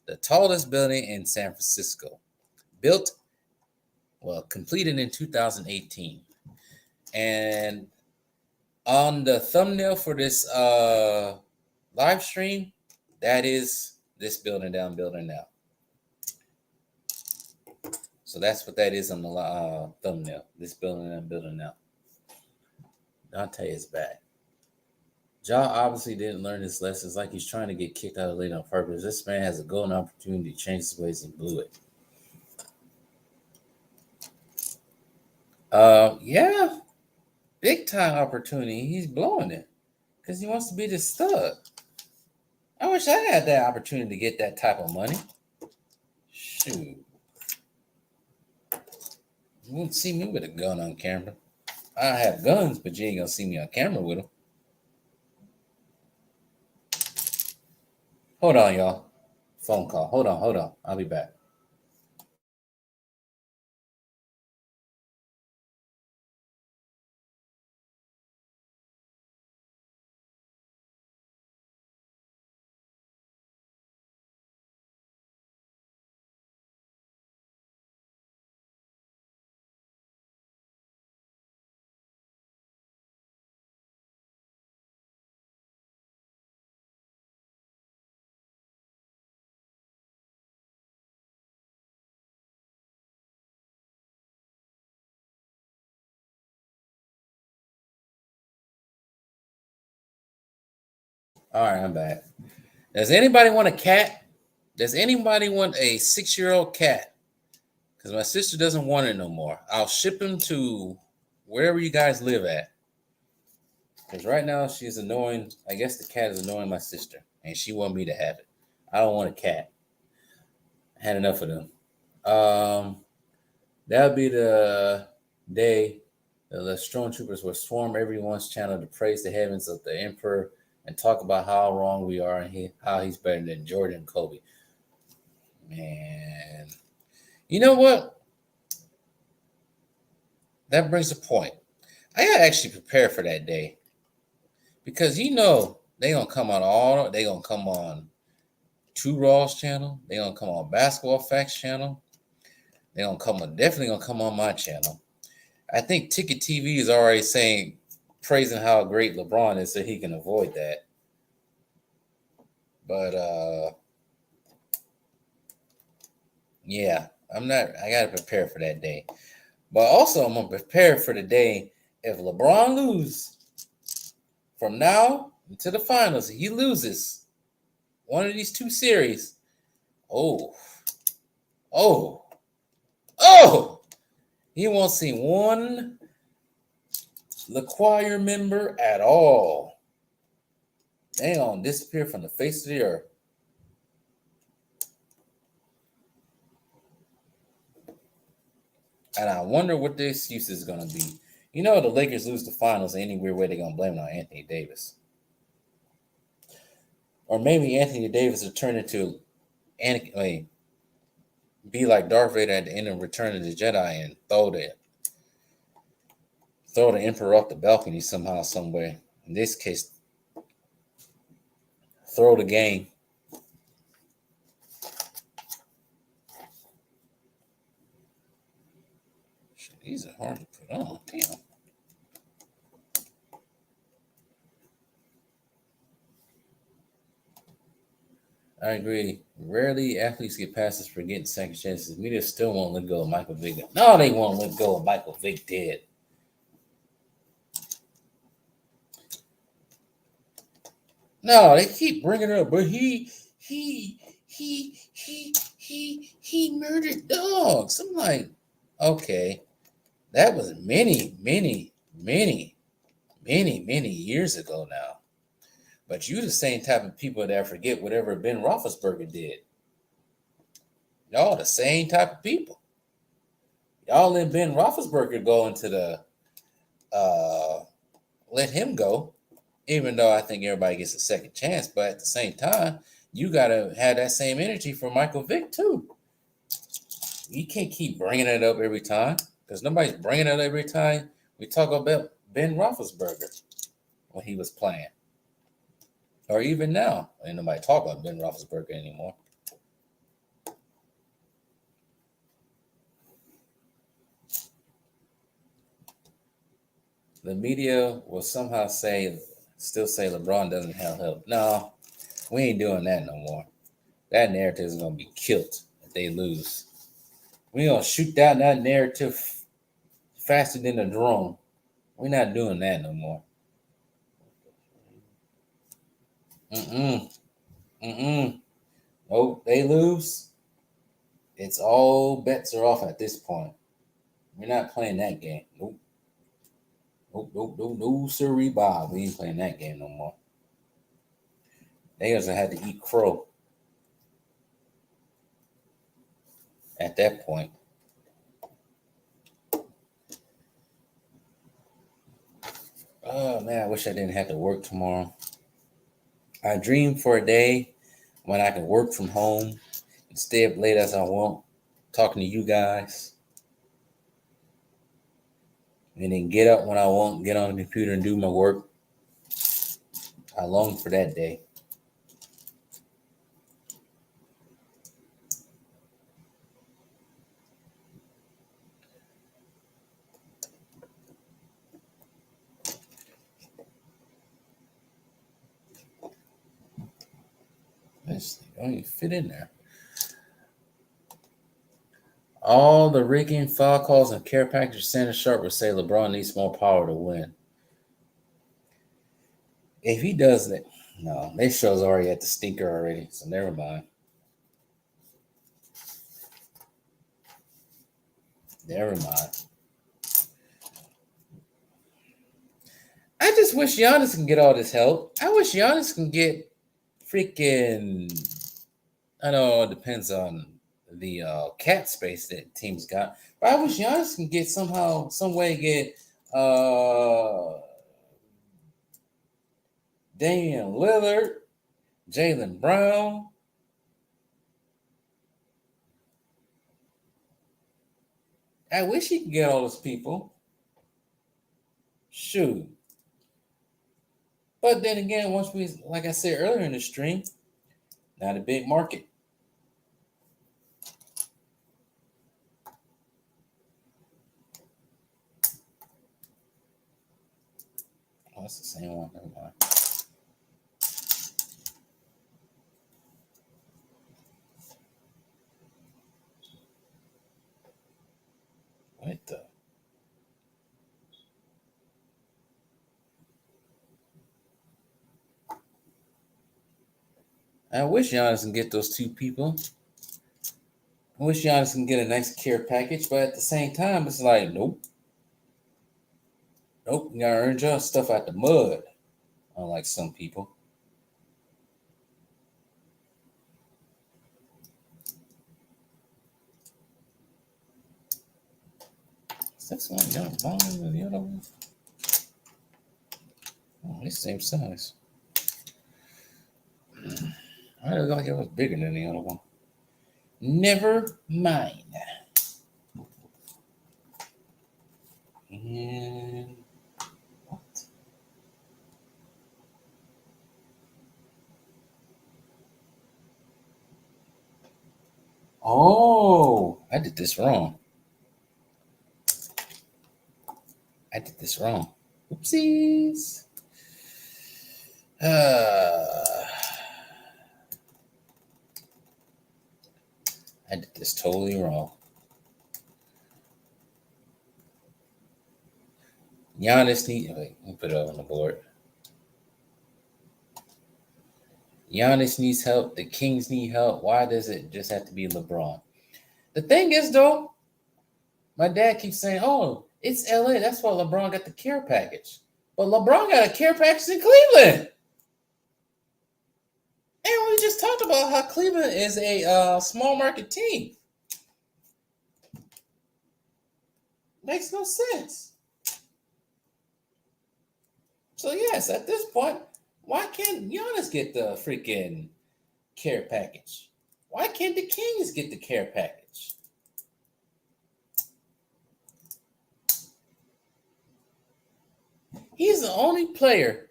A: the tallest building in San Francisco. Completed in 2018. And on the thumbnail for this live stream, that is this building that I'm building now. So that's what that is on the thumbnail. This building that I'm building now. Dante is back. Ja obviously didn't learn his lessons, like he's trying to get kicked out of the league on purpose. This man has a golden opportunity to change his ways and blew it. Yeah, big time opportunity. He's blowing it because he wants to be the stud. I wish I had that opportunity to get that type of money. Shoot. You wouldn't see me with a gun on camera. I have guns, but you ain't gonna see me on camera with them. Hold on, y'all. Phone call. Hold on. I'll be back. All right, I'm back. Does anybody want a cat? Does anybody want a 6-year-old cat? Because my sister doesn't want it no more. I'll ship him to wherever you guys live at. Because right now she's annoying. I guess the cat is annoying my sister, and she want me to have it. I don't want a cat. I had enough of them. That would be the day the stormtroopers will swarm everyone's channel to praise the heavens of the emperor and talk about how wrong we are and how he's better than Jordan and Kobe. Man, you know what? That brings a point. I gotta actually prepare for that day because they gonna come on they gonna come on Two Raw's channel. They gonna come on Basketball Facts channel. They definitely gonna come on my channel. I think Ticket TV is already praising how great LeBron is, so he can avoid that. But yeah, I gotta prepare for that day. But also I'm gonna prepare for the day if LeBron loses from now until the finals, he loses one of these two series. Oh, he won't see one LaQuire member at all. They gonna disappear from the face of the earth. And I wonder what the excuse is gonna be. You know, the Lakers lose the finals any weird way, they're gonna blame it on Anthony Davis. Or maybe Anthony Davis will turn into be like Darth Vader at the end of Return of the Jedi and throw the Emperor off the balcony somehow, some way. In this case, throw the game. Shit, these are hard to put on. Damn. I agree. Rarely athletes get passes for getting second chances. Media still won't let go of Michael Vick. No, they won't let go of Michael Vick dead. No, they keep bringing it up, but he murdered dogs. I'm like, okay, that was many years ago now. But you the same type of people that forget whatever Ben Roethlisberger did. Y'all the same type of people. Y'all let Ben Roethlisberger go into the let him go, even though I think everybody gets a second chance. But at the same time, you got to have that same energy for Michael Vick, too. You can't keep bringing it up every time because nobody's bringing it up every time we talk about Ben Roethlisberger when he was playing. Or even now, ain't nobody talk about Ben Roethlisberger anymore. The media will somehow still say LeBron doesn't have help. No, we ain't doing that no more. That narrative is going to be killed if they lose. We're going to shoot down that narrative faster than a drone. We're not doing that no more. Nope, they lose. It's all bets are off at this point. We're not playing that game. Nope. No, sirree, Bob. We ain't playing that game no more. They also had to eat crow at that point. Oh man, I wish I didn't have to work tomorrow. I dream for a day when I can work from home and stay up late as I want, talking to you guys. And then get up when I want, get on the computer and do my work. I long for that day. This thing don't even fit in there. All the rigging, foul calls, and care package Shannon Sharpe would say LeBron needs more power to win. If he does that, no, this show's already at the stinker already, so never mind. Never mind. I just wish Giannis can get all this help. I wish Giannis can get freaking. I know it depends on the cap space that teams got, but I wish Giannis can get some way get Damian Lillard, Jaylen Brown. I wish he could get all those people. Shoot. But then again, like I said earlier in the stream, not a big market. Oh, that's the same one. Never mind. What the? I wish Giannis can get those two people. I wish Giannis can get a nice care package, but at the same time, it's like, nope. Nope, you gotta earn your stuff out the mud, unlike some people. Is this one longer than the other one? Oh, it's the same size. I look like it was bigger than the other one. Never mind. And what? Oh, I did this wrong. Oopsies. I did this totally wrong. Giannis needs. Wait, let me put it up on the board. Giannis needs help. The Kings need help. Why does it just have to be LeBron? The thing is, though, my dad keeps saying, "Oh, it's LA. That's why LeBron got the care package." But LeBron got a care package in Cleveland. And we just talked about how Cleveland is a small market team. Makes no sense. So yes, at this point, why can't Giannis get the freaking care package? Why can't the Kings get the care package? He's the only player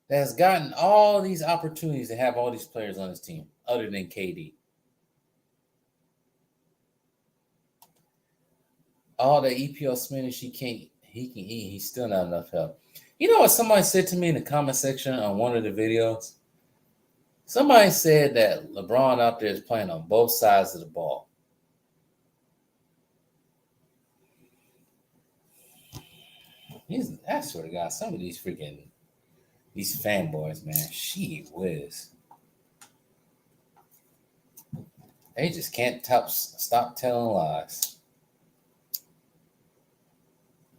A: that has gotten all these opportunities to have all these players on his team, other than KD. All the EPL spinach he can eat, he's still not enough help. You know what somebody said to me in the comment section on one of the videos? Somebody said that LeBron out there is playing on both sides of the ball. I swear to God, some of these fanboys, man, she whiz. They just can't stop telling lies.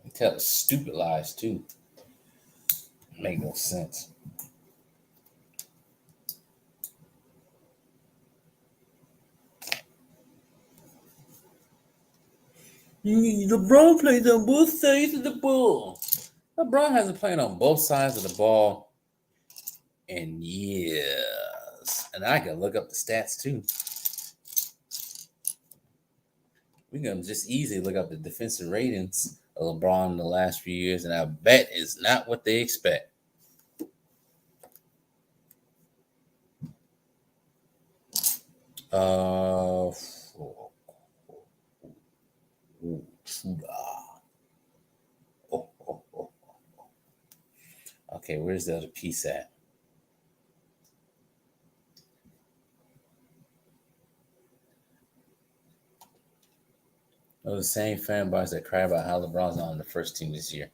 A: They tell stupid lies too. Make no sense. LeBron plays on both sides of the ball. LeBron hasn't played on both sides of the ball in years. And I can look up the stats too. We can just easily look up the defensive ratings of LeBron in the last few years, and I bet it's not what they expect. Okay, where's the other piece at? The same fan base that cry about how LeBron's not on the first team this year.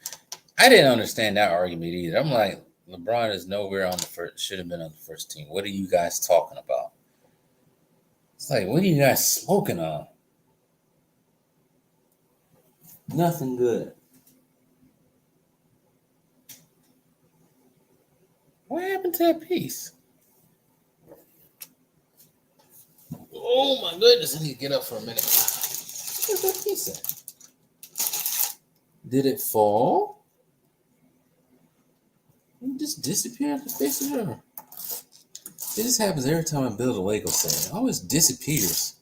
A: I didn't understand that argument either. I'm like, LeBron is nowhere on the first, should have been on the first team. What are you guys talking about? It's like, what are you guys smoking on? Nothing good. What happened to that piece? Oh my goodness, I need to get up for a minute. Where's that piece at? Did it fall? It just disappeared off the face of the earth. This happens every time I build a Lego set. It always disappears.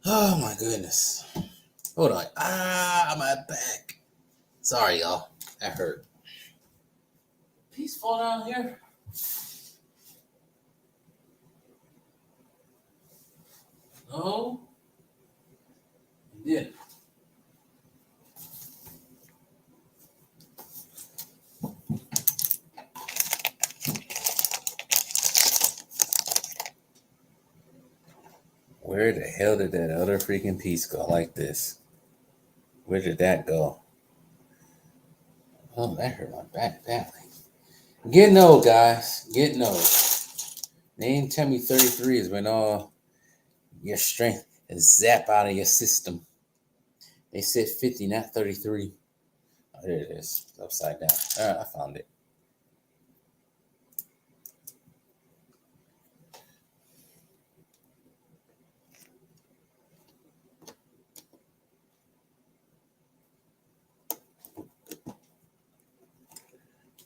A: Oh my goodness. Hold on. My back. Sorry, y'all. That hurt. Piece fall down here. No. It didn't. Where the hell did that other freaking piece go like this? Where did that go? Oh, that hurt my back badly. Getting old, guys. Getting old. They ain't tell me 33 is when all your strength is zapped out of your system. They said 50, not 33. Oh, there it is. It's upside down. All right, I found it.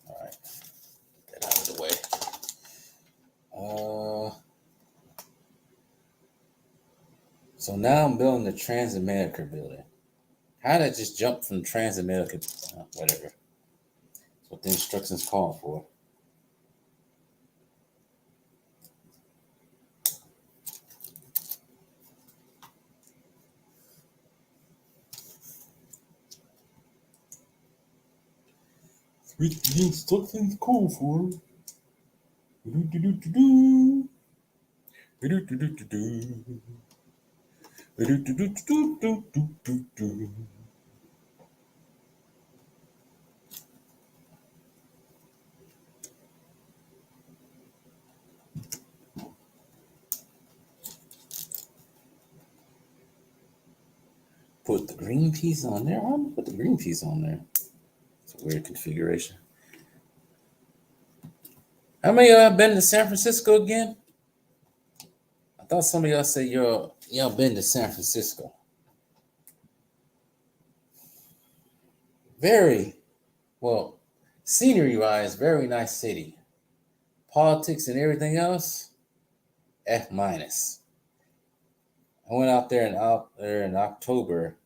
A: All right. Get that out of the way. So now I'm building the Transamerica building. How did I just jump from Transamerica? Whatever. That's what the instructions call for. Which the instructions call for. Put the green piece on there. I'm gonna put the green piece on there. It's a weird configuration. How many of y'all been to San Francisco again? I thought some of y'all said y'all been to San Francisco. Very well. Scenery-wise, very nice city. Politics and everything else, F minus. I went out there in October.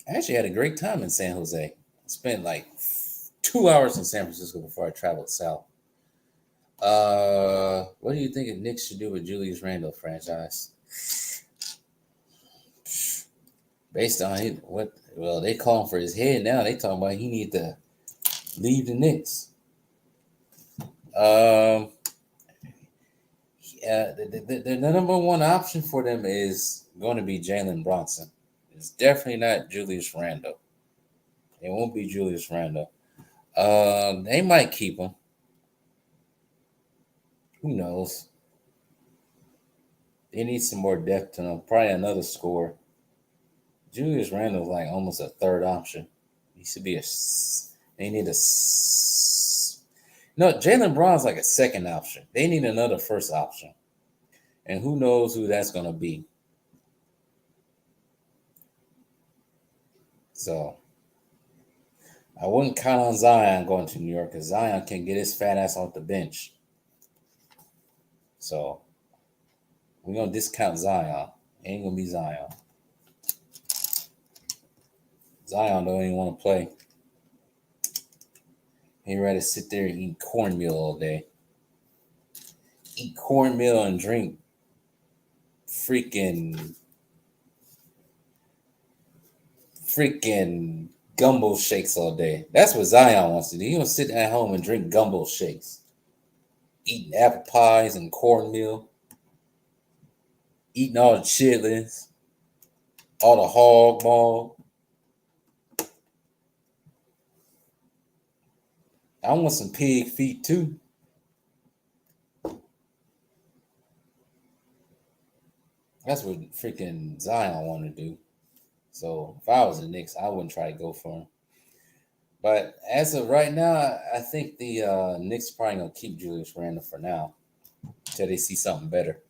A: I actually had a great time in San Jose. I spent like 2 hours in San Francisco before I traveled south. What do you think the Knicks should do with Julius Randle franchise? Based on they calling for his head now. They talking about he need to leave the Knicks. The number one option for them is going to be Jalen Brunson. It's definitely not Julius Randle. It won't be Julius Randle. They might keep him. Who knows? They need some more depth to them. Probably another scorer. Julius Randle's like almost a third option. He should be They need a. No, Jalen Brown's like a second option. They need another first option. And who knows who that's going to be. So, I wouldn't count on Zion going to New York because Zion can get his fat ass off the bench. So, we're going to discount Zion. Ain't going to be Zion. Zion don't even want to play. He'd rather sit there and eat cornmeal all day. Eat cornmeal and drink freaking gumbo shakes all day. That's what Zion wants to do. He wants to sit at home and drink gumbo shakes. Eating apple pies and cornmeal. Eating all the chitlins. All the hog maw. I want some pig feet too. That's what freaking Zion want to do. So if I was the Knicks, I wouldn't try to go for him. But as of right now, I think the Knicks probably gonna keep Julius Randle for now until they see something better.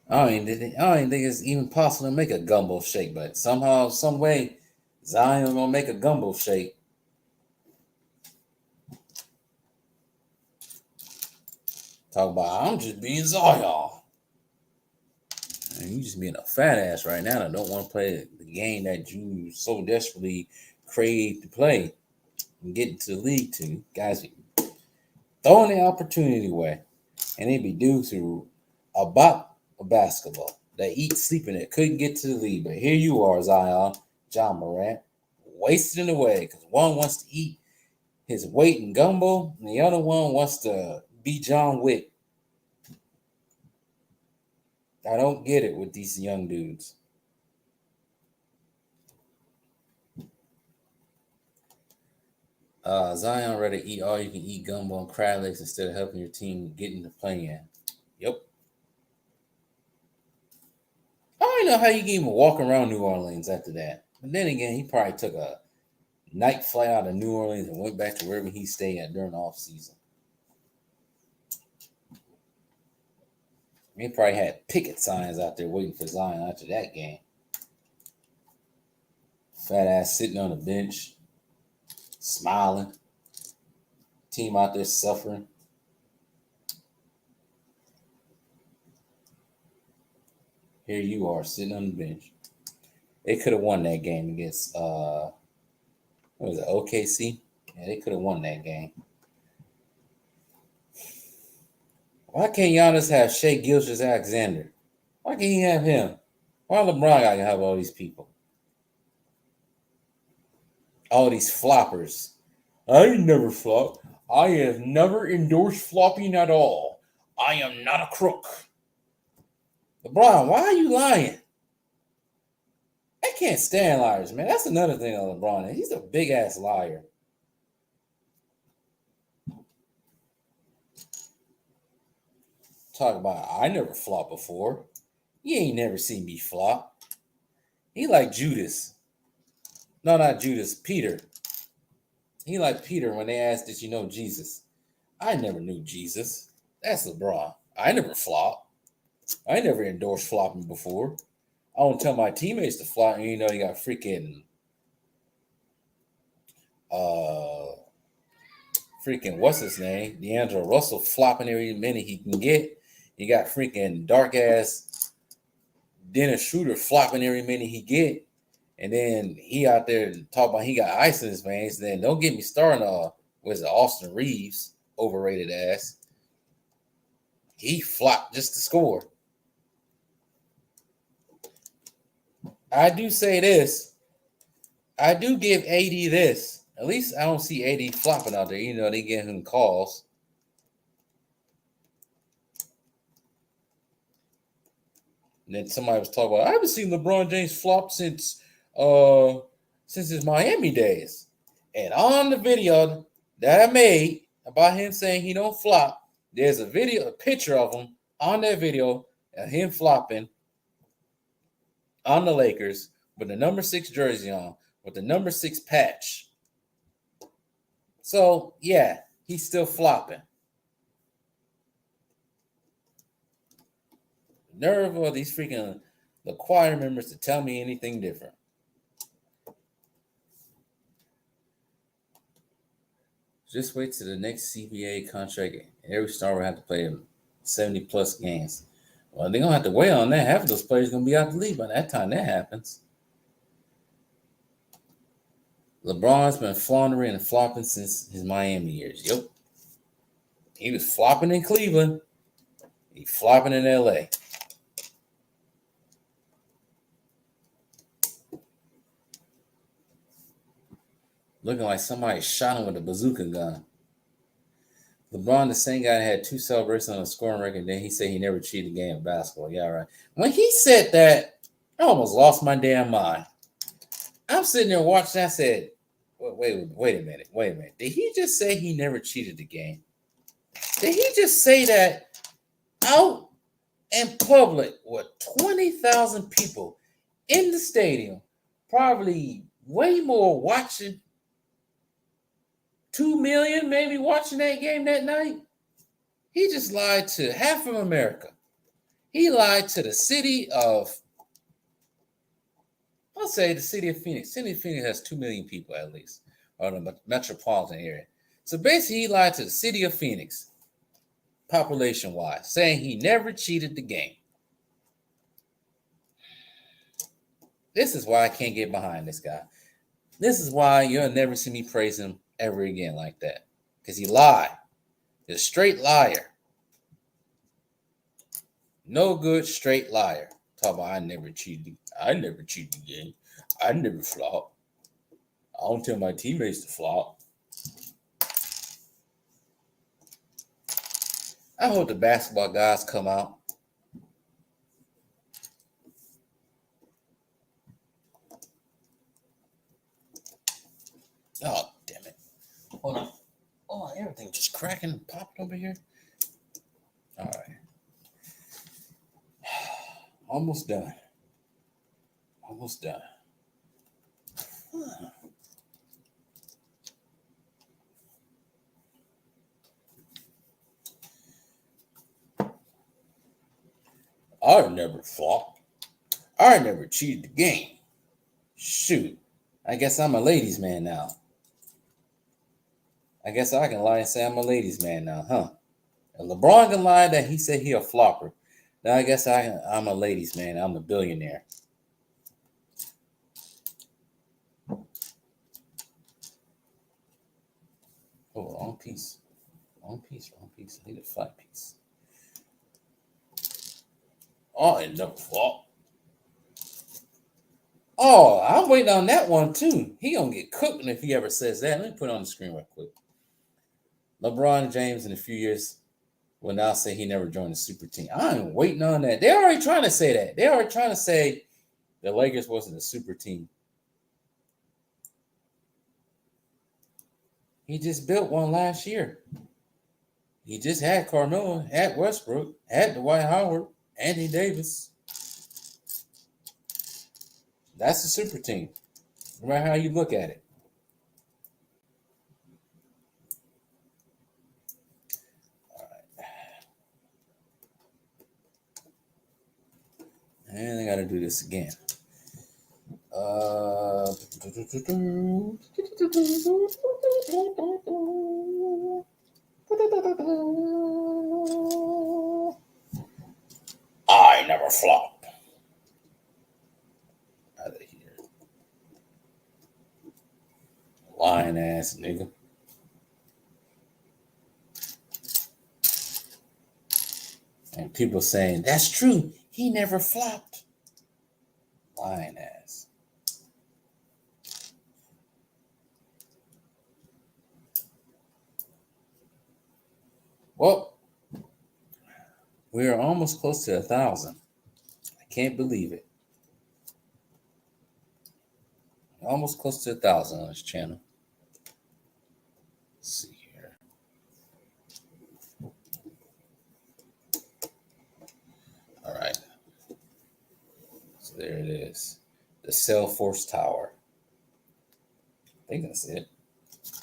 A: I don't even think it's even possible to make a gumbo shake, but somehow, some way, Zion gonna make a gumbo shake. Talk about I'm just being Zion. And you just being a fat ass right now that don't want to play the game that you so desperately crave to play and get into the league to. Guys be throwing the opportunity away. And they be due to about a basketball. They eat, sleeping it, couldn't get to the league. But here you are, Zion, John Morant, wasting away because one wants to eat his weight in gumbo, and the other one wants to be John Wick. I don't get it with these young dudes. Zion rather eat all you can eat gumbo and crab legs instead of helping your team get into play-in. Yep. I don't know how you can even walk around New Orleans after that. But then again, he probably took a night flight out of New Orleans and went back to wherever he stayed at during the off season. He probably had picket signs out there waiting for Zion after that game. Fat ass sitting on the bench, smiling. Team out there suffering. Here you are sitting on the bench. They could have won that game against what was it, OKC? Yeah, they could have won that game. Why can't Giannis have Shai Gilgeous-Alexander? Why can't he have him? Why LeBron gotta have all these people? All these floppers. I never flop. I have never endorsed flopping at all. I am not a crook. LeBron, why are you lying? I can't stand liars, man. That's another thing on LeBron. He's a big ass liar. Talk about I never flopped before. You ain't never seen me flop. He like Judas. No, not Judas. Peter. He like Peter when they asked, did you know Jesus? I never knew Jesus. That's LeBron. I never flopped. I never endorsed flopping before. I don't tell my teammates to flop, and you know you got freaking uh what's his name? D'Angelo Russell flopping every minute he can get. You got freaking dark ass Dennis Schroeder flopping every minute he get. And then he out there talking about he got ice in his veins. Then don't get me started on was it Austin Reeves, overrated ass. He flopped just to score. I do say this. I do give AD this. At least I don't see AD flopping out there. You know, they get him calls. And then somebody was talking about, I haven't seen LeBron James flop since his Miami days. And on the video that I made about him saying he don't flop, there's a picture of him on that video of him flopping on the Lakers with the number 6 jersey on, with the number 6 patch. So yeah, he's still flopping. Nerve of these freaking the choir members to tell me anything different. Just wait till the next CBA contract. Every star will have to play 70 plus games. Well, they're gonna have to wait on that. Half of those players are gonna be out the league by that time that happens. LeBron's been floundering and flopping since his Miami years. Yep. He was flopping in Cleveland. He's flopping in LA. Looking like somebody shot him with a bazooka gun. LeBron, the same guy that had 2 celebrations on the scoring record, then he said he never cheated a game of basketball. Yeah, right. When he said that, I almost lost my damn mind. I'm sitting there watching. I said, wait a minute. Did he just say he never cheated the game? Did he just say that out in public with 20,000 people in the stadium, probably way more watching, 2 million maybe watching that game that night? He just lied to half of America. He lied to the city of, I'll say the city of Phoenix. City of Phoenix has 2 million people at least, or the metropolitan area. So basically, he lied to the city of Phoenix, population-wise, saying he never cheated the game. This is why I can't get behind this guy. This is why you'll never see me praise him ever again like that. Because he lied. He's a straight liar. No good, straight liar. Talk about I never cheated the game. I never flop. I don't tell my teammates to flop. I hope the basketball guys come out. Oh, damn it. Hold on. Oh, everything just cracking and popping over here. All right. Almost done. Huh. I never flopped. I never cheated the game. Shoot. I guess I'm a ladies' man now. I guess I can lie and say I'm a ladies' man now, huh? And LeBron can lie that he said he a flopper. Now I guess I'm a ladies' man. I'm a billionaire. Oh, wrong piece. Wrong piece. I need a 5-piece. Oh, and the flop. Oh, I'm waiting on that one too. He gonna get cooked if he ever says that. Let me put it on the screen real quick. LeBron James in a few years will now say he never joined the super team. I'm waiting on that. They're already trying to say that. They're already trying to say the Lakers wasn't a super team. He just built one last year. He just had Carmelo, had Westbrook, had Dwight Howard, Anthony Davis. That's a super team, no matter how you look at it. All right. do this again. I never flop. Out of here. Lying ass nigga. And people saying, that's true. He never flopped. Lying ass. Well, we are almost close to 1,000. I can't believe it. Almost close to 1,000 on this channel. Let's see here. All right. So there it is. The Salesforce Tower. I think that's it.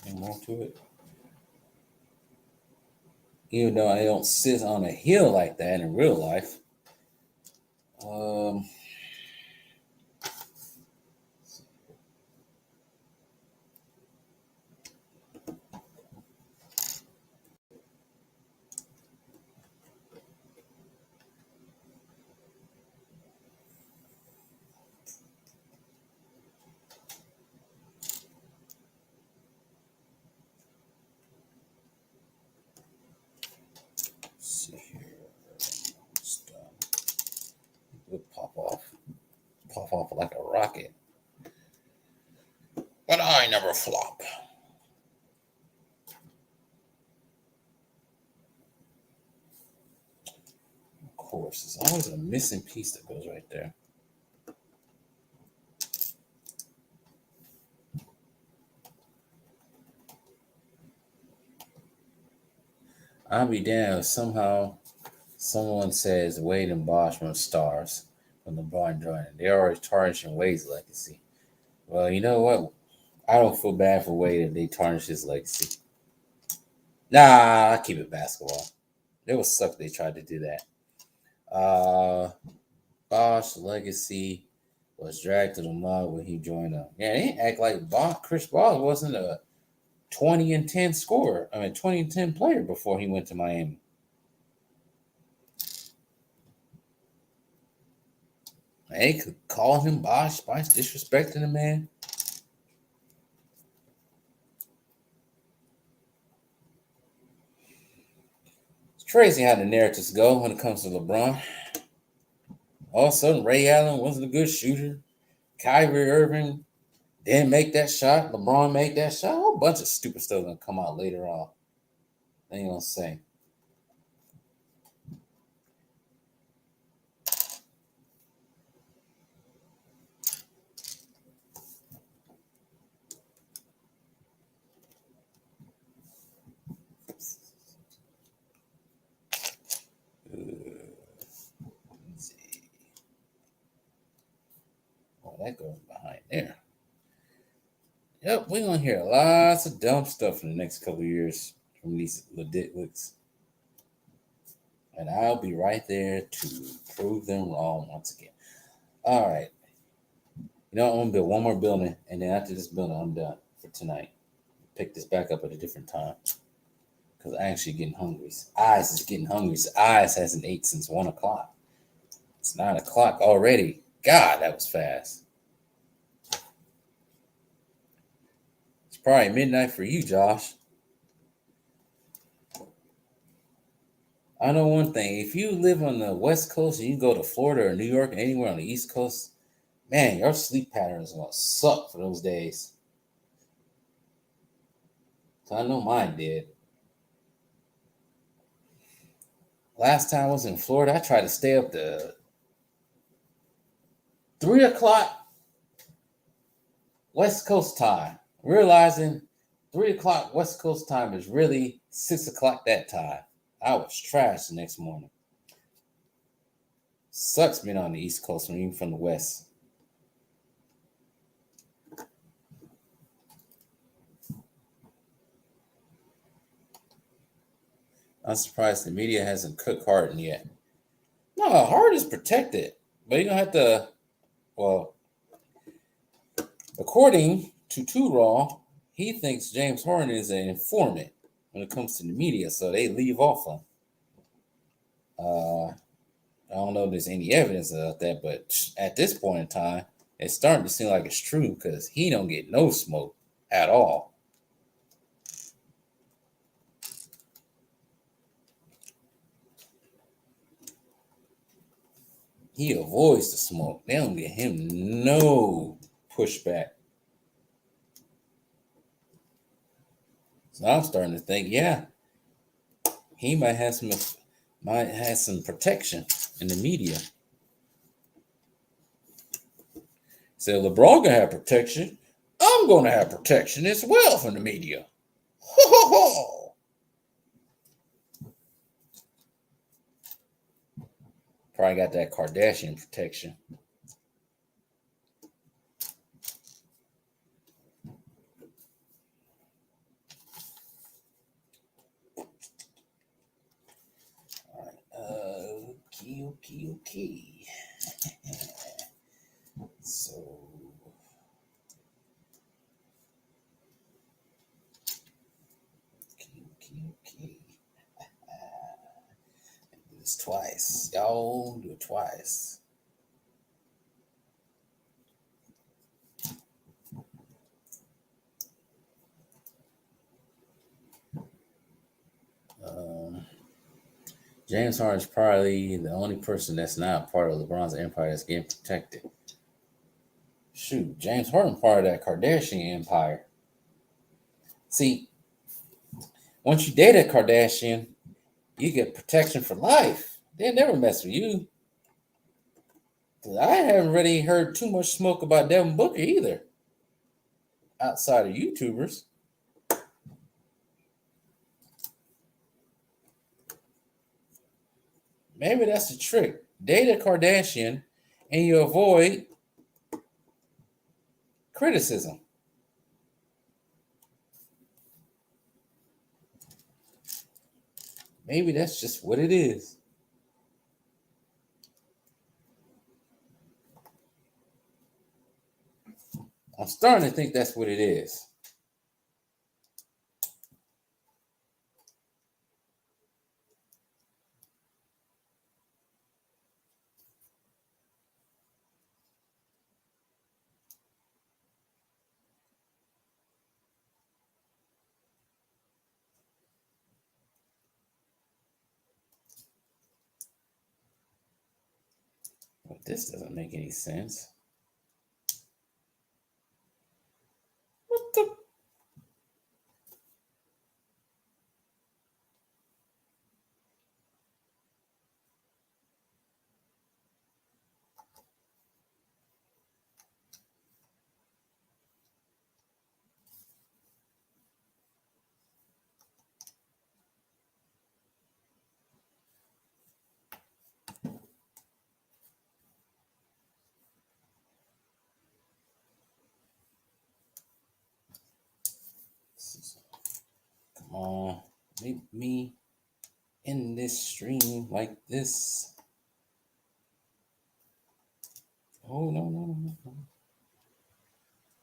A: Any more to it? Even though I don't sit on a hill like that in real life. See here. It's done. It would pop off like a rocket. But I never flop. Of course, there's always a missing piece that goes right there. I'll be damned if somehow someone says Wade and Bosch were stars when LeBron joined. They're already tarnishing Wade's legacy. Well, you know what? I don't feel bad for Wade if they tarnish his legacy. Nah, I keep it basketball. It would suck if they tried to do that. Bosch's legacy was dragged to the mud when he joined them. Yeah, they didn't act like Chris Bosh wasn't a 20 and 10 scorer. 20 and 10 player before he went to Miami. They could call him Bosh, disrespecting the man. It's crazy how the narratives go when it comes to LeBron. All of a sudden, Ray Allen wasn't a good shooter. Kyrie Irving didn't make that shot. LeBron made that shot. A whole bunch of stupid stuff gonna come out later on. They ain't gonna say. That goes behind there. Yep, we're gonna hear lots of dumb stuff in the next couple of years from these legit. And I'll be right there to prove them wrong once again. All right. I'm gonna build one more building, and then after this building, I'm done for tonight. Pick this back up at a different time. Because I'm actually getting hungry. Eyes is getting hungry. Eyes hasn't ate since 1 o'clock. It's 9 o'clock already. God, that was fast. It's probably midnight for you, Josh. I know one thing. If you live on the West Coast and you go to Florida or New York or anywhere on the East Coast, man, your sleep pattern is going to suck for those days. So I know mine did. Last time I was in Florida, I tried to stay up to 3 o'clock West Coast time, realizing 3 o'clock West Coast time is really 6 o'clock that time. I was trashed the next morning. Sucks being on the East Coast when you're from the West. I'm surprised the media hasn't cooked Harden yet. No, Harden's protected, but you're gonna have to Well, according to Too Raw, he thinks James Harden is an informant when it comes to the media, so they leave off him. I don't know if there's any evidence of that, but at this point in time, it's starting to seem like it's true because he don't get no smoke at all. He avoids the smoke. They don't get him no pushback. So I'm starting to think, yeah, he might have some protection in the media. So LeBron gonna have protection. I'm gonna have protection as well from the media. Ho ho ho! Probably got that Kardashian protection. Okay. So, okay. Do this twice. Y'all do it twice. James Harden is probably the only person that's not part of LeBron's empire that's getting protected. Shoot, James Harden part of that Kardashian empire. See, once you date a Kardashian, you get protection for life. They never mess with you. I haven't really heard too much smoke about Devin Booker either, outside of YouTubers. Maybe that's the trick. Date a Kardashian and you avoid criticism. Maybe that's just what it is. I'm starting to think that's what it is. But this doesn't make any sense. What the? Come on, meet me in this stream like this. Oh no.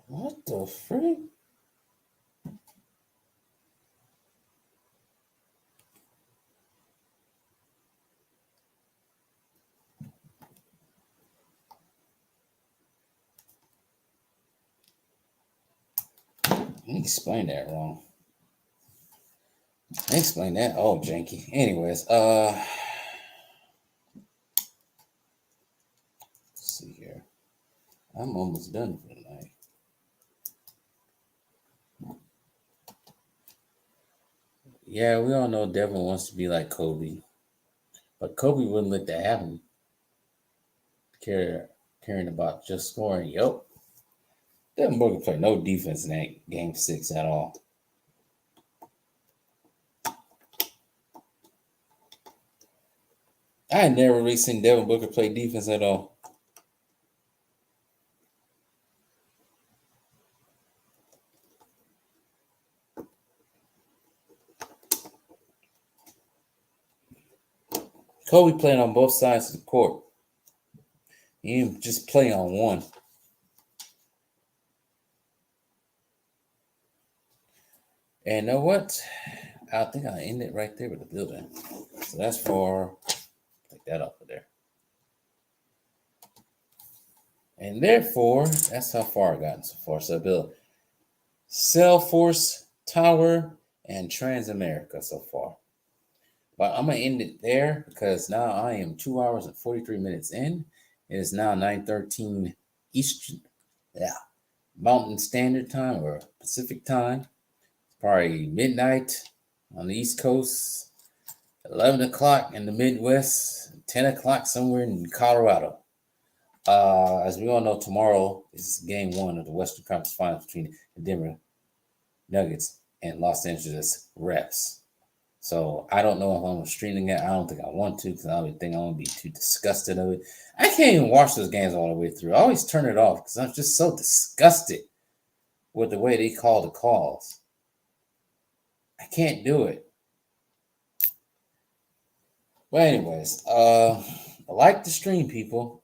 A: What the frick? I explained that wrong. I explained that all janky. Anyways, let's see here. I'm almost done for tonight. Yeah, we all know Devin wants to be like Kobe, but Kobe wouldn't let that happen. Caring about just scoring. Yup. Devin Booker played no defense in that game 6 at all. I had never really seen Devin Booker play defense at all. Kobe played on both sides of the court. You just play on one. And you know what? I think I end it right there with the building. So that's for, take that off of there. And therefore, that's how far I've gotten so far. So I built Salesforce Tower and Transamerica so far. But I'm going to end it there because now I am 2 hours and 43 minutes in. It is now 9:13 Eastern, Mountain Standard Time or Pacific Time. It's probably midnight on the East Coast, 11 o'clock in the Midwest, 10 o'clock somewhere in Colorado. As we all know, tomorrow is game one of the Western Conference Finals between the Denver Nuggets and Los Angeles Reps. So I don't know if I'm streaming it. I don't think I want to because I don't think I'm gonna be too disgusted of it. I can't even watch those games all the way through. I always turn it off because I'm just so disgusted with the way they call the calls. I can't do it. Well, anyways, like the stream, people,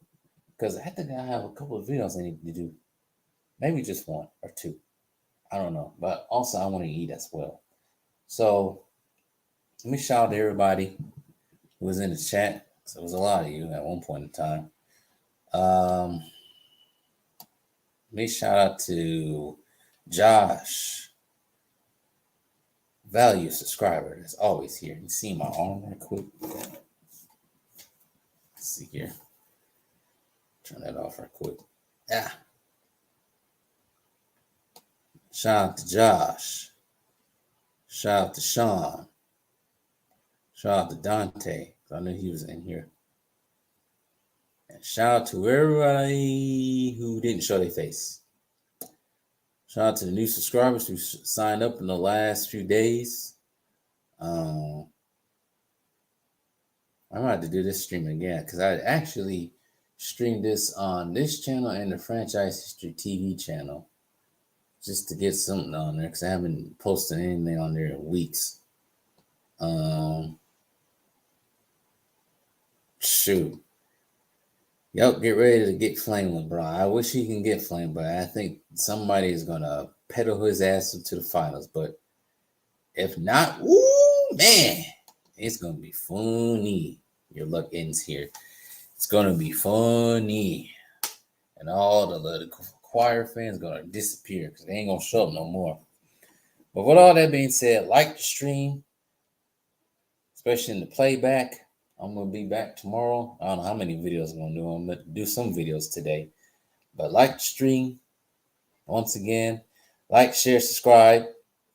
A: because I think I have a couple of videos I need to do. Maybe just one or two. I don't know. But also, I want to eat as well. So, let me shout out to everybody who was in the chat. So, it was a lot of you at one point in time. Let me shout out to Josh, value subscriber, that's always here. You see my arm right quick? Let's see here. Turn that off right quick. Yeah. Shout out to Josh. Shout out to Sean. Shout out to Dante. I knew he was in here. And shout out to everybody who didn't show their face. Shout out to the new subscribers who signed up in the last few days. I might have to do this stream again because I actually streamed this on this channel and the Franchise History TV channel just to get something on there because I haven't posted anything on there in weeks. Shoot. Yep, get ready to get Flame LeBron. I wish he can get Flame, but I think somebody is going to pedal his ass into the finals. But if not, ooh, man, it's going to be funny. Your luck ends here. It's going to be funny. And all the choir fans going to disappear because they ain't going to show up no more. But with all that being said, like the stream, especially in the playback. I'm going to be back tomorrow. I don't know how many videos I'm going to do. I'm going to do some videos today. But like the stream, once again, like, share, subscribe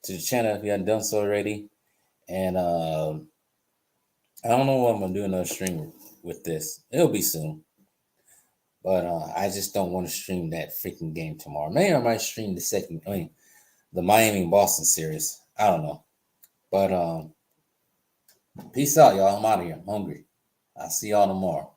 A: to the channel if you haven't done so already. And I don't know what I'm going to do another stream with this. It'll be soon. But I just don't want to stream that freaking game tomorrow. Maybe I might stream the Miami-Boston series. I don't know. But peace out, y'all. I'm out of here. I'm hungry. I'll see y'all tomorrow.